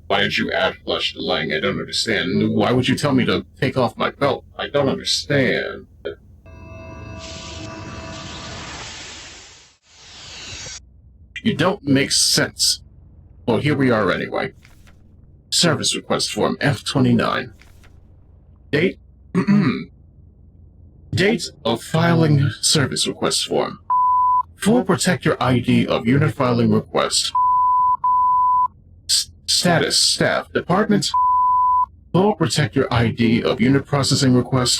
Why did you add flesh to Lang? I don't understand. Why would you tell me to take off my belt? I don't understand. You don't make sense. Well, here we are anyway. Service request form F29. Date? Date of filing service request form. Full protector ID of unit filing request. Status, staff, department. Full protector ID of unit processing request.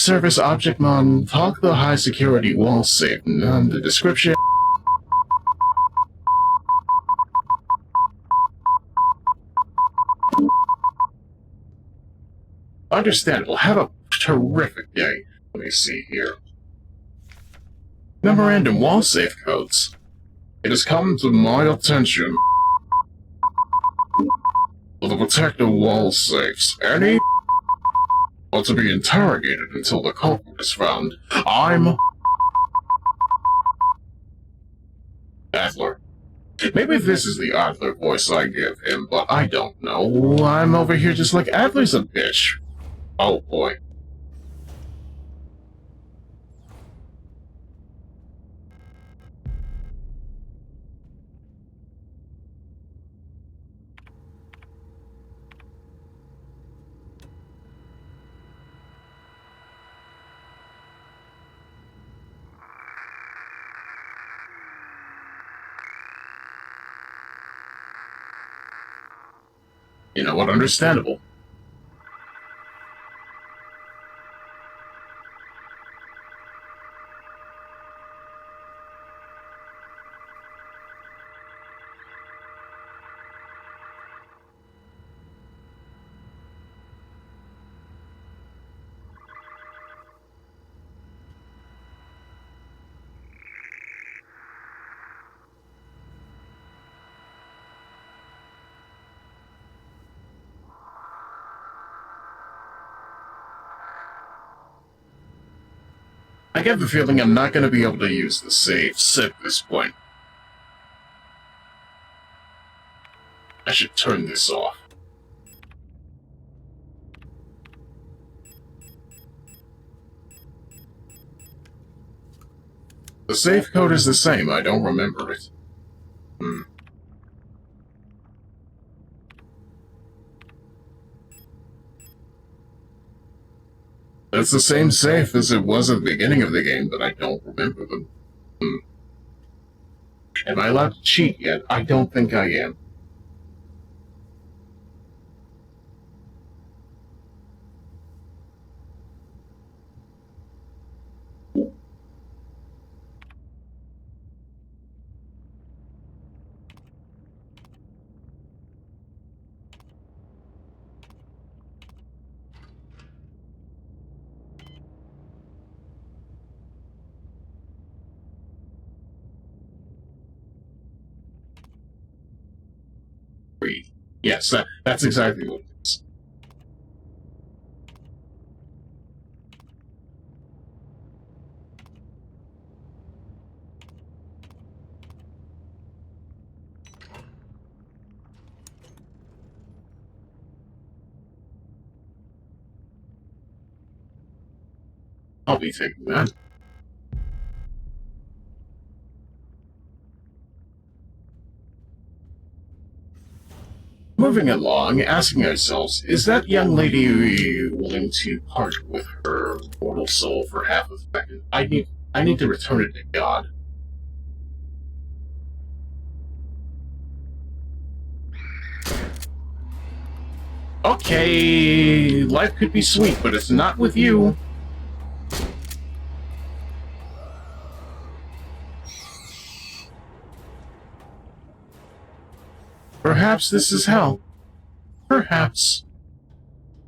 Service Object Mon, talk the high security wall safe. The description. Understandable. Have a terrific day. Let me see here. Memorandum wall safe codes. It has come to my attention that the protective wall safes any are to be interrogated until the culprit is found. I'm Adler. Maybe this is the Adler voice I give him, but I don't know. I'm over here just like Adler's a bitch. Oh boy. You know what? Understandable. I get the feeling I'm not going to be able to use the safes at this point. I should turn this off. The safe code is the same, I don't remember it. It's the same safe as it was at the beginning of the game, but I don't remember them. Am I allowed to cheat yet? I don't think I am. Yes, that's exactly what it is. I'll be taking that. Moving along, asking ourselves, is that young lady willing to part with her mortal soul for half a second? I need to return it to God. Okay, life could be sweet, but it's not with you. Perhaps this is hell. Perhaps.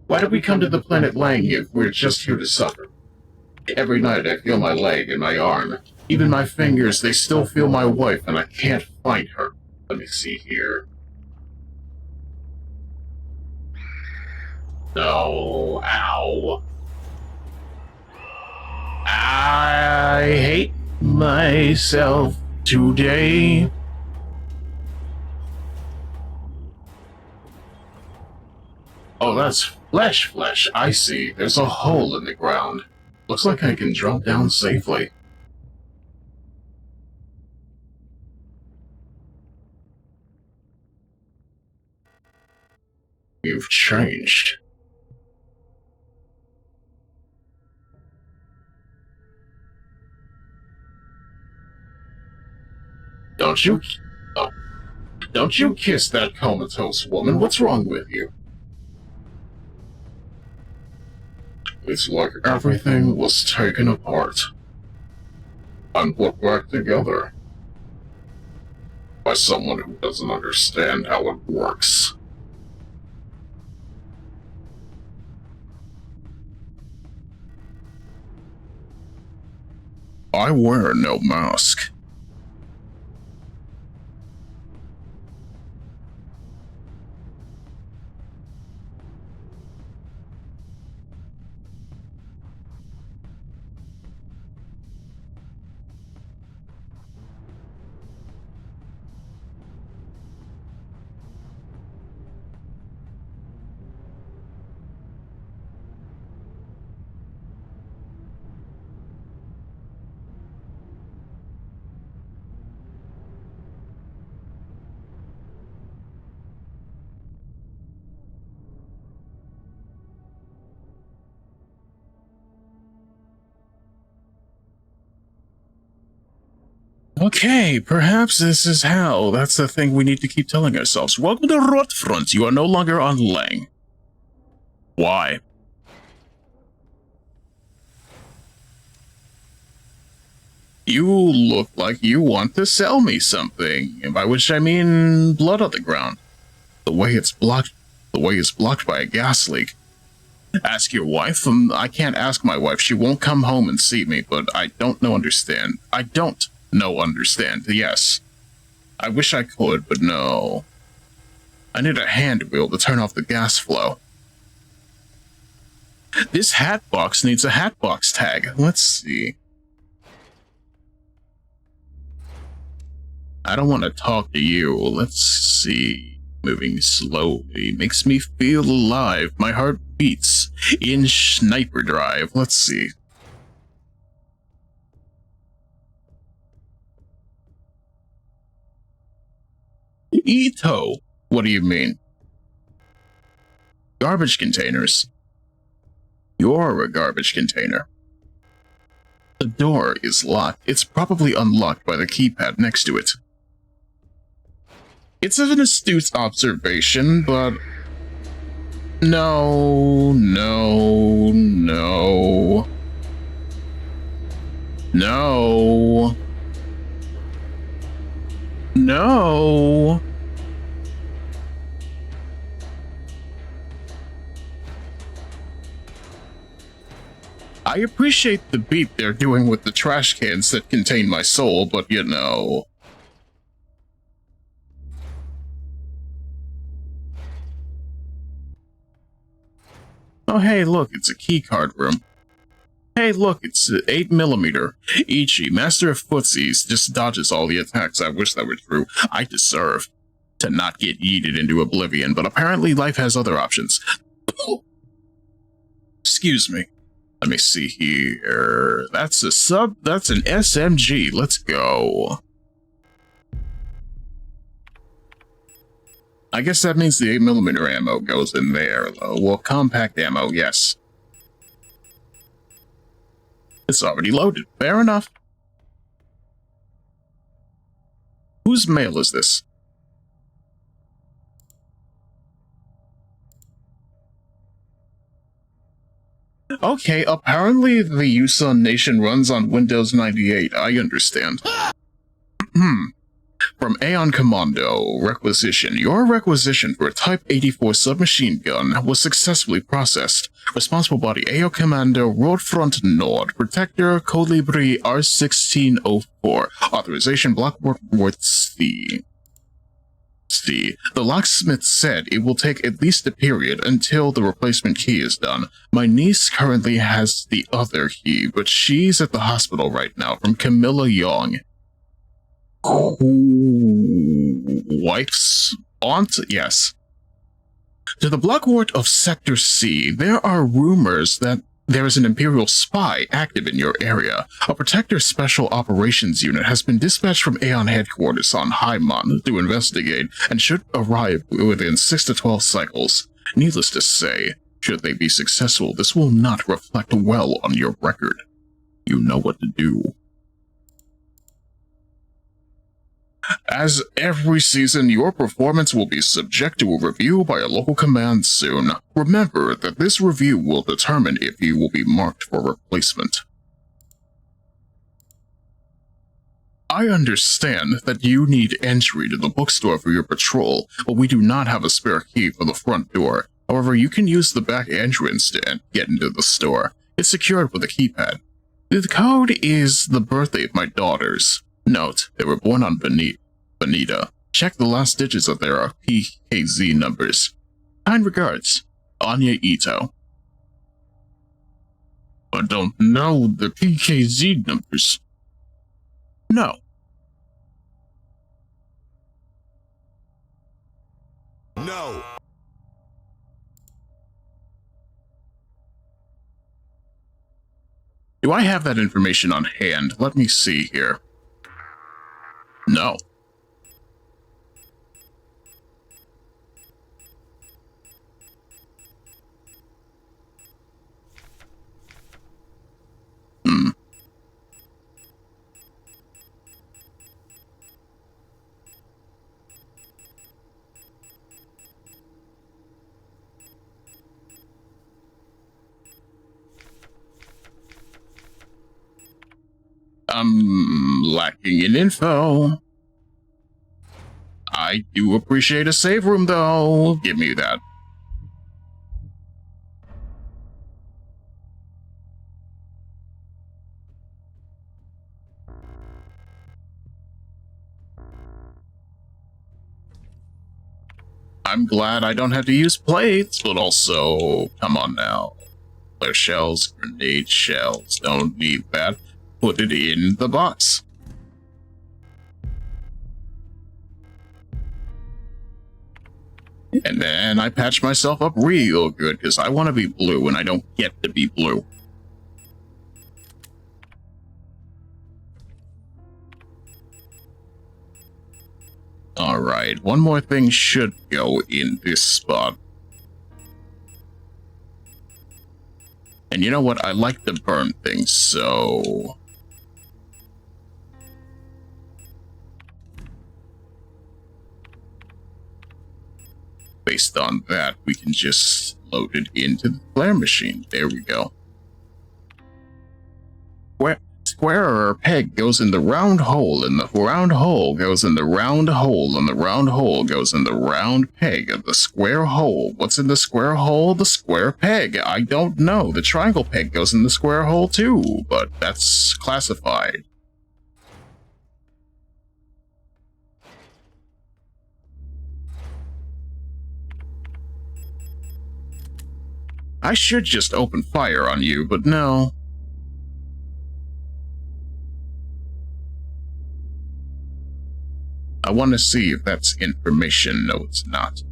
Why did we come to the planet Lang if we're just here to suffer? Every night I feel my leg and my arm. Even my fingers, they still feel my wife, and I can't find her. Let me see here. No, ow. I hate myself today. Oh, that's flesh. I see. There's a hole in the ground. Looks like I can drop down safely. You've changed. Don't you kiss that comatose woman. What's wrong with you? It's like everything was taken apart and put back together by someone who doesn't understand how it works. I wear no mask. Okay, perhaps this is how. That's the thing we need to keep telling ourselves. Welcome to Rotfront. You are no longer on Lang. Why? You look like you want to sell me something, by which I mean blood on the ground. The way it's blocked by a gas leak. Ask your wife. I can't ask my wife. She won't come home and see me, but I don't understand. Yes. I wish I could, but no. I need a hand wheel to turn off the gas flow. This hat box needs a hat box tag. Let's see. I don't want to talk to you. Let's see. Moving slowly makes me feel alive. My heart beats in sniper drive. Let's see. Ito. What do you mean? Garbage containers. You're a garbage container. The door is locked. It's probably unlocked by the keypad next to it. It's an astute observation, but... No. I appreciate the beat they're doing with the trash cans that contain my soul, but you know... Oh hey, look, it's a keycard room. Hey look, it's 8mm. Ichi, master of footsies, just dodges all the attacks. I wish that were true. I deserve to not get yeeted into oblivion, but apparently life has other options. Excuse me. Let me see here. That's an SMG. Let's go. I guess that means the 8mm ammo goes in there, though. Well, compact ammo, yes. It's already loaded. Fair enough. Whose mail is this? Okay, apparently the Yusan Nation runs on Windows 98. I understand. From Aeon Commando, requisition. Your requisition for a Type 84 submachine gun was successfully processed. Responsible body, Aeon Commando, Roadfront Nord. Protector, Colibri R1604. Authorization, Blockworth C. The locksmith said it will take at least a period until the replacement key is done. My niece currently has the other key, but she's at the hospital right now. From Camilla Young. Wife's aunt? Yes. To the Blockwart of Sector C, there are rumors that there is an Imperial spy active in your area. A Protector Special Operations Unit has been dispatched from Aeon Headquarters on Haimon to investigate and should arrive within 6 to 12 cycles. Needless to say, should they be successful, this will not reflect well on your record. You know what to do. As every season, your performance will be subject to a review by a local command soon. Remember that this review will determine if you will be marked for replacement. I understand that you need entry to the bookstore for your patrol, but we do not have a spare key for the front door. However, you can use the back entrance to get into the store. It's secured with a keypad. The code is the birthday of my daughters. Note, they were born on Bonita. Check the last digits of their PKZ numbers. Kind regards, Anya Ito. I don't know the PKZ numbers. No. No. Do I have that information on hand? Let me see here. No. I'm lacking in info. I do appreciate a save room, though. Give me that. I'm glad I don't have to use plates, but also, come on now. Flare shells, grenade shells, don't need that. Put it in the box. And then I patch myself up real good, because I want to be blue, and I don't get to be blue. Alright, one more thing should go in this spot. And you know what? I like to burn things, so... based on that, we can just load it into the flare machine. There we go. Square peg goes in the round hole, and the round hole goes in the round hole, and the round hole goes in the round peg of the square hole. What's in the square hole? The square peg. I don't know. The triangle peg goes in the square hole too, but that's classified. I should just open fire on you, but no. I want to see if that's information. No, it's not.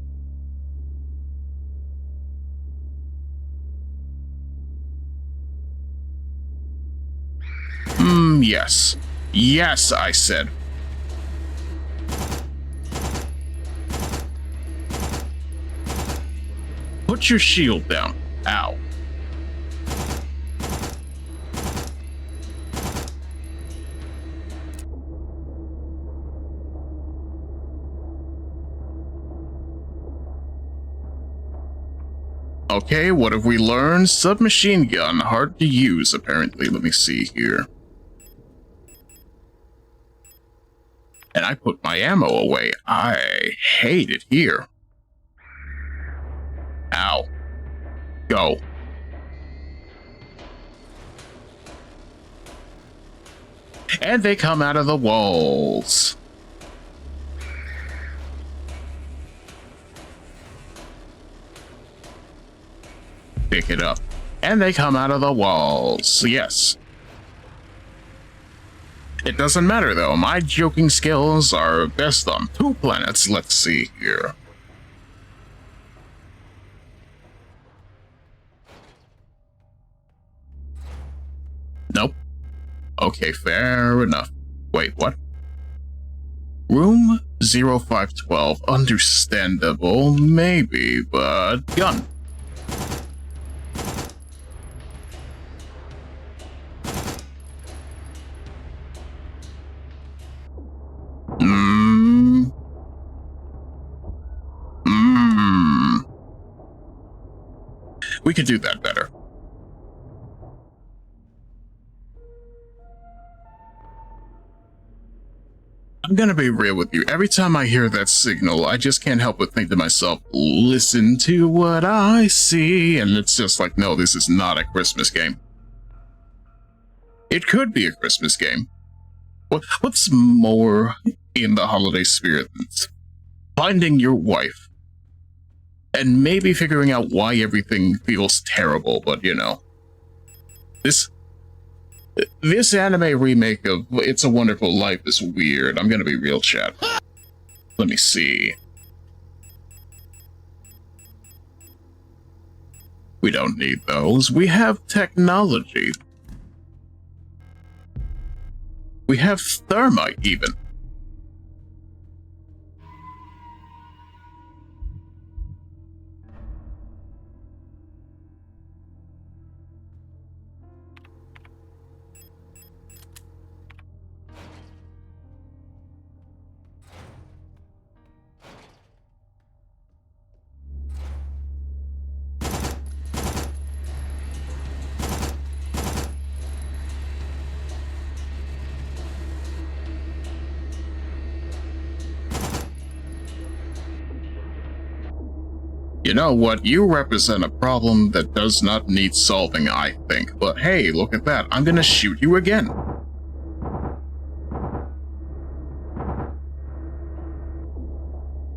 Yes. Yes, I said. Put your shield down. Ow. Okay, what have we learned? Submachine gun, hard to use, apparently. Let me see here. And I put my ammo away. I hate it here. Ow. Go. And they come out of the walls. Pick it up. And they come out of the walls. Yes. It doesn't matter though. My joking skills are best on 2 planets. Let's see here. Nope. Okay, fair enough. Wait, what? Room 0512. Understandable, maybe, but gun. We could do that better. I'm gonna be real with you. Every time I hear that signal, I just can't help but think to myself, listen to what I see. And it's just like, no, this is not a Christmas game. It could be a Christmas game. What's more in the holiday spirit than finding your wife and maybe figuring out why everything feels terrible, but you know. This anime remake of It's a Wonderful Life is weird. I'm gonna be real, chat. Let me see. We don't need those. We have technology. We have thermite, even. You know what? You represent a problem that does not need solving, I think. But hey, look at that. I'm gonna shoot you again.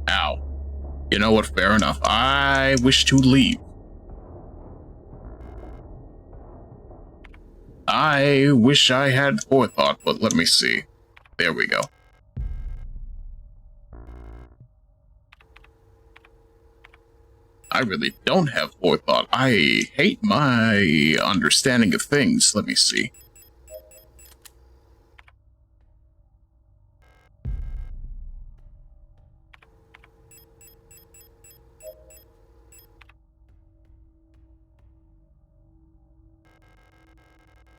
Ow. You know what? Fair enough. I wish to leave. I wish I had forethought, but let me see. There we go. I really don't have forethought. I hate my understanding of things. Let me see.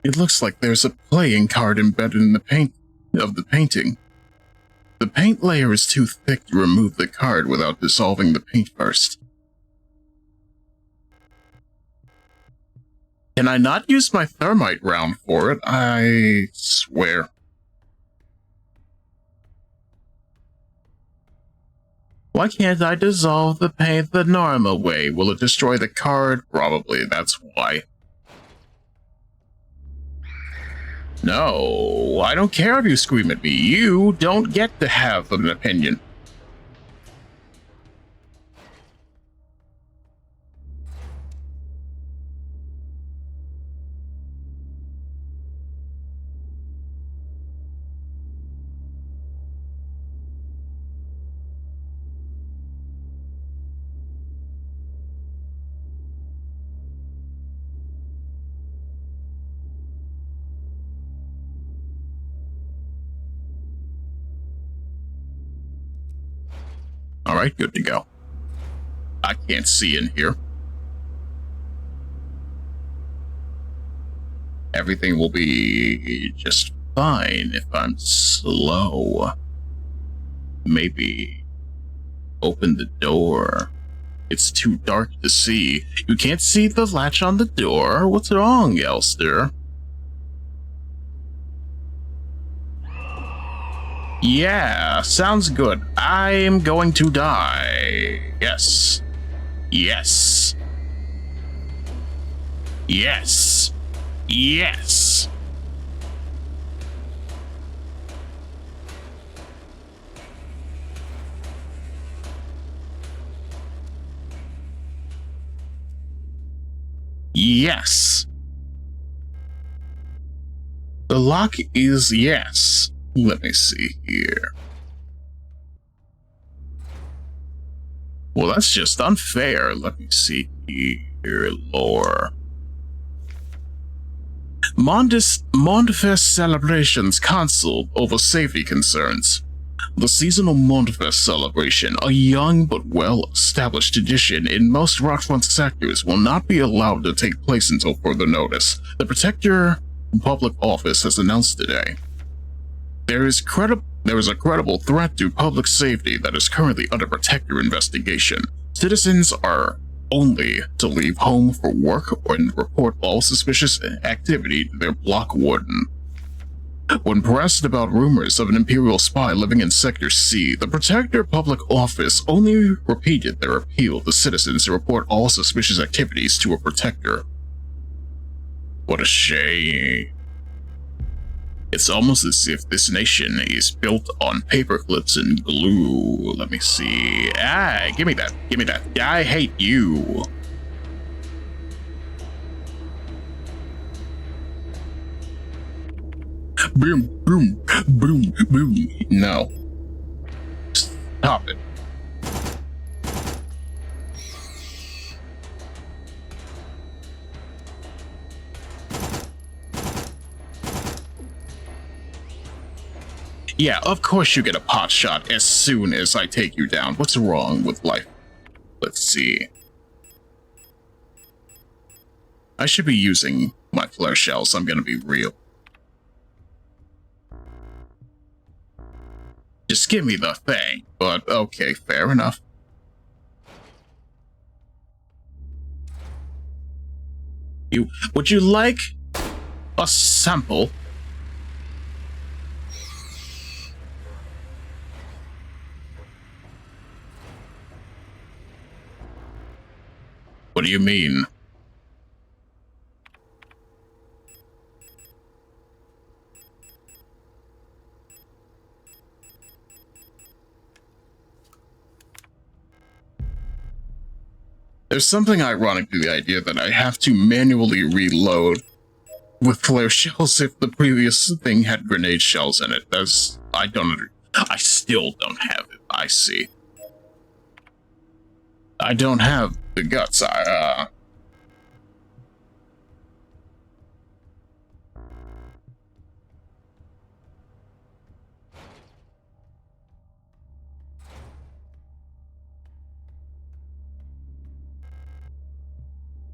It looks like there's a playing card embedded in the paint of the painting. The paint layer is too thick to remove the card without dissolving the paint first. Can I not use my thermite round for it? I swear. Why can't I dissolve the paint the normal way? Will it destroy the card? Probably, that's why. No, I don't care if you scream at me. You don't get to have an opinion. Alright, good to go. I can't see in here. Everything will be just fine if I'm slow. Maybe open the door. It's too dark to see. You can't see the latch on the door? What's wrong, Elster? Yeah, sounds good. I'm going to die. Yes. Yes. Yes. Yes. Yes. The lock is yes. Let me see here. Well, that's just unfair. Let me see here. Lore. Mondfest celebrations cancelled over safety concerns. The seasonal Mondfest celebration, a young but well-established tradition in most Rockfront sectors, will not be allowed to take place until further notice. The Protector Public Office has announced today. There is a credible threat to public safety that is currently under Protector investigation. Citizens are only to leave home for work or report all suspicious activity to their block warden. When pressed about rumors of an Imperial spy living in Sector C, the Protector Public Office only repeated their appeal to citizens to report all suspicious activities to a Protector. What a shame. It's almost as if this nation is built on paperclips and glue. Let me see. Give me that. Give me that. I hate you. Boom, boom, boom, boom. No. Stop it. Yeah, of course you get a pot shot as soon as I take you down. What's wrong with life? Let's see. I should be using my flare shells, I'm gonna be real. Just give me the thing, but okay, fair enough. Would you like a sample? What do you mean? There's something ironic to the idea that I have to manually reload with flare shells if the previous thing had grenade shells in it. I still don't have it, I see. I don't have the guts,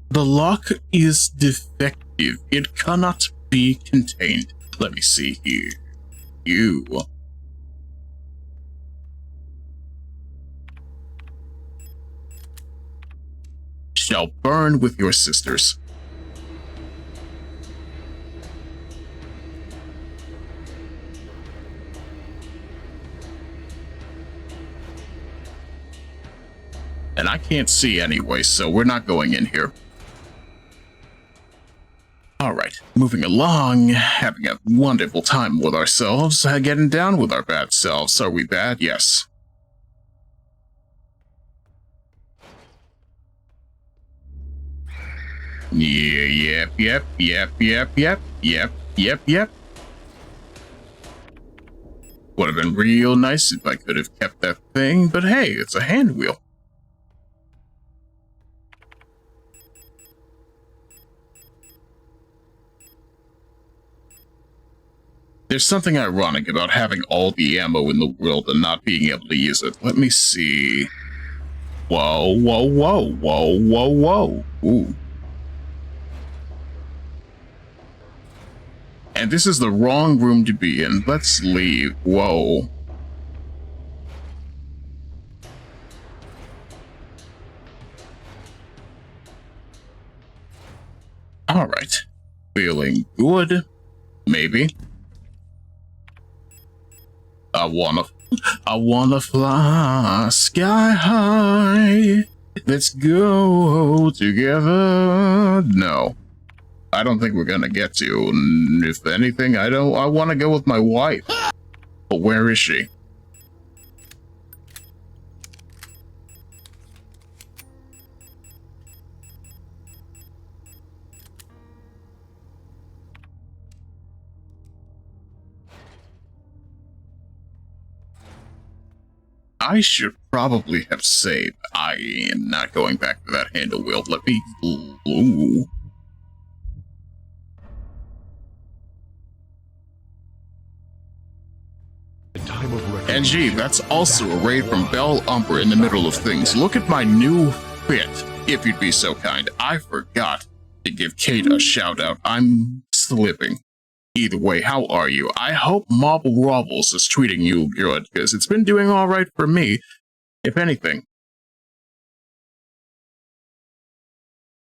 The lock is defective. It cannot be contained. Let me see here. You. Shall burn with your sisters. And I can't see anyway, so we're not going in here. Alright, moving along, having a wonderful time with ourselves, getting down with our bad selves. Are we bad? Yes. Yep. Would have been real nice if I could have kept that thing, but hey, it's a hand wheel. There's something ironic about having all the ammo in the world and not being able to use it. Let me see. Whoa. Ooh. And this is the wrong room to be in. Let's leave. Whoa. Alright. Feeling good. Maybe. I wanna fly sky high. Let's go together. No. I don't think we're gonna get to. If anything, I want to go with my wife. But where is she? I should probably have saved. I am not going back to that handle wheel. Let me... Ooh. And gee, that's also a raid from Bell Umber in the middle of things. Look at my new fit, if you'd be so kind. I forgot to give Kate a shout out. I'm slipping. Either way, how are you? I hope Marble Robbles is treating you good, because it's been doing alright for me, if anything.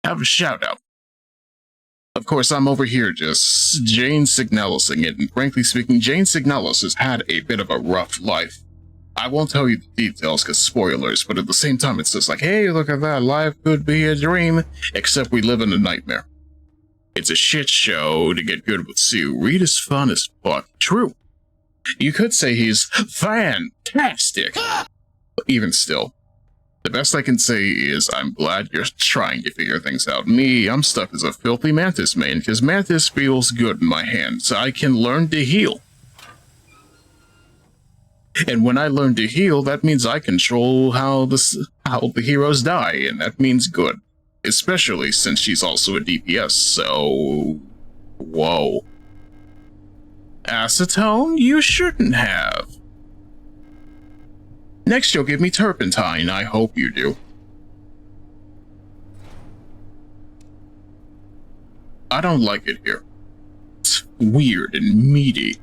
have a shout out. Of course, I'm over here just Jane Signalising it, and frankly speaking, Jane Signalis has had a bit of a rough life. I won't tell you the details because spoilers, but at the same time, it's just like, hey, look at that, life could be a dream, except we live in a nightmare. It's a shit show to get good with Sue. Reed is fun as fuck. True. You could say he's fantastic. But even still, the best I can say is I'm glad you're trying to figure things out. Me, I'm stuck as a filthy Mantis main because Mantis feels good in my hands. I can learn to heal. And when I learn to heal, that means I control how the heroes die, and that means good. Especially since she's also a DPS, so... Whoa. Acetone? You shouldn't have. Next you'll give me turpentine, I hope you do. I don't like it here. It's weird and meaty.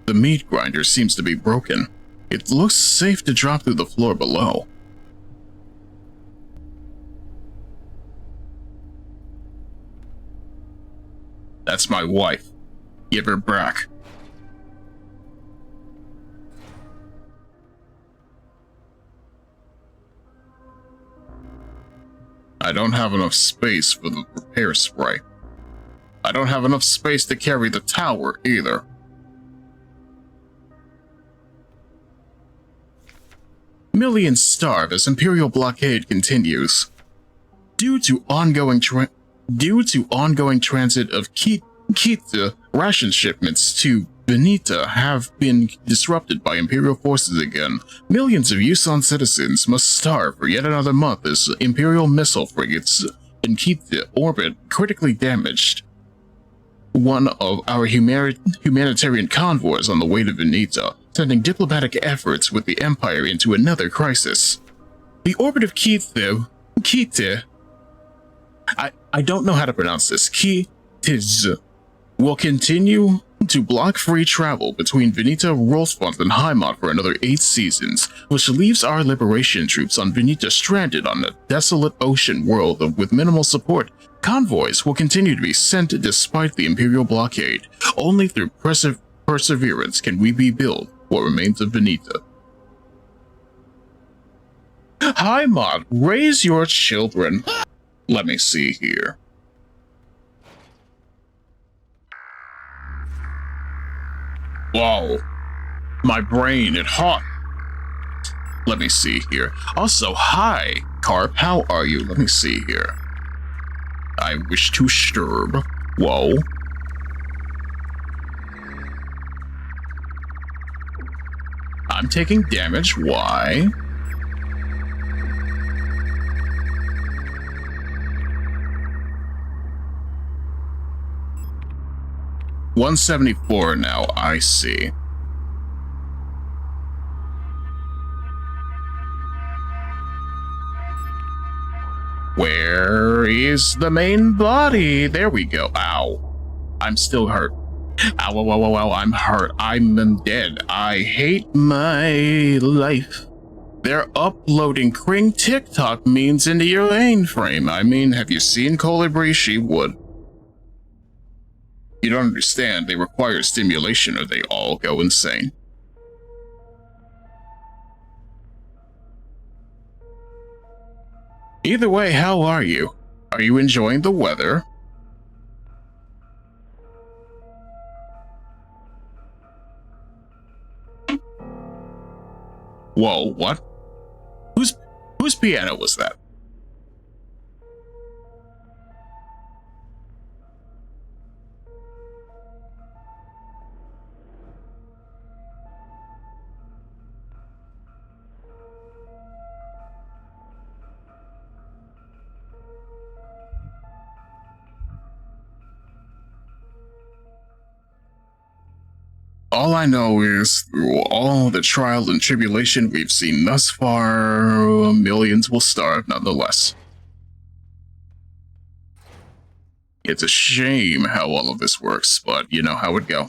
The meat grinder seems to be broken. It looks safe to drop through the floor below. That's my wife. Give her back. I don't have enough space for the repair spray. I don't have enough space to carry the tower either. Millions starve as Imperial blockade continues. Due to ongoing transit of Kita, ration shipments to Benita have been disrupted by Imperial forces again. Millions of Yusan citizens must starve for yet another month as Imperial missile frigates in Kita orbit critically damaged one of our humanitarian convoys on the way to Benita, sending diplomatic efforts with the Empire into another crisis. The orbit of Kita, I don't know how to pronounce this, Kitiz, will continue to block free travel between Benita, Rolfont, and Heimat for another 8 seasons, which leaves our liberation troops on Benita stranded on a desolate ocean world with minimal support. Convoys will continue to be sent despite the Imperial blockade. Only through perseverance can we rebuild what remains of Benita. Heimat, raise your children. Let me see here. Whoa. My brain, it hot. Let me see here. Also, hi, Carp, how are you? Let me see here. I wish to stirb. Whoa. I'm taking damage. Why? $174 now, I see. Where is the main body? There we go. Ow. I'm still hurt. Ow, ow, ow, ow, ow, I'm hurt. I'm dead. I hate my life. They're uploading Kring TikTok memes into your mainframe. I mean, have you seen Colibri? She would. You don't understand. They require stimulation or they all go insane. Either way, how are you? Are you enjoying the weather? Whoa, what? Whose piano was that? All I know is, through all the trial and tribulation we've seen thus far, millions will starve nonetheless. It's a shame how all of this works, but you know how it go.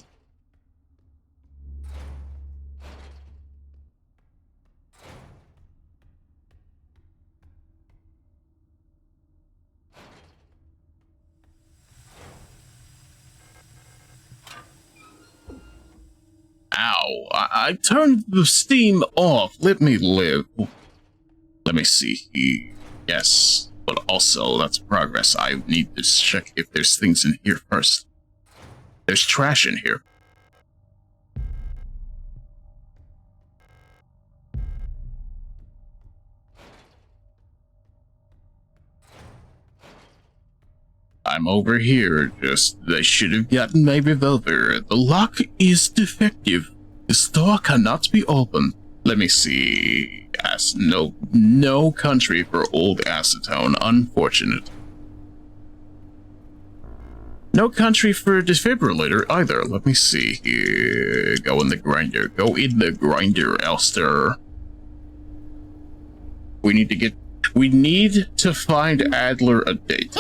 No, I turned the steam off. Let me live. Let me see. Yes, but also that's progress. I need to check if there's things in here first. There's trash in here. I'm over here, they should have gotten my revolver. The lock is defective. The store cannot be opened. Let me see. Yes, no country for old acetone. Unfortunate. No country for defibrillator either. Let me see here. Go in the grinder. Go in the grinder, Elster. We need to find Adler a date.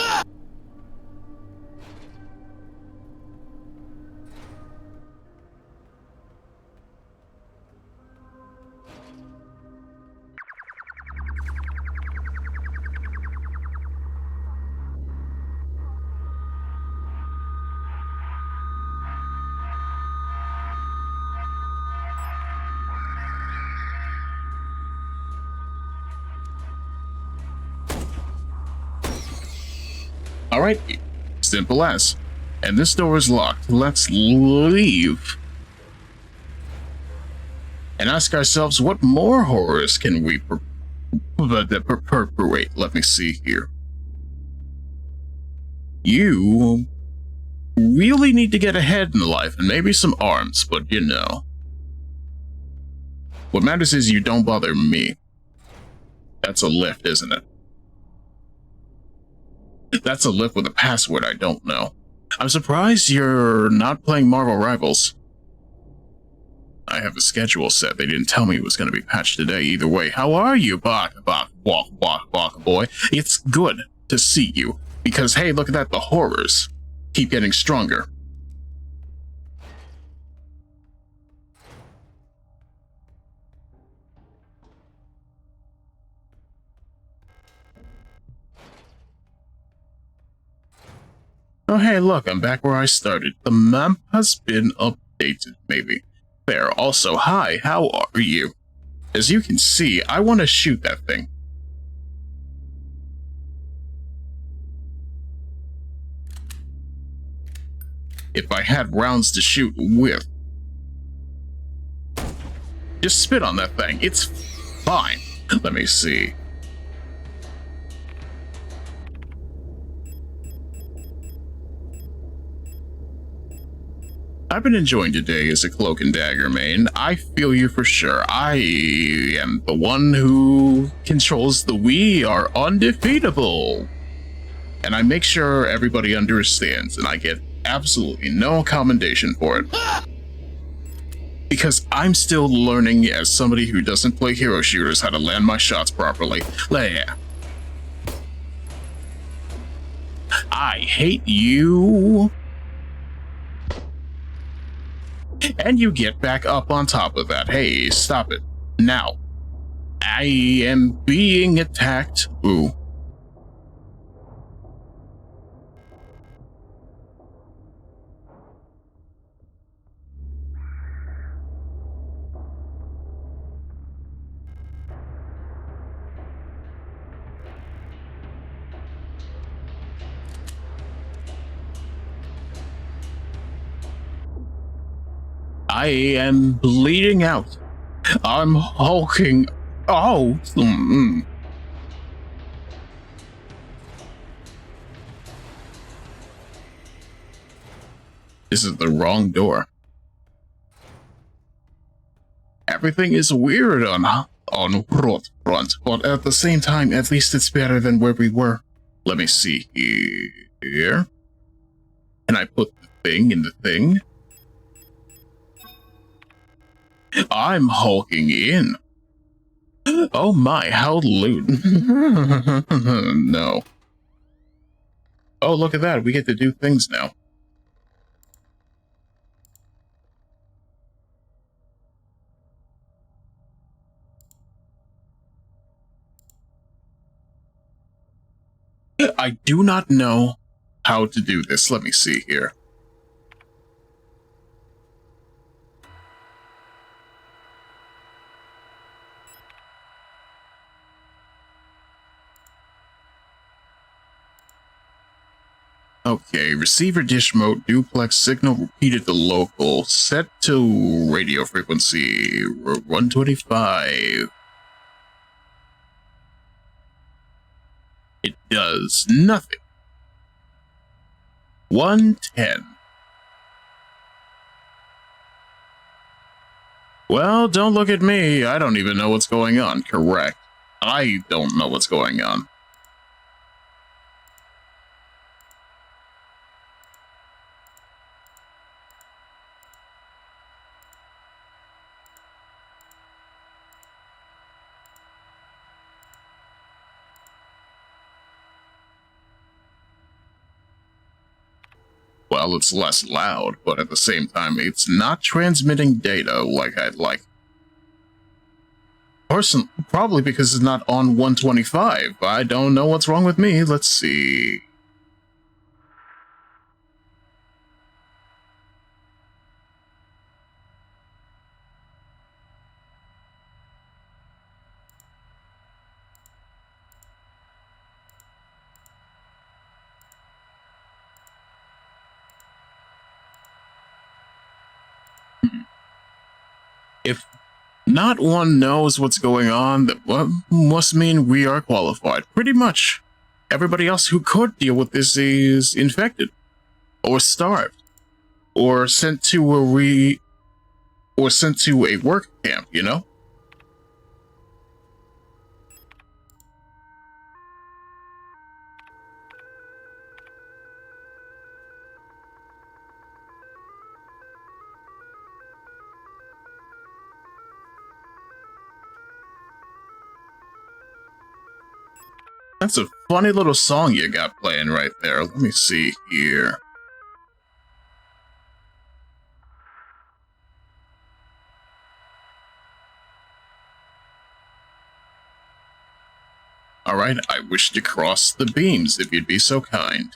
Alright, simple as. And this door is locked. Let's leave. And ask ourselves, what more horrors can we perpetuate? Let me see here. You really need to get ahead in life, and maybe some arms, but you know. What matters is you don't bother me. That's a lift, isn't it? That's a lift with a password I don't know. I'm surprised you're not playing Marvel Rivals. I have a schedule set. They didn't tell me it was going to be patched today either way. How are you, Baka boy? It's good to see you. Because, hey, look at that, the horrors keep getting stronger. Oh, hey, look, I'm back where I started. The map has been updated, maybe. There, also, hi, how are you? As you can see, I want to shoot that thing. If I had rounds to shoot with. Just spit on that thing, it's fine. Let me see. I've been enjoying today as a cloak and dagger main. I feel you for sure. I am the one who controls the we are undefeatable. And I make sure everybody understands, and I get absolutely no commendation for it. Because I'm still learning as somebody who doesn't play hero shooters how to land my shots properly. Yeah. I hate you. And you get back up on top of that. Hey, stop it. Now. I am being attacked. Ooh. I am bleeding out. I'm hulking. Oh. This is the wrong door. Everything is weird on Rot Front, but at the same time, at least it's better than where we were. Let me see here. Can I put the thing in the thing? I'm hulking in. Oh my, how lewd. No. Oh, look at that. We get to do things now. I do not know how to do this. Let me see here. Okay, receiver dish mode, duplex signal repeated to local, set to radio frequency 125. It does nothing. 110. Well, don't look at me. I don't even know what's going on. Correct. I don't know what's going on. Well, it's less loud, but at the same time, it's not transmitting data like I'd like. Probably because it's not on 125. I don't know what's wrong with me. Let's see. If not one knows what's going on, that must mean we are qualified. Pretty much. Everybody else who could deal with this is infected, or starved, or sent to a work camp, you know? That's a funny little song you got playing right there. Let me see here. Alright, I wish to cross the beams if you'd be so kind.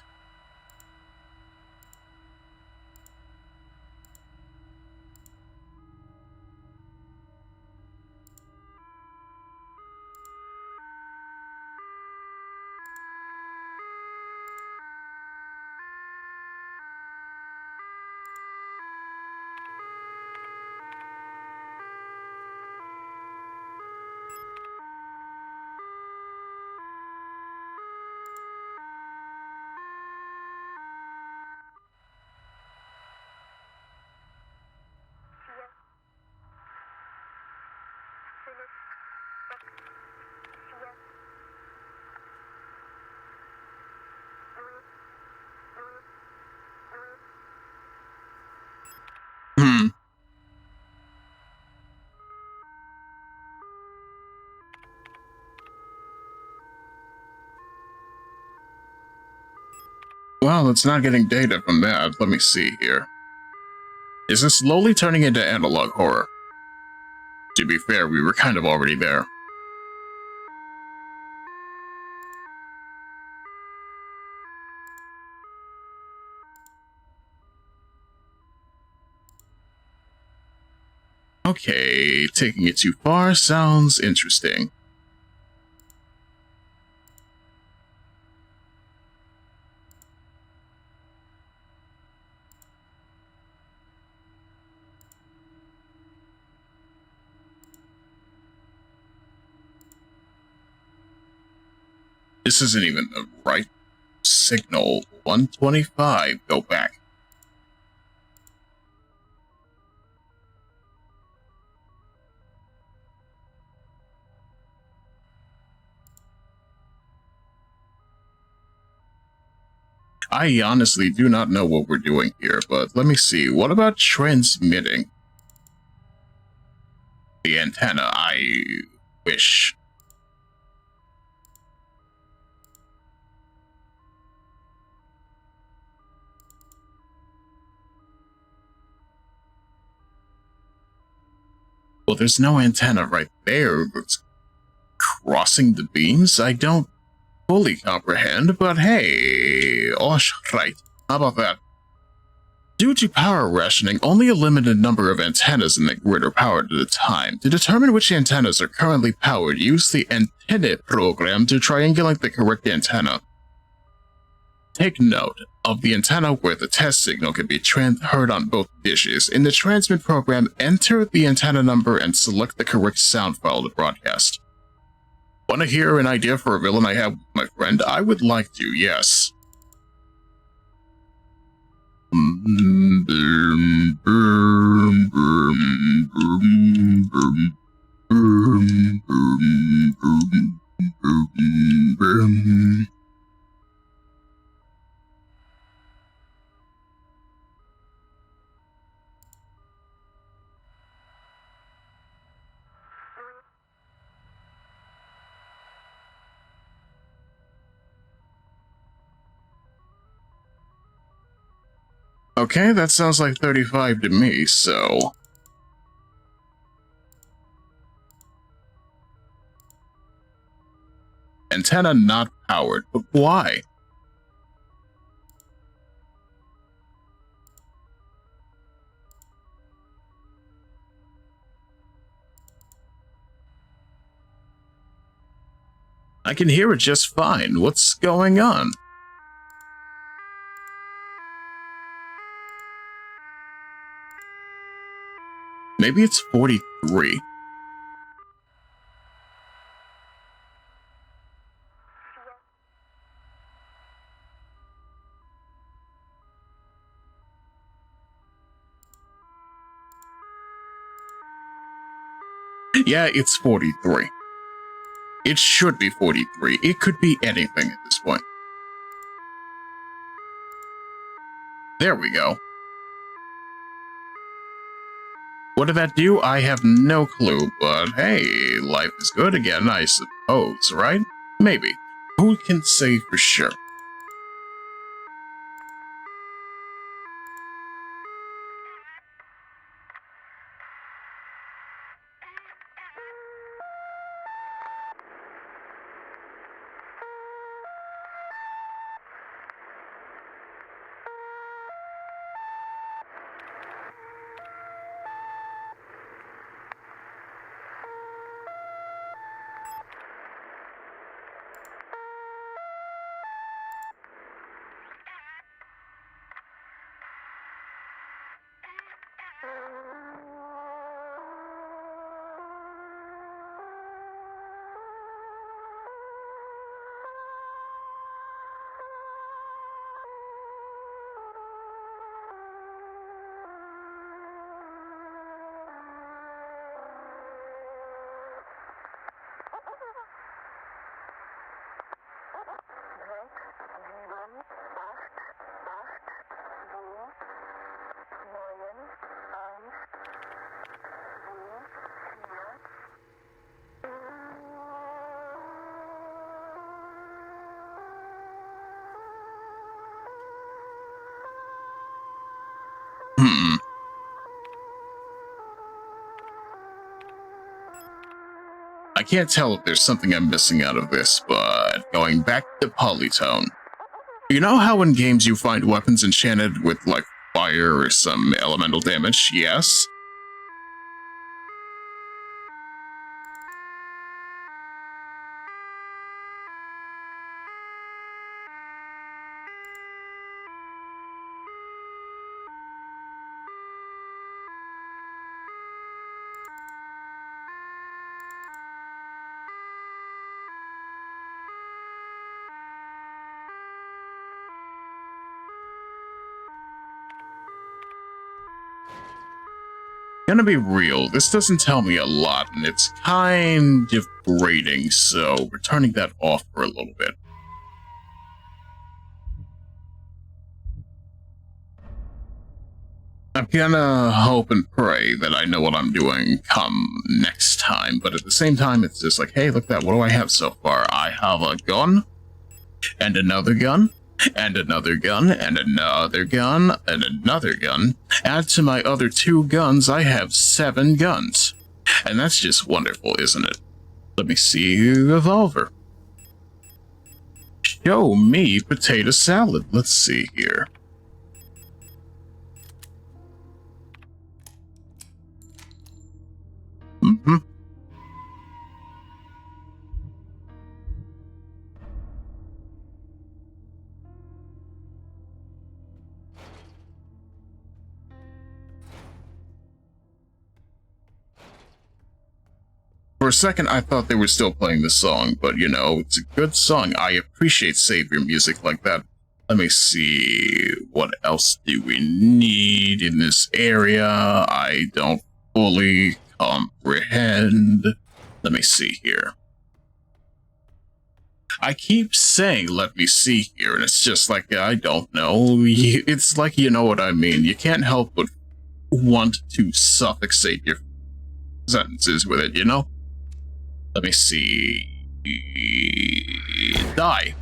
Well, it's not getting data from that. Let me see here. Is this slowly turning into analog horror? To be fair, we were kind of already there. Okay, taking it too far sounds interesting. This isn't even the right signal. 125, go back. I honestly do not know what we're doing here, but let me see. What about transmitting? The antenna, I wish. Well, there's no antenna right there. It's crossing the beams? I don't fully comprehend, but hey, right. How about that? Due to power rationing, only a limited number of antennas in the grid are powered at a time. To determine which antennas are currently powered, use the antenna program to triangulate the correct antenna. Take note, of the antenna where the test signal can be heard on both dishes. In the transmit program, enter the antenna number and select the correct sound file to broadcast. Want to hear an idea for a villain I have with my friend? I would like to, yes. Okay, that sounds like 35 to me, so... Antenna not powered, but why? I can hear it just fine. What's going on? Maybe it's 43. Yeah, it's 43. It should be 43. It could be anything at this point. There we go. What did that do? I have no clue, but hey, life is good again, I suppose, right? Maybe. Who can say for sure? I can't tell if there's something I'm missing out of this, but going back to Polytone. You know how in games you find weapons enchanted with, like, fire or some elemental damage? Yes? Gonna be real, this doesn't tell me a lot, and it's kind of grating, so we're turning that off for a little bit. I'm gonna hope and pray that I know what I'm doing come next time, but at the same time, it's just like, hey, look at that, what do I have so far? I have a gun, and another gun, and another gun, and another gun, and another gun. Add to my other 2 guns, I have 7 guns. And that's just wonderful, isn't it? Let me see revolver. Show me potato salad. Let's see here. For a second, I thought they were still playing the song, but you know, it's a good song. I appreciate savior music like that. Let me see, what else do we need in this area? I don't fully comprehend. Let me see here. I keep saying, let me see here, and it's just like, I don't know. It's like, you know what I mean. You can't help but want to suffixate your sentences with it, you know? Let me see. Die.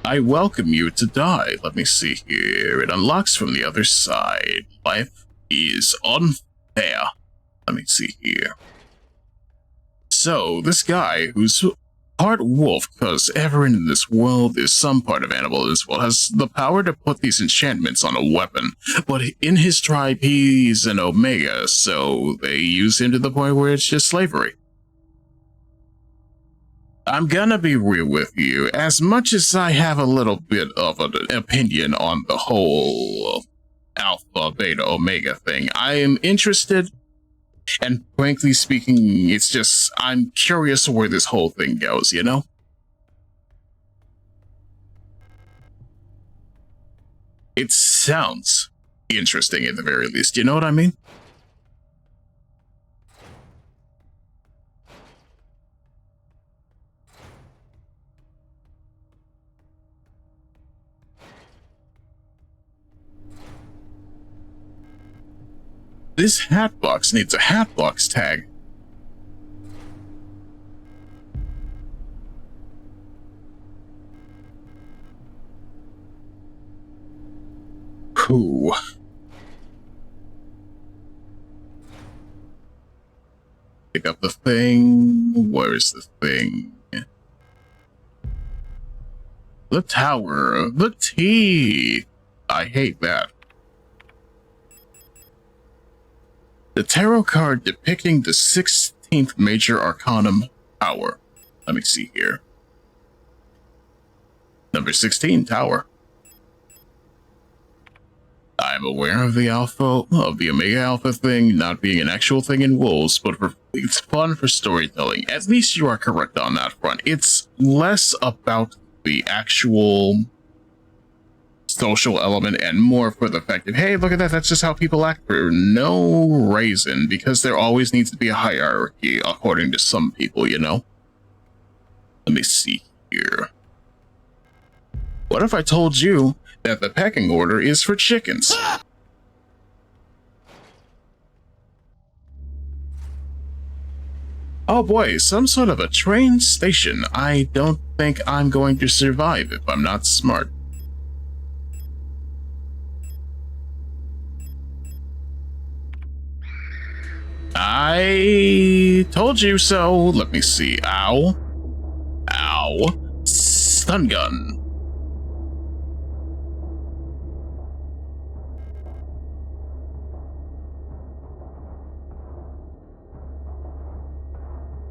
I welcome you to die. Let me see here. It unlocks from the other side. Life is unfair. Let me see here. So, this guy, who's part wolf, because everyone in this world is some part of animal as well, has the power to put these enchantments on a weapon. But in his tribe, he's an Omega, so they use him to the point where it's just slavery. I'm gonna be real with you. As much as I have a little bit of an opinion on the whole Alpha, Beta, Omega thing, I am interested, and frankly speaking, it's just, I'm curious where this whole thing goes, you know? It sounds interesting at the very least, you know what I mean? This hat box needs a hat box tag. Whew. Pick up the thing. Where is the thing? The tower. The T. I hate that. The tarot card depicting the 16th major arcanum tower. Let me see here. Number 16, tower. I'm aware of the Omega Alpha thing not being an actual thing in wolves, but it's fun for storytelling. At least you are correct on that front. It's less about the actual social element and more for the fact that, hey, look at that, that's just how people act for no reason, because there always needs to be a hierarchy according to some people, you know? Let me see here. What if I told you that the pecking order is for chickens? Oh boy, some sort of a train station. I don't think I'm going to survive if I'm not smart. I told you so. Let me see. Ow. Ow. Stun gun.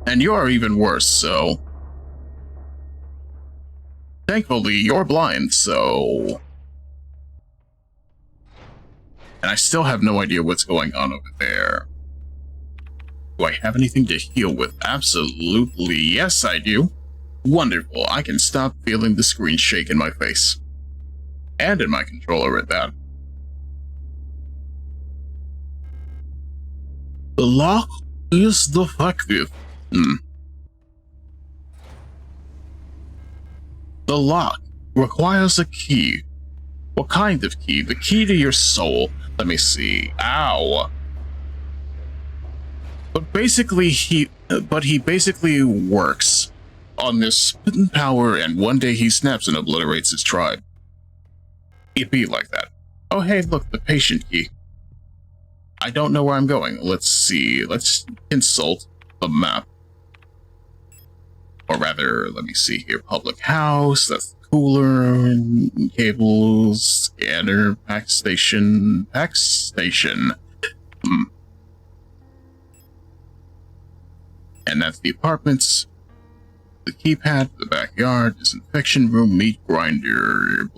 And you're even worse, so... Thankfully, you're blind, so... And I still have no idea what's going on over there. Do I have anything to heal with? Absolutely, yes I do. Wonderful, I can stop feeling the screen shake in my face. And in my controller at that. The lock is defective. The lock requires a key. What kind of key? The key to your soul. Let me see. Ow. But basically, he basically works on this power, and one day he snaps and obliterates his tribe. It be like that. Oh hey, look, the patient key. I don't know where I'm going. Let's see. Let's consult the map. Or rather, let me see here. Public house, that's the cooler, cables, scanner, pack station. And that's the apartments. the keypad, the backyard, disinfection room, meat grinder,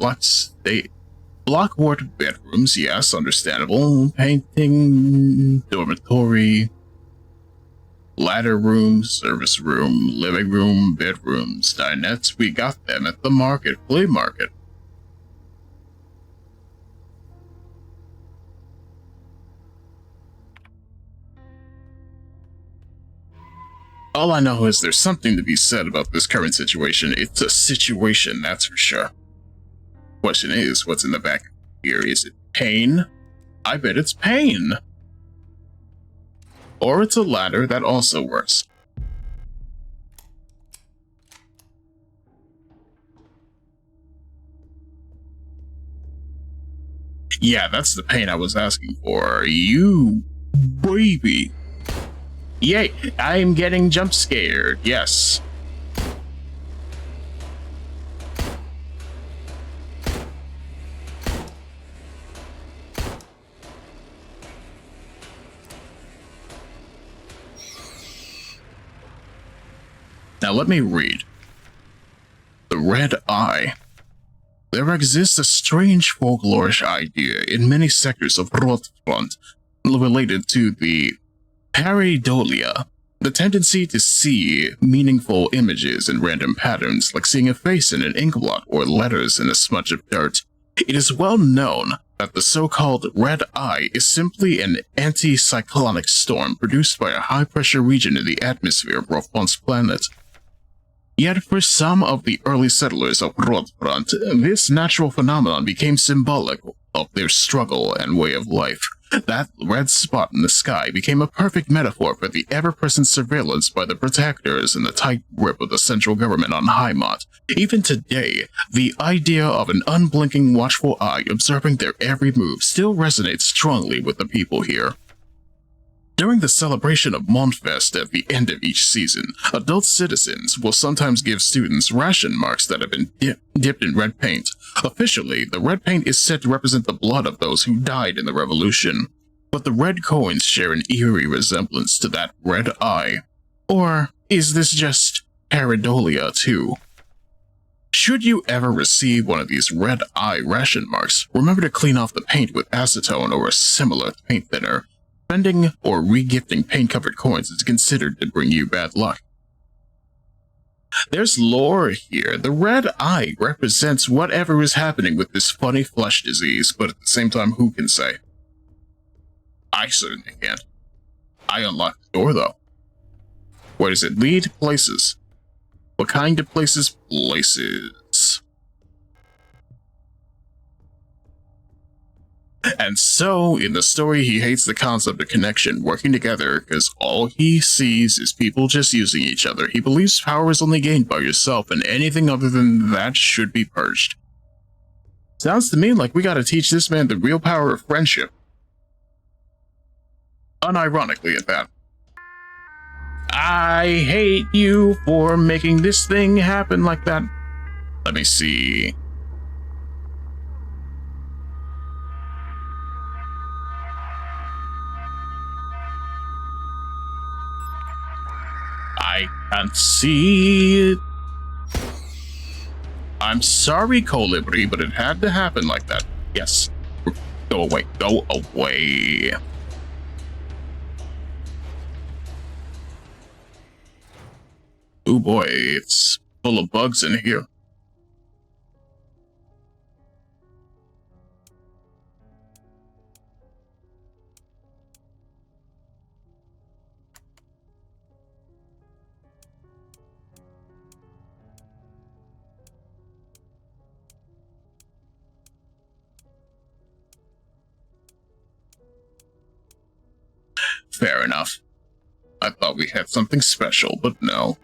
block ward bedrooms, yes, understandable, painting, dormitory, ladder room, service room, living room, bedrooms, dinettes, we got them at the market, flea market. All I know is there's something to be said about this current situation. It's a situation, that's for sure. Question is, what's in the back here? Is it pain? I bet it's pain. Or it's a ladder, that also works. Yeah, that's the pain I was asking for. You baby. Yay, I'm getting jump scared, yes. Now let me read. The red eye. There exists a strange folklorish idea in many sectors of Rotfront related to the pareidolia, the tendency to see meaningful images in random patterns, like seeing a face in an inkblot or letters in a smudge of dirt. It is well known that the so-called red eye is simply an anticyclonic storm produced by a high-pressure region in the atmosphere of Rotfront's planet. Yet for some of the early settlers of Rotfront, this natural phenomenon became symbolic of their struggle and way of life. That red spot in the sky became a perfect metaphor for the ever-present surveillance by the protectors and the tight grip of the central government on Heimat. Even today, the idea of an unblinking watchful eye observing their every move still resonates strongly with the people here. During the celebration of Montfest at the end of each season, adult citizens will sometimes give students ration marks that have been dipped in red paint. Officially, the red paint is said to represent the blood of those who died in the revolution, but the red coins share an eerie resemblance to that red eye. Or is this just pareidolia too? Should you ever receive one of these red eye ration marks, remember to clean off the paint with acetone or a similar paint thinner. Spending or re-gifting paint-covered coins is considered to bring you bad luck. There's lore here. The red eye represents whatever is happening with this funny flesh disease, but at the same time, who can say? I certainly can't. I unlocked the door, though. Where does it lead? Places. What kind of places? Places. And so, in the story, he hates the concept of connection, working together, because all he sees is people just using each other. He believes power is only gained by yourself, and anything other than that should be purged. Sounds to me like we gotta teach this man the real power of friendship. Unironically at that. I hate you for making this thing happen like that. Let me see. I can't see it. I'm sorry, Colibri, but it had to happen like that. Yes. Go away. Go away. Oh boy, it's full of bugs in here. Fair enough. I thought we had something special, but no.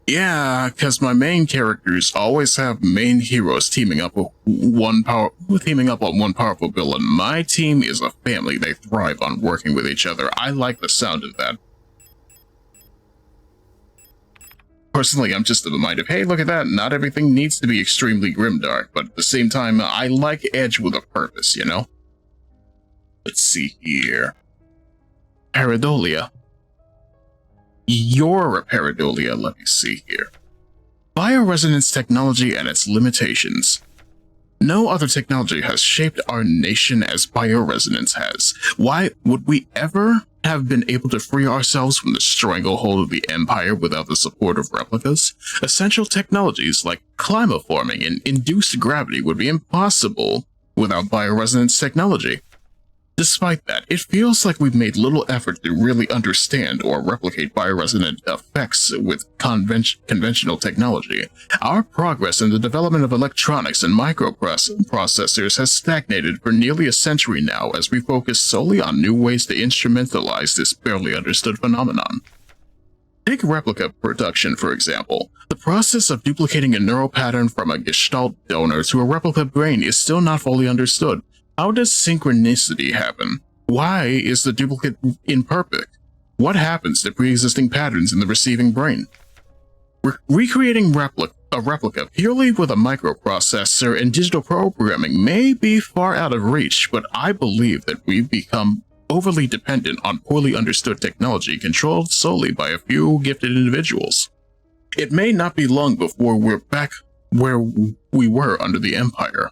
Yeah, because my main characters always have main heroes teaming up on one powerful villain. My team is a family. They thrive on working with each other. I like the sound of that. Personally, I'm just of the mind of, hey, look at that, not everything needs to be extremely grimdark, but at the same time, I like edge with a purpose, you know? Let's see here. Pareidolia. You're a pareidolia, let me see here. Bioresonance technology and its limitations. No other technology has shaped our nation as bioresonance has. Why would we ever have been able to free ourselves from the stranglehold of the Empire without the support of replicas? Essential technologies like climoforming and induced gravity would be impossible without bioresonance technology. Despite that, it feels like we've made little effort to really understand or replicate bioresonant effects with conventional technology. Our progress in the development of electronics and microprocessors has stagnated for nearly a century now as we focus solely on new ways to instrumentalize this barely understood phenomenon. Take replica production, for example. The process of duplicating a neural pattern from a gestalt donor to a replica brain is still not fully understood. How does synchronicity happen? Why is the duplicate imperfect? What happens to pre-existing patterns in the receiving brain? Recreating a replica purely with a microprocessor and digital programming may be far out of reach, but I believe that we've become overly dependent on poorly understood technology controlled solely by a few gifted individuals. It may not be long before we're back where we were under the Empire.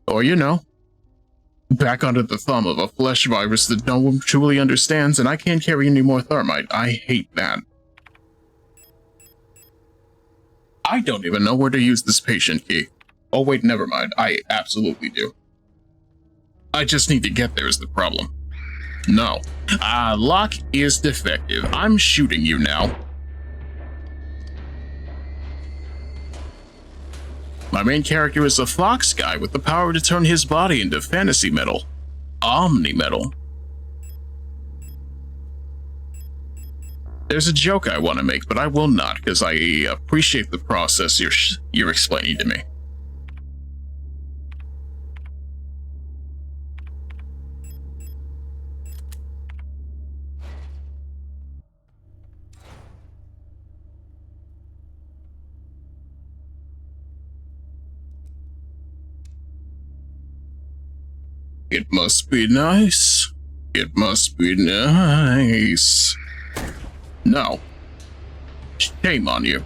Or, you know, back under the thumb of a flesh virus that no one truly understands, and I can't carry any more thermite. I hate that. I don't even know where to use this patient key. Oh wait, never mind. I absolutely do. I just need to get there is the problem. No. Lock is defective. I'm shooting you now. My main character is a fox guy with the power to turn his body into fantasy metal. Omni-metal. There's a joke I want to make, but I will not, because I appreciate the process you're explaining to me. It must be nice. It must be nice. No. Shame on you.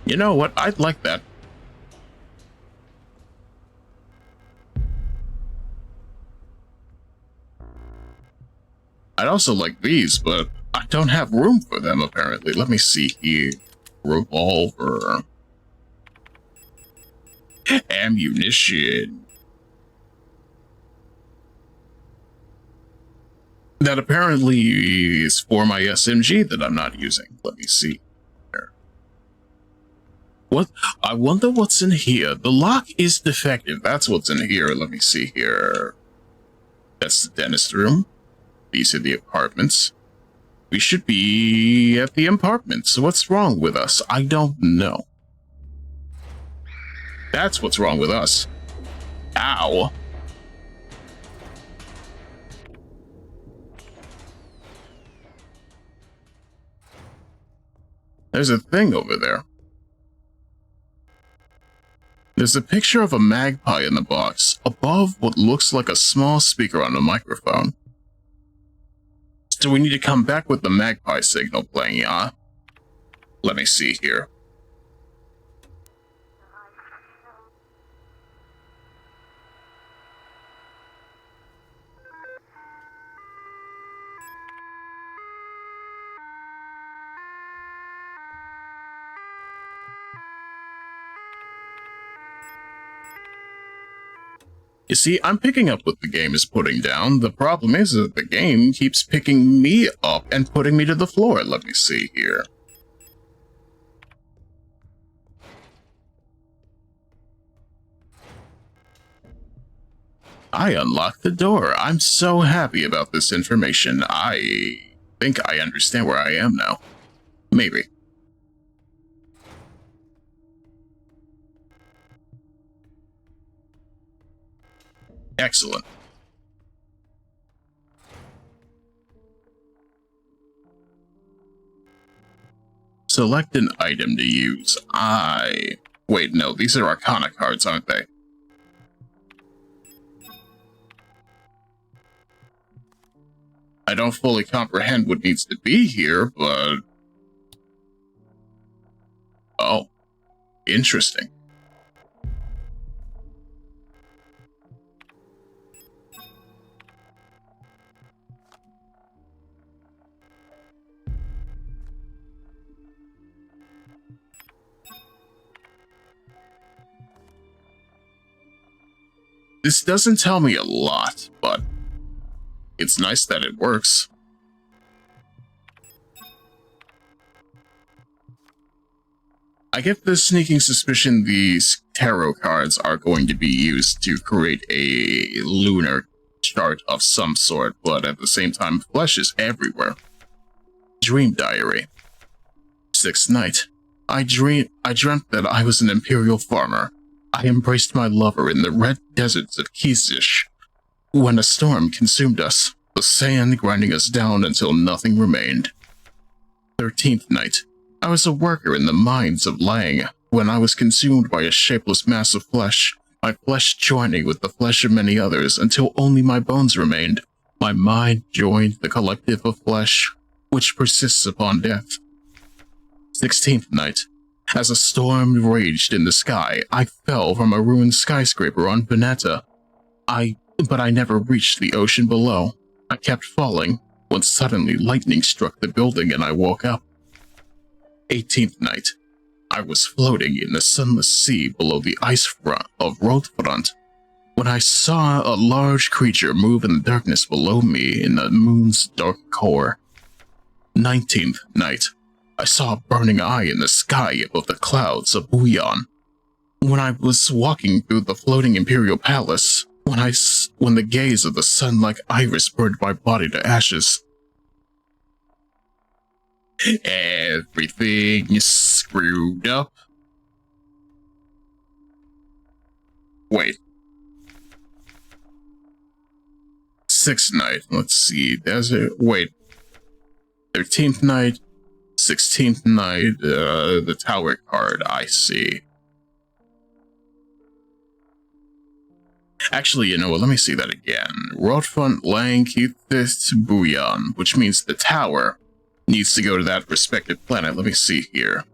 You know what? I'd like that. I'd also like these, but I don't have room for them, apparently. Let me see here. Revolver. Ammunition. That apparently is for my SMG that I'm not using. Let me see here. What? I wonder what's in here. The lock is defective. That's what's in here. Let me see here. That's the dentist room. These are the apartments. We should be at the apartments. So what's wrong with us? I don't know. That's what's wrong with us. Ow. There's a thing over there. There's a picture of a magpie in the box, above what looks like a small speaker on a microphone. Do we need to come back with the magpie signal playing, yeah? Let me see here. You see, I'm picking up what the game is putting down. The problem is that the game keeps picking me up and putting me to the floor. Let me see here. I unlocked the door. I'm so happy about this information. I think I understand where I am now. Maybe. Excellent. Select an item to use. Wait, no, these are Arcana cards, aren't they? I don't fully comprehend what needs to be here, but... Oh, interesting. This doesn't tell me a lot, but it's nice that it works. I get the sneaking suspicion these tarot cards are going to be used to create a lunar chart of some sort, but at the same time, flesh is everywhere. Dream Diary. 6th night. I dreamt that I was an imperial farmer. I embraced my lover in the red deserts of Kisish. When a storm consumed us, the sand grinding us down until nothing remained. 13th night. I was a worker in the mines of Lang when I was consumed by a shapeless mass of flesh, my flesh joining with the flesh of many others until only my bones remained. My mind joined the collective of flesh, which persists upon death. 16th night. As a storm raged in the sky, I fell from a ruined skyscraper on Veneta. But I never reached the ocean below. I kept falling, when suddenly lightning struck the building and I woke up. 18th night. I was floating in the sunless sea below the ice front of Roadfront, when I saw a large creature move in the darkness below me in the moon's dark core. 19th night. I saw a burning eye in the sky above the clouds of Buyan. When I was walking through the floating imperial palace, when the gaze of the sun like iris burned my body to ashes. Everything is screwed up. Wait. 6th night, let's see, wait. 13th night, 16th night, the tower card, I see. Actually, you know what, let me see that again. Roadfront Lang Kithis Buyan, which means the tower needs to go to that respective planet. Let me see here.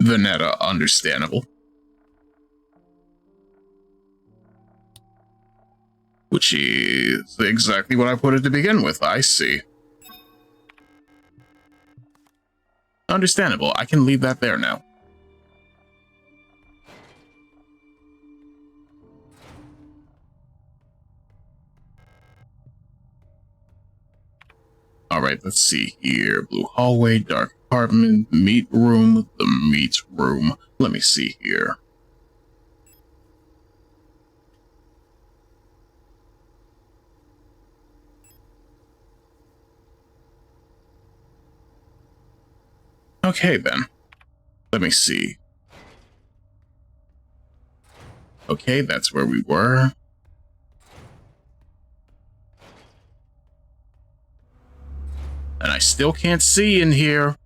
Veneta, understandable. Which is exactly what I put it to begin with, I see. Understandable, I can leave that there now. Alright, let's see here. Blue hallway, dark apartment, meat room, the meat room. Let me see here. Okay then. Let me see. Okay, that's where we were. And I still can't see in here.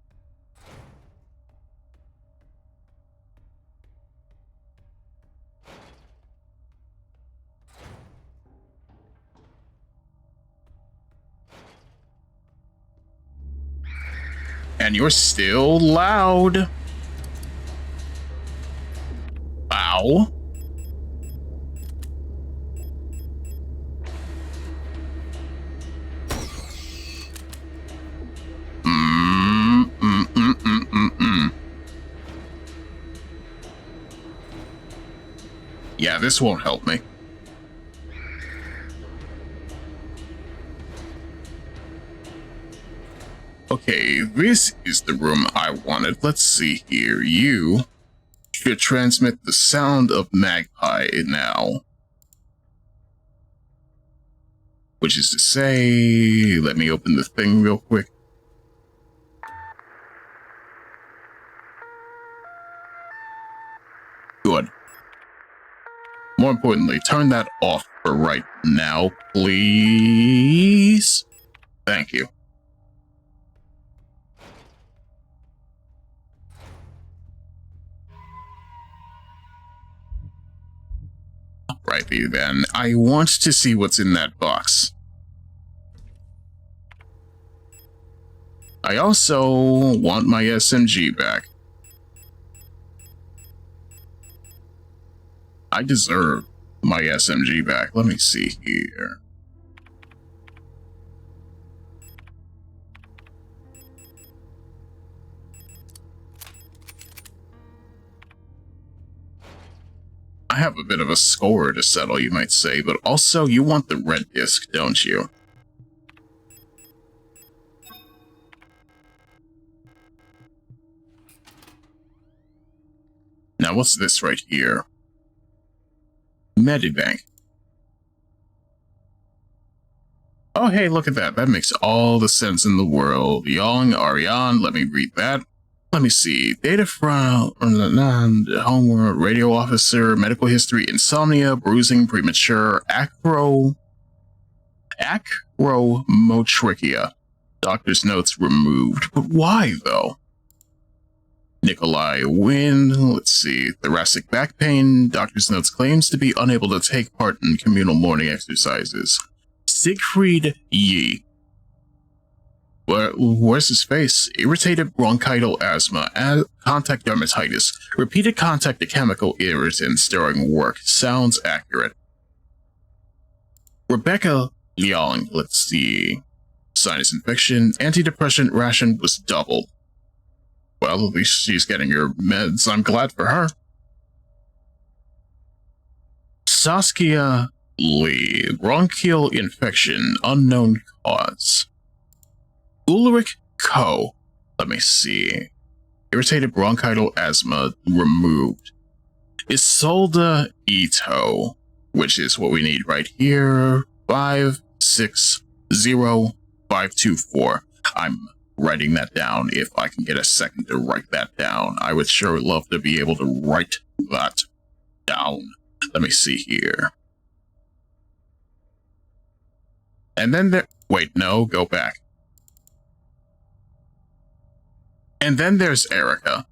And you're still loud. Ow. Yeah, this won't help me. Okay, this is the room I wanted. Let's see here. You should transmit the sound of Magpie now. Which is to say, let me open the thing real quick. Good. More importantly, turn that off for right now, please. Thank you. Alrighty then, I want to see what's in that box. I also want my SMG back. I deserve my SMG back. Let me see here. I have a bit of a score to settle, you might say, but also you want the red disc, don't you? Now what's this right here? Medibank. Oh hey, look at that. That makes all the sense in the world. Young, Ariane, let me read that. Let me see. Data from homework, radio officer, medical history, insomnia, bruising, premature, acromotrichia. Doctor's notes removed. But why, though? Nikolai Wynn, let's see. Thoracic back pain. Doctor's notes claims to be unable to take part in communal morning exercises. Siegfried Yi. Where's his face? Irritated bronchial asthma, contact dermatitis, repeated contact to chemical irritants during work. Sounds accurate. Rebecca Liang, let's see. Sinus infection, antidepressant ration was doubled. Well, at least she's getting her meds. I'm glad for her. Saskia Lee, bronchial infection, unknown cause. Ulrich Ko, let me see. Irritated bronchial asthma removed. Isolda Ito, which is what we need right here. 560524. I'm writing that down if I can get a second to write that down. I would sure love to be able to write that down. Let me see here. And then there... Wait, no, go back. And then there's Erica.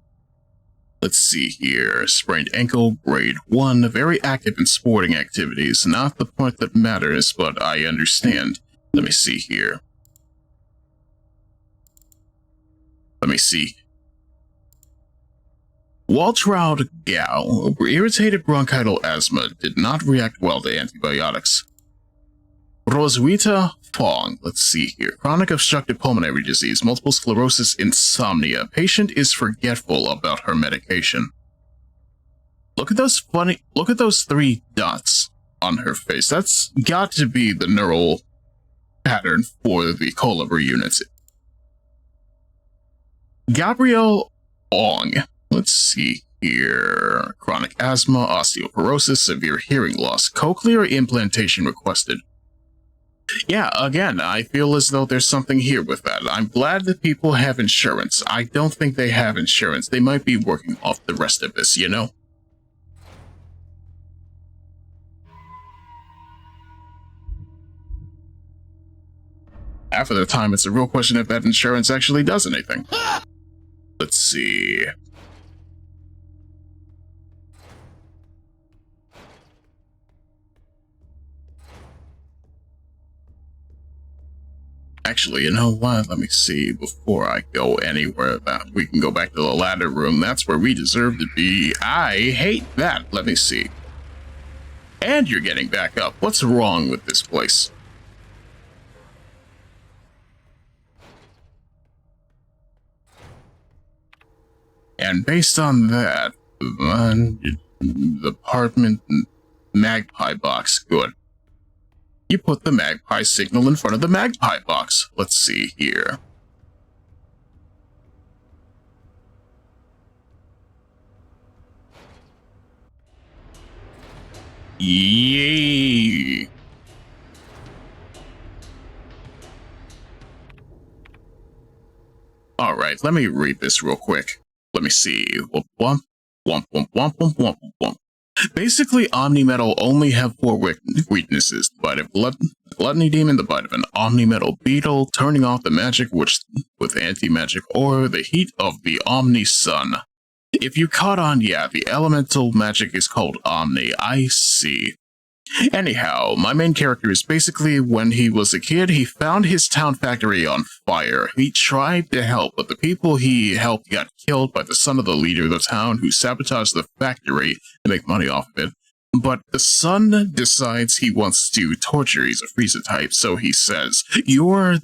Let's see here. Sprained ankle, grade 1, very active in sporting activities. Not the point that matters, but I understand. Let me see here. Let me see. Waltraud Gao, irritated bronchial asthma, did not react well to antibiotics. Roswitha Fong, let's see here. Chronic obstructive pulmonary disease, multiple sclerosis, insomnia. Patient is forgetful about her medication. Look at those three dots on her face. That's got to be the neural pattern for the Colibri units. Gabrielle Ong, let's see here. Chronic asthma, osteoporosis, severe hearing loss. Cochlear implantation requested. Yeah, again, I feel as though there's something here with that. I'm glad that people have insurance. I don't think they have insurance. They might be working off the rest of this, you know? Half of the time, it's a real question if that insurance actually does anything. Let's see. Actually, you know what? Let me see. Before I go anywhere, that we can go back to the ladder room. That's where we deserve to be. I hate that. Let me see. And you're getting back up. What's wrong with this place? And based on that, the apartment magpie box. Good. You put the magpie signal in front of the magpie box. Let's see here. Yay! Alright, let me read this real quick. Let me see. Womp womp. Womp womp womp womp womp womp. Basically, Omni-Metal only have four weaknesses: the bite of Gluttony Demon, the bite of an Omni-Metal Beetle, turning off the magic with anti-magic, or the heat of the Omni-Sun. If you caught on, yeah, the elemental magic is called Omni, I see. Anyhow, my main character is basically when he was a kid, he found his town factory on fire. He tried to help, but the people he helped got killed by the son of the leader of the town who sabotaged the factory to make money off of it. But the son decides he wants to torture. He's a Frieza type, so he says, you're on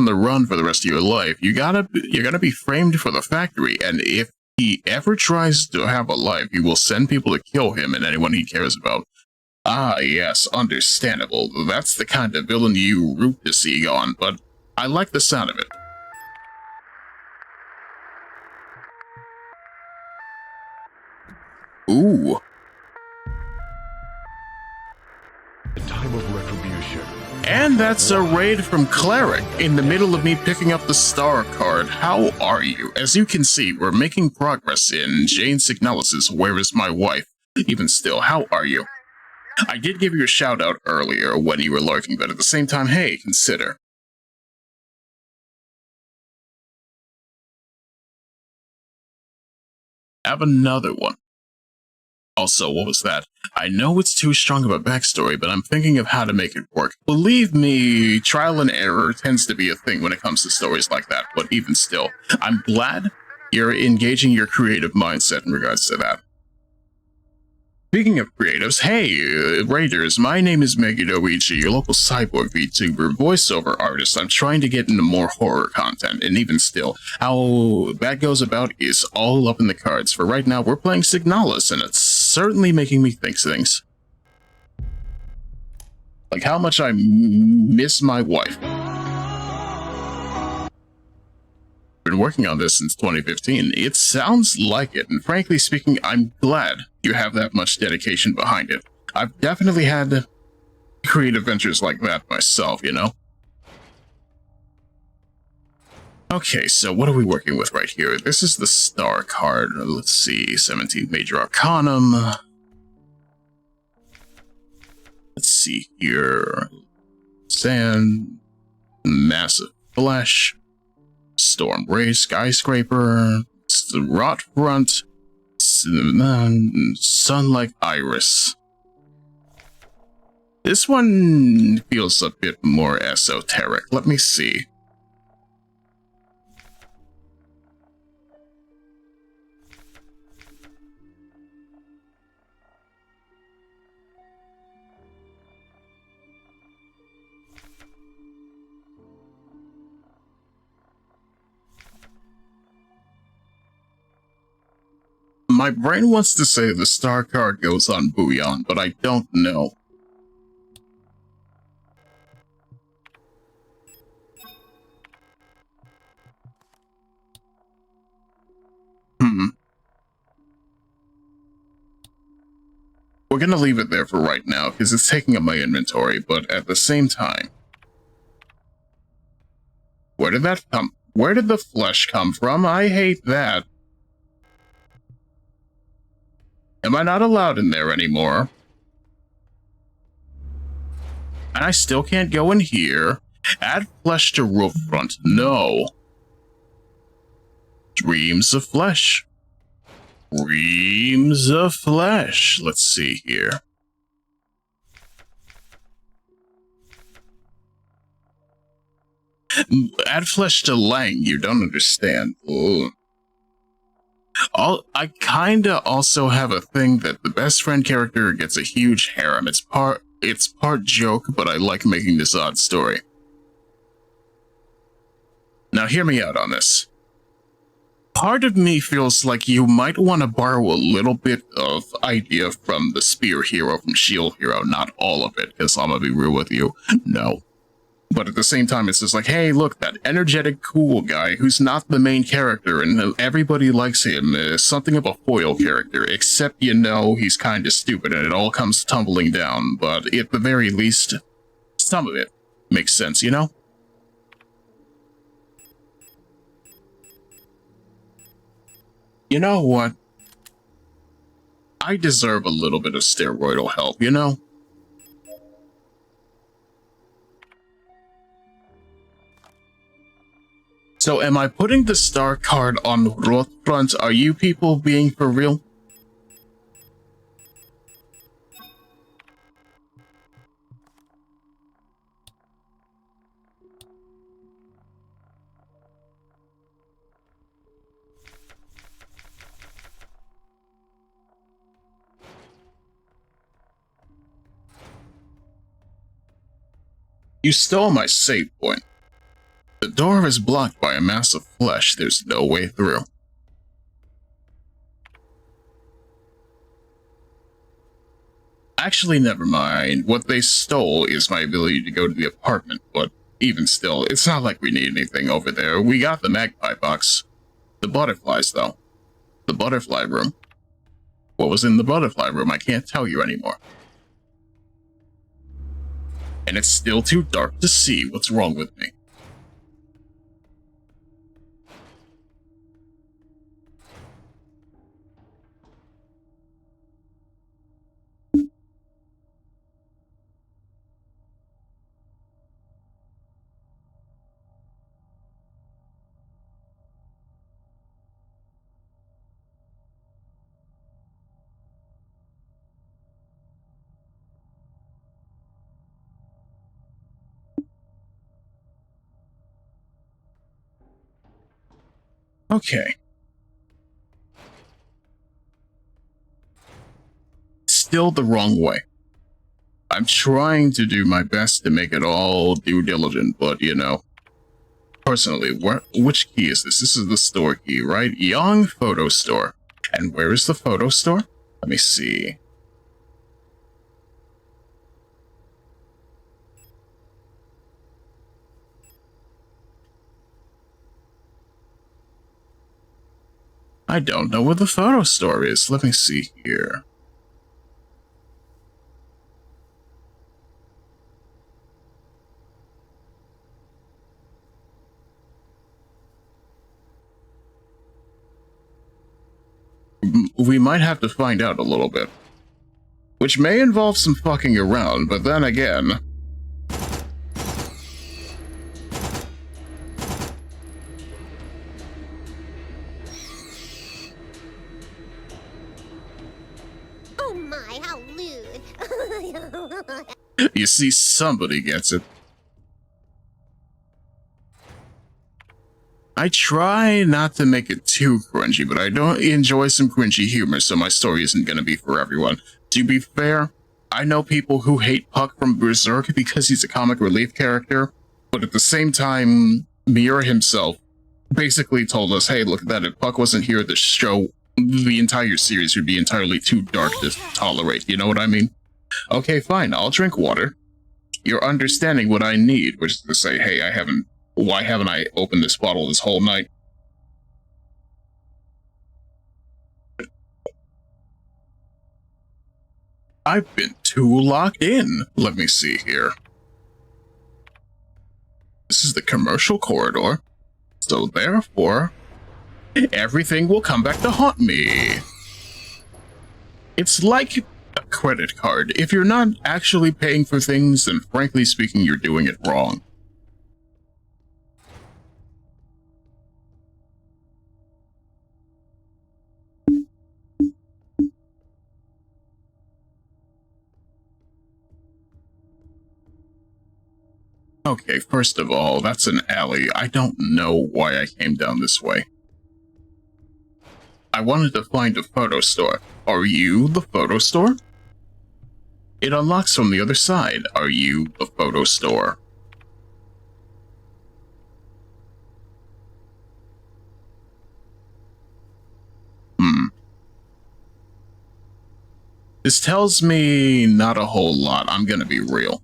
the run for the rest of your life. You're gonna be framed for the factory, and if he ever tries to have a life, he will send people to kill him and anyone he cares about. Ah, yes, understandable. That's the kind of villain you root to see on, but I like the sound of it. Ooh. The time of retribution. And that's a raid from Cleric, in the middle of me picking up the star card. How are you? As you can see, we're making progress in Jane Signalis' Where Is My Wife? Even still, how are you? I did give you a shout out earlier when you were lurking, but at the same time, hey, consider. Have another one. Also, what was that? I know it's too strong of a backstory, but I'm thinking of how to make it work. Believe me, trial and error tends to be a thing when it comes to stories like that, but even still, I'm glad you're engaging your creative mindset in regards to that. Speaking of creatives, hey, Raiders, my name is Megiddo ichi, your local cyborg VTuber voiceover artist. I'm trying to get into more horror content, and even still, how that goes about is all up in the cards. For right now, we're playing Signalis, and it's certainly making me think things. Like how much I miss my wife. Been working on this since 2015. It sounds like it, and frankly speaking, I'm glad you have that much dedication behind it. I've definitely had creative ventures like that myself, you know? Okay, so what are we working with right here? This is the star card. Let's see, 17th Major Arcanum. Let's see here. Sand, Massive Flesh, Storm Ray, Skyscraper, Rot Front, Sun-like Iris. This one feels a bit more esoteric. Let me see. My brain wants to say the star card goes on Bouillon, but I don't know. We're gonna leave it there for right now, because it's taking up my inventory, but at the same time... Where did that come? Where did the flesh come from? I hate that. Am I not allowed in there anymore? And I still can't go in here. Add flesh to roof front. No. Dreams of flesh. Dreams of flesh. Let's see here. Add flesh to Lang. You don't understand. Ooh. I kinda also have a thing that the best friend character gets a huge harem. It's part joke, but I like making this odd story. Now hear me out on this. Part of me feels like you might want to borrow a little bit of idea from the Spear Hero from Shield Hero, not all of it, because I'm gonna be real with you. No. But at the same time, it's just like, hey, look, that energetic, cool guy who's not the main character and everybody likes him is something of a foil character, except, you know, he's kind of stupid and it all comes tumbling down. But at the very least, some of it makes sense, you know? You know what? I deserve a little bit of steroidal help, you know? So am I putting the star card on Rothfront? Are you people being for real? You stole my save point. The door is blocked by a mass of flesh. There's no way through. Actually, never mind. What they stole is my ability to go to the apartment, but even still, it's not like we need anything over there. We got the magpie box. The butterflies, though. The butterfly room. What was in the butterfly room? I can't tell you anymore. And it's still too dark to see what's wrong with me. Okay. Still the wrong way. I'm trying to do my best to make it all due diligent, but you know. Personally, which key is this? This is the store key, right? Young Photo Store. And where is the photo store? Let me see. I don't know where the photo store is. Let me see here. We might have to find out a little bit. Which may involve some fucking around, but then again... Oh my, how lewd. You see, somebody gets it. I try not to make it too cringy, but I don't enjoy some cringy humor, so my story isn't gonna be for everyone. To be fair, I know people who hate Puck from Berserk because he's a comic relief character, but at the same time, Miura himself basically told us, hey, look at that, if Puck wasn't here, the show, the entire series would be entirely too dark to tolerate, you know what I mean? Okay, fine, I'll drink water. You're understanding what I need, which is to say, hey, why haven't I opened this bottle this whole night? I've been too locked in. Let me see here. This is the commercial corridor. So therefore, everything will come back to haunt me. It's like a credit card. If you're not actually paying for things, then frankly speaking, you're doing it wrong. Okay, first of all, that's an alley. I don't know why I came down this way. I wanted to find a photo store. Are you the photo store? It unlocks from the other side. Are you the photo store? This tells me not a whole lot. I'm gonna be real.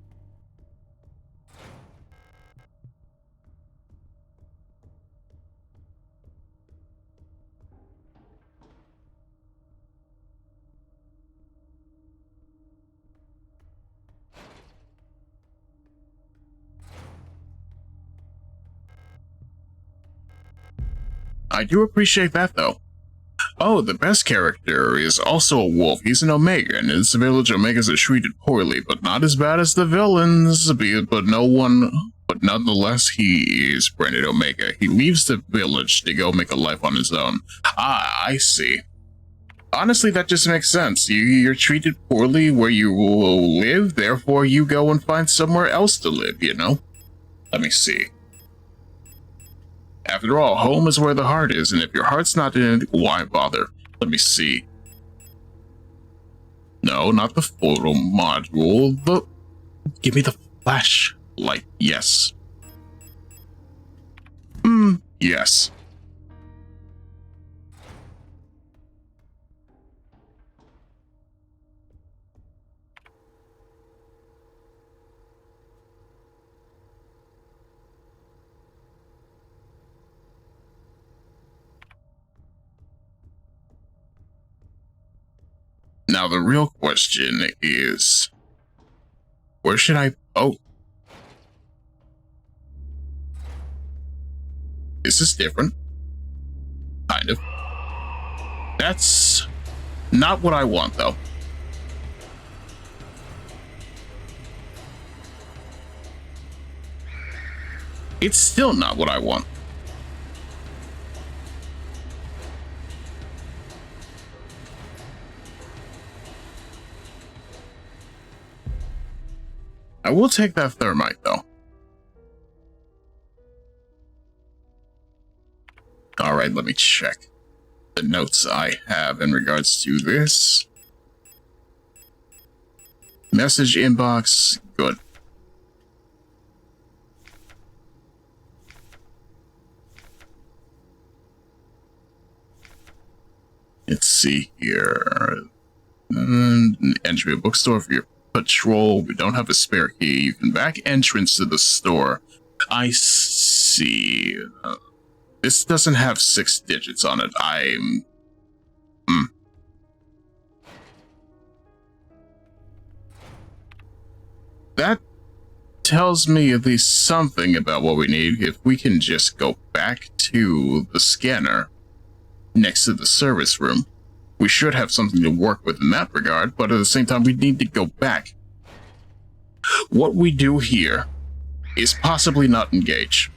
I do appreciate that, though. Oh, the best character is also a wolf. He's an Omega, and in this village, Omegas are treated poorly, but not as bad as the villains. But nonetheless, he is branded Omega. He leaves the village to go make a life on his own. Ah, I see. Honestly, that just makes sense. You're treated poorly where you live, therefore you go and find somewhere else to live, you know? Let me see. After all, home is where the heart is, and if your heart's not in it, why bother? Let me see. No, not the photo module. Give me the flashlight. Yes. Yes. Now the real question is, where should I... Oh. This is different. Kind of. That's not what I want, though. It's still not what I want. I will take that thermite, though. Alright, let me check the notes I have in regards to this. Message inbox, good. Let's see here. Entry a bookstore for your patrol. We don't have a spare key. You can back entrance to the store. I see. This doesn't have 6 digits on it. That tells me at least something about what we need. If we can just go back to the scanner next to the service room, we should have something to work with in that regard, but at the same time, we need to go back. What we do here is possibly not engage.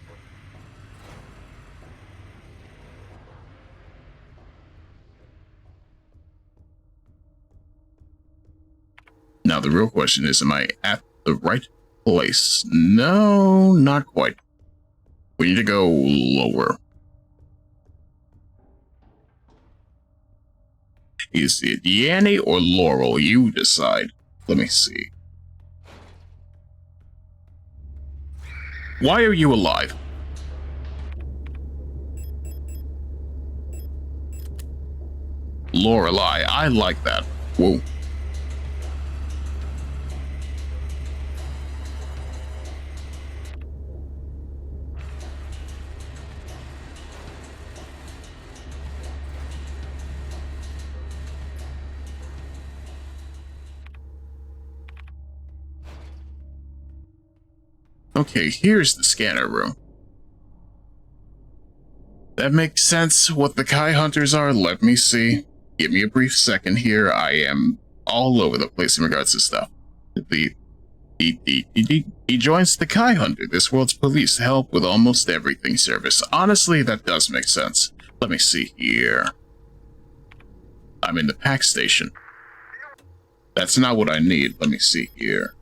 Now, the real question is, am I at the right place? No, not quite. We need to go lower. Is it Yanni or Laurel? You decide. Let me see. Why are you alive? Lorelei, I like that. Whoa. Okay, here's the scanner room. That makes sense. What the Kai Hunters are, let me see. Give me a brief second here. I am all over the place in regards to stuff. He joins the Kai Hunter, this world's police, to help with almost everything service. Honestly, that does make sense. Let me see here. I'm in the pack station. That's not what I need. Let me see here.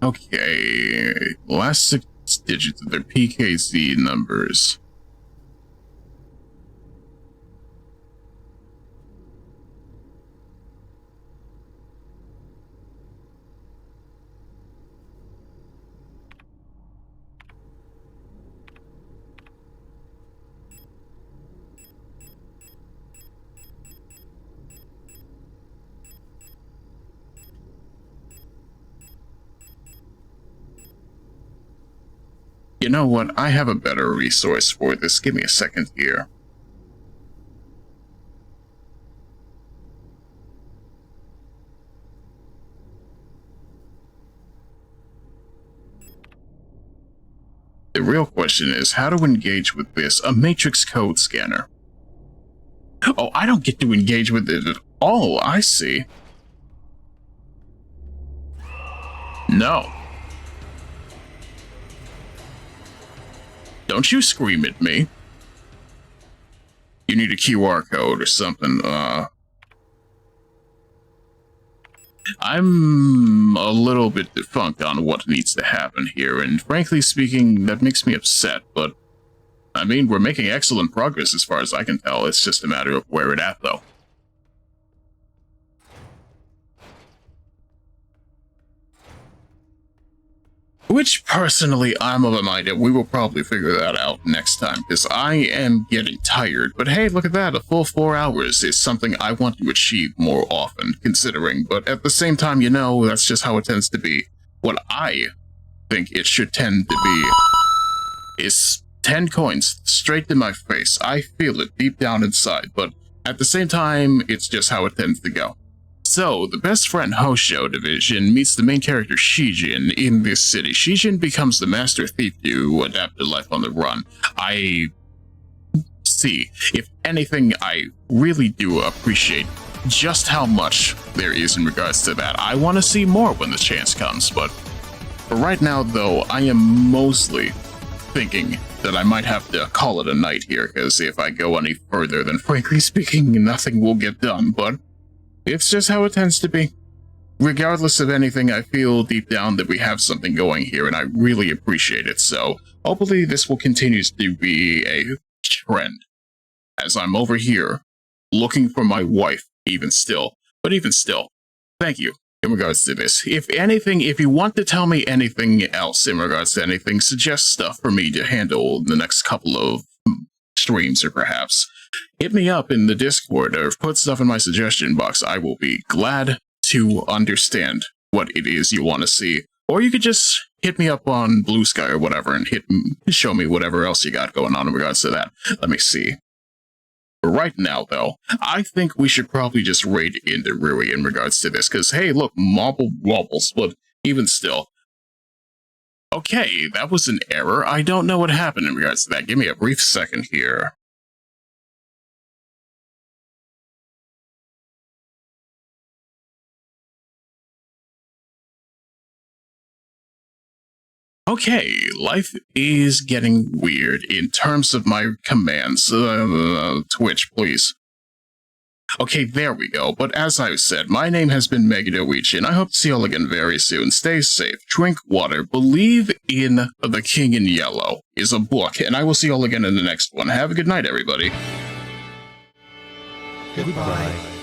Okay, last 6 digits of their PKZ numbers. You know what? I have a better resource for this. Give me a second here. The real question is how to engage with this, a matrix code scanner. Oh, I don't get to engage with it at all, I see. No. Don't you scream at me. You need a QR code or something, I'm a little bit defunct on what needs to happen here, and frankly speaking, that makes me upset, but I mean, we're making excellent progress as far as I can tell. It's just a matter of where it at, though. Which, personally, I'm of the mind that we will probably figure that out next time, because I am getting tired. But hey, look at that, a full 4 hours is something I want to achieve more often, considering. But at the same time, you know, that's just how it tends to be. What I think it should tend to be is 10 coins straight to my face. I feel it deep down inside, but at the same time, it's just how it tends to go. So, the best friend Hosho division meets the main character Shijin in this city. Shijin becomes the master thief to adapt to life on the run. I see. If anything, I really do appreciate just how much there is in regards to that. I want to see more when the chance comes, but for right now, though, I am mostly thinking that I might have to call it a night here, because if I go any further, then frankly speaking, nothing will get done, but it's just how it tends to be. Regardless of anything, I feel deep down that we have something going here, and I really appreciate it, so hopefully this will continue to be a trend, as I'm over here looking for my wife, even still. But even still, thank you in regards to this. If anything, if you want to tell me anything else in regards to anything, suggest stuff for me to handle in the next couple of streams, or perhaps hit me up in the Discord or put stuff in my suggestion box. I will be glad to understand what it is you want to see. Or you could just hit me up on Blue Sky or whatever and show me whatever else you got going on in regards to that. Let me see. For right now, though, I think we should probably just raid into Rui in regards to this, because, hey, look, marble wobbles, but even still. Okay, that was an error. I don't know what happened in regards to that. Give me a brief second here. Okay, life is getting weird in terms of my commands. Twitch, please. Okay, there we go. But as I said, my name has been Megiddo ichi, and I hope to see you all again very soon. Stay safe, drink water, believe in The King in Yellow is a book, and I will see you all again in the next one. Have a good night, everybody. Goodbye.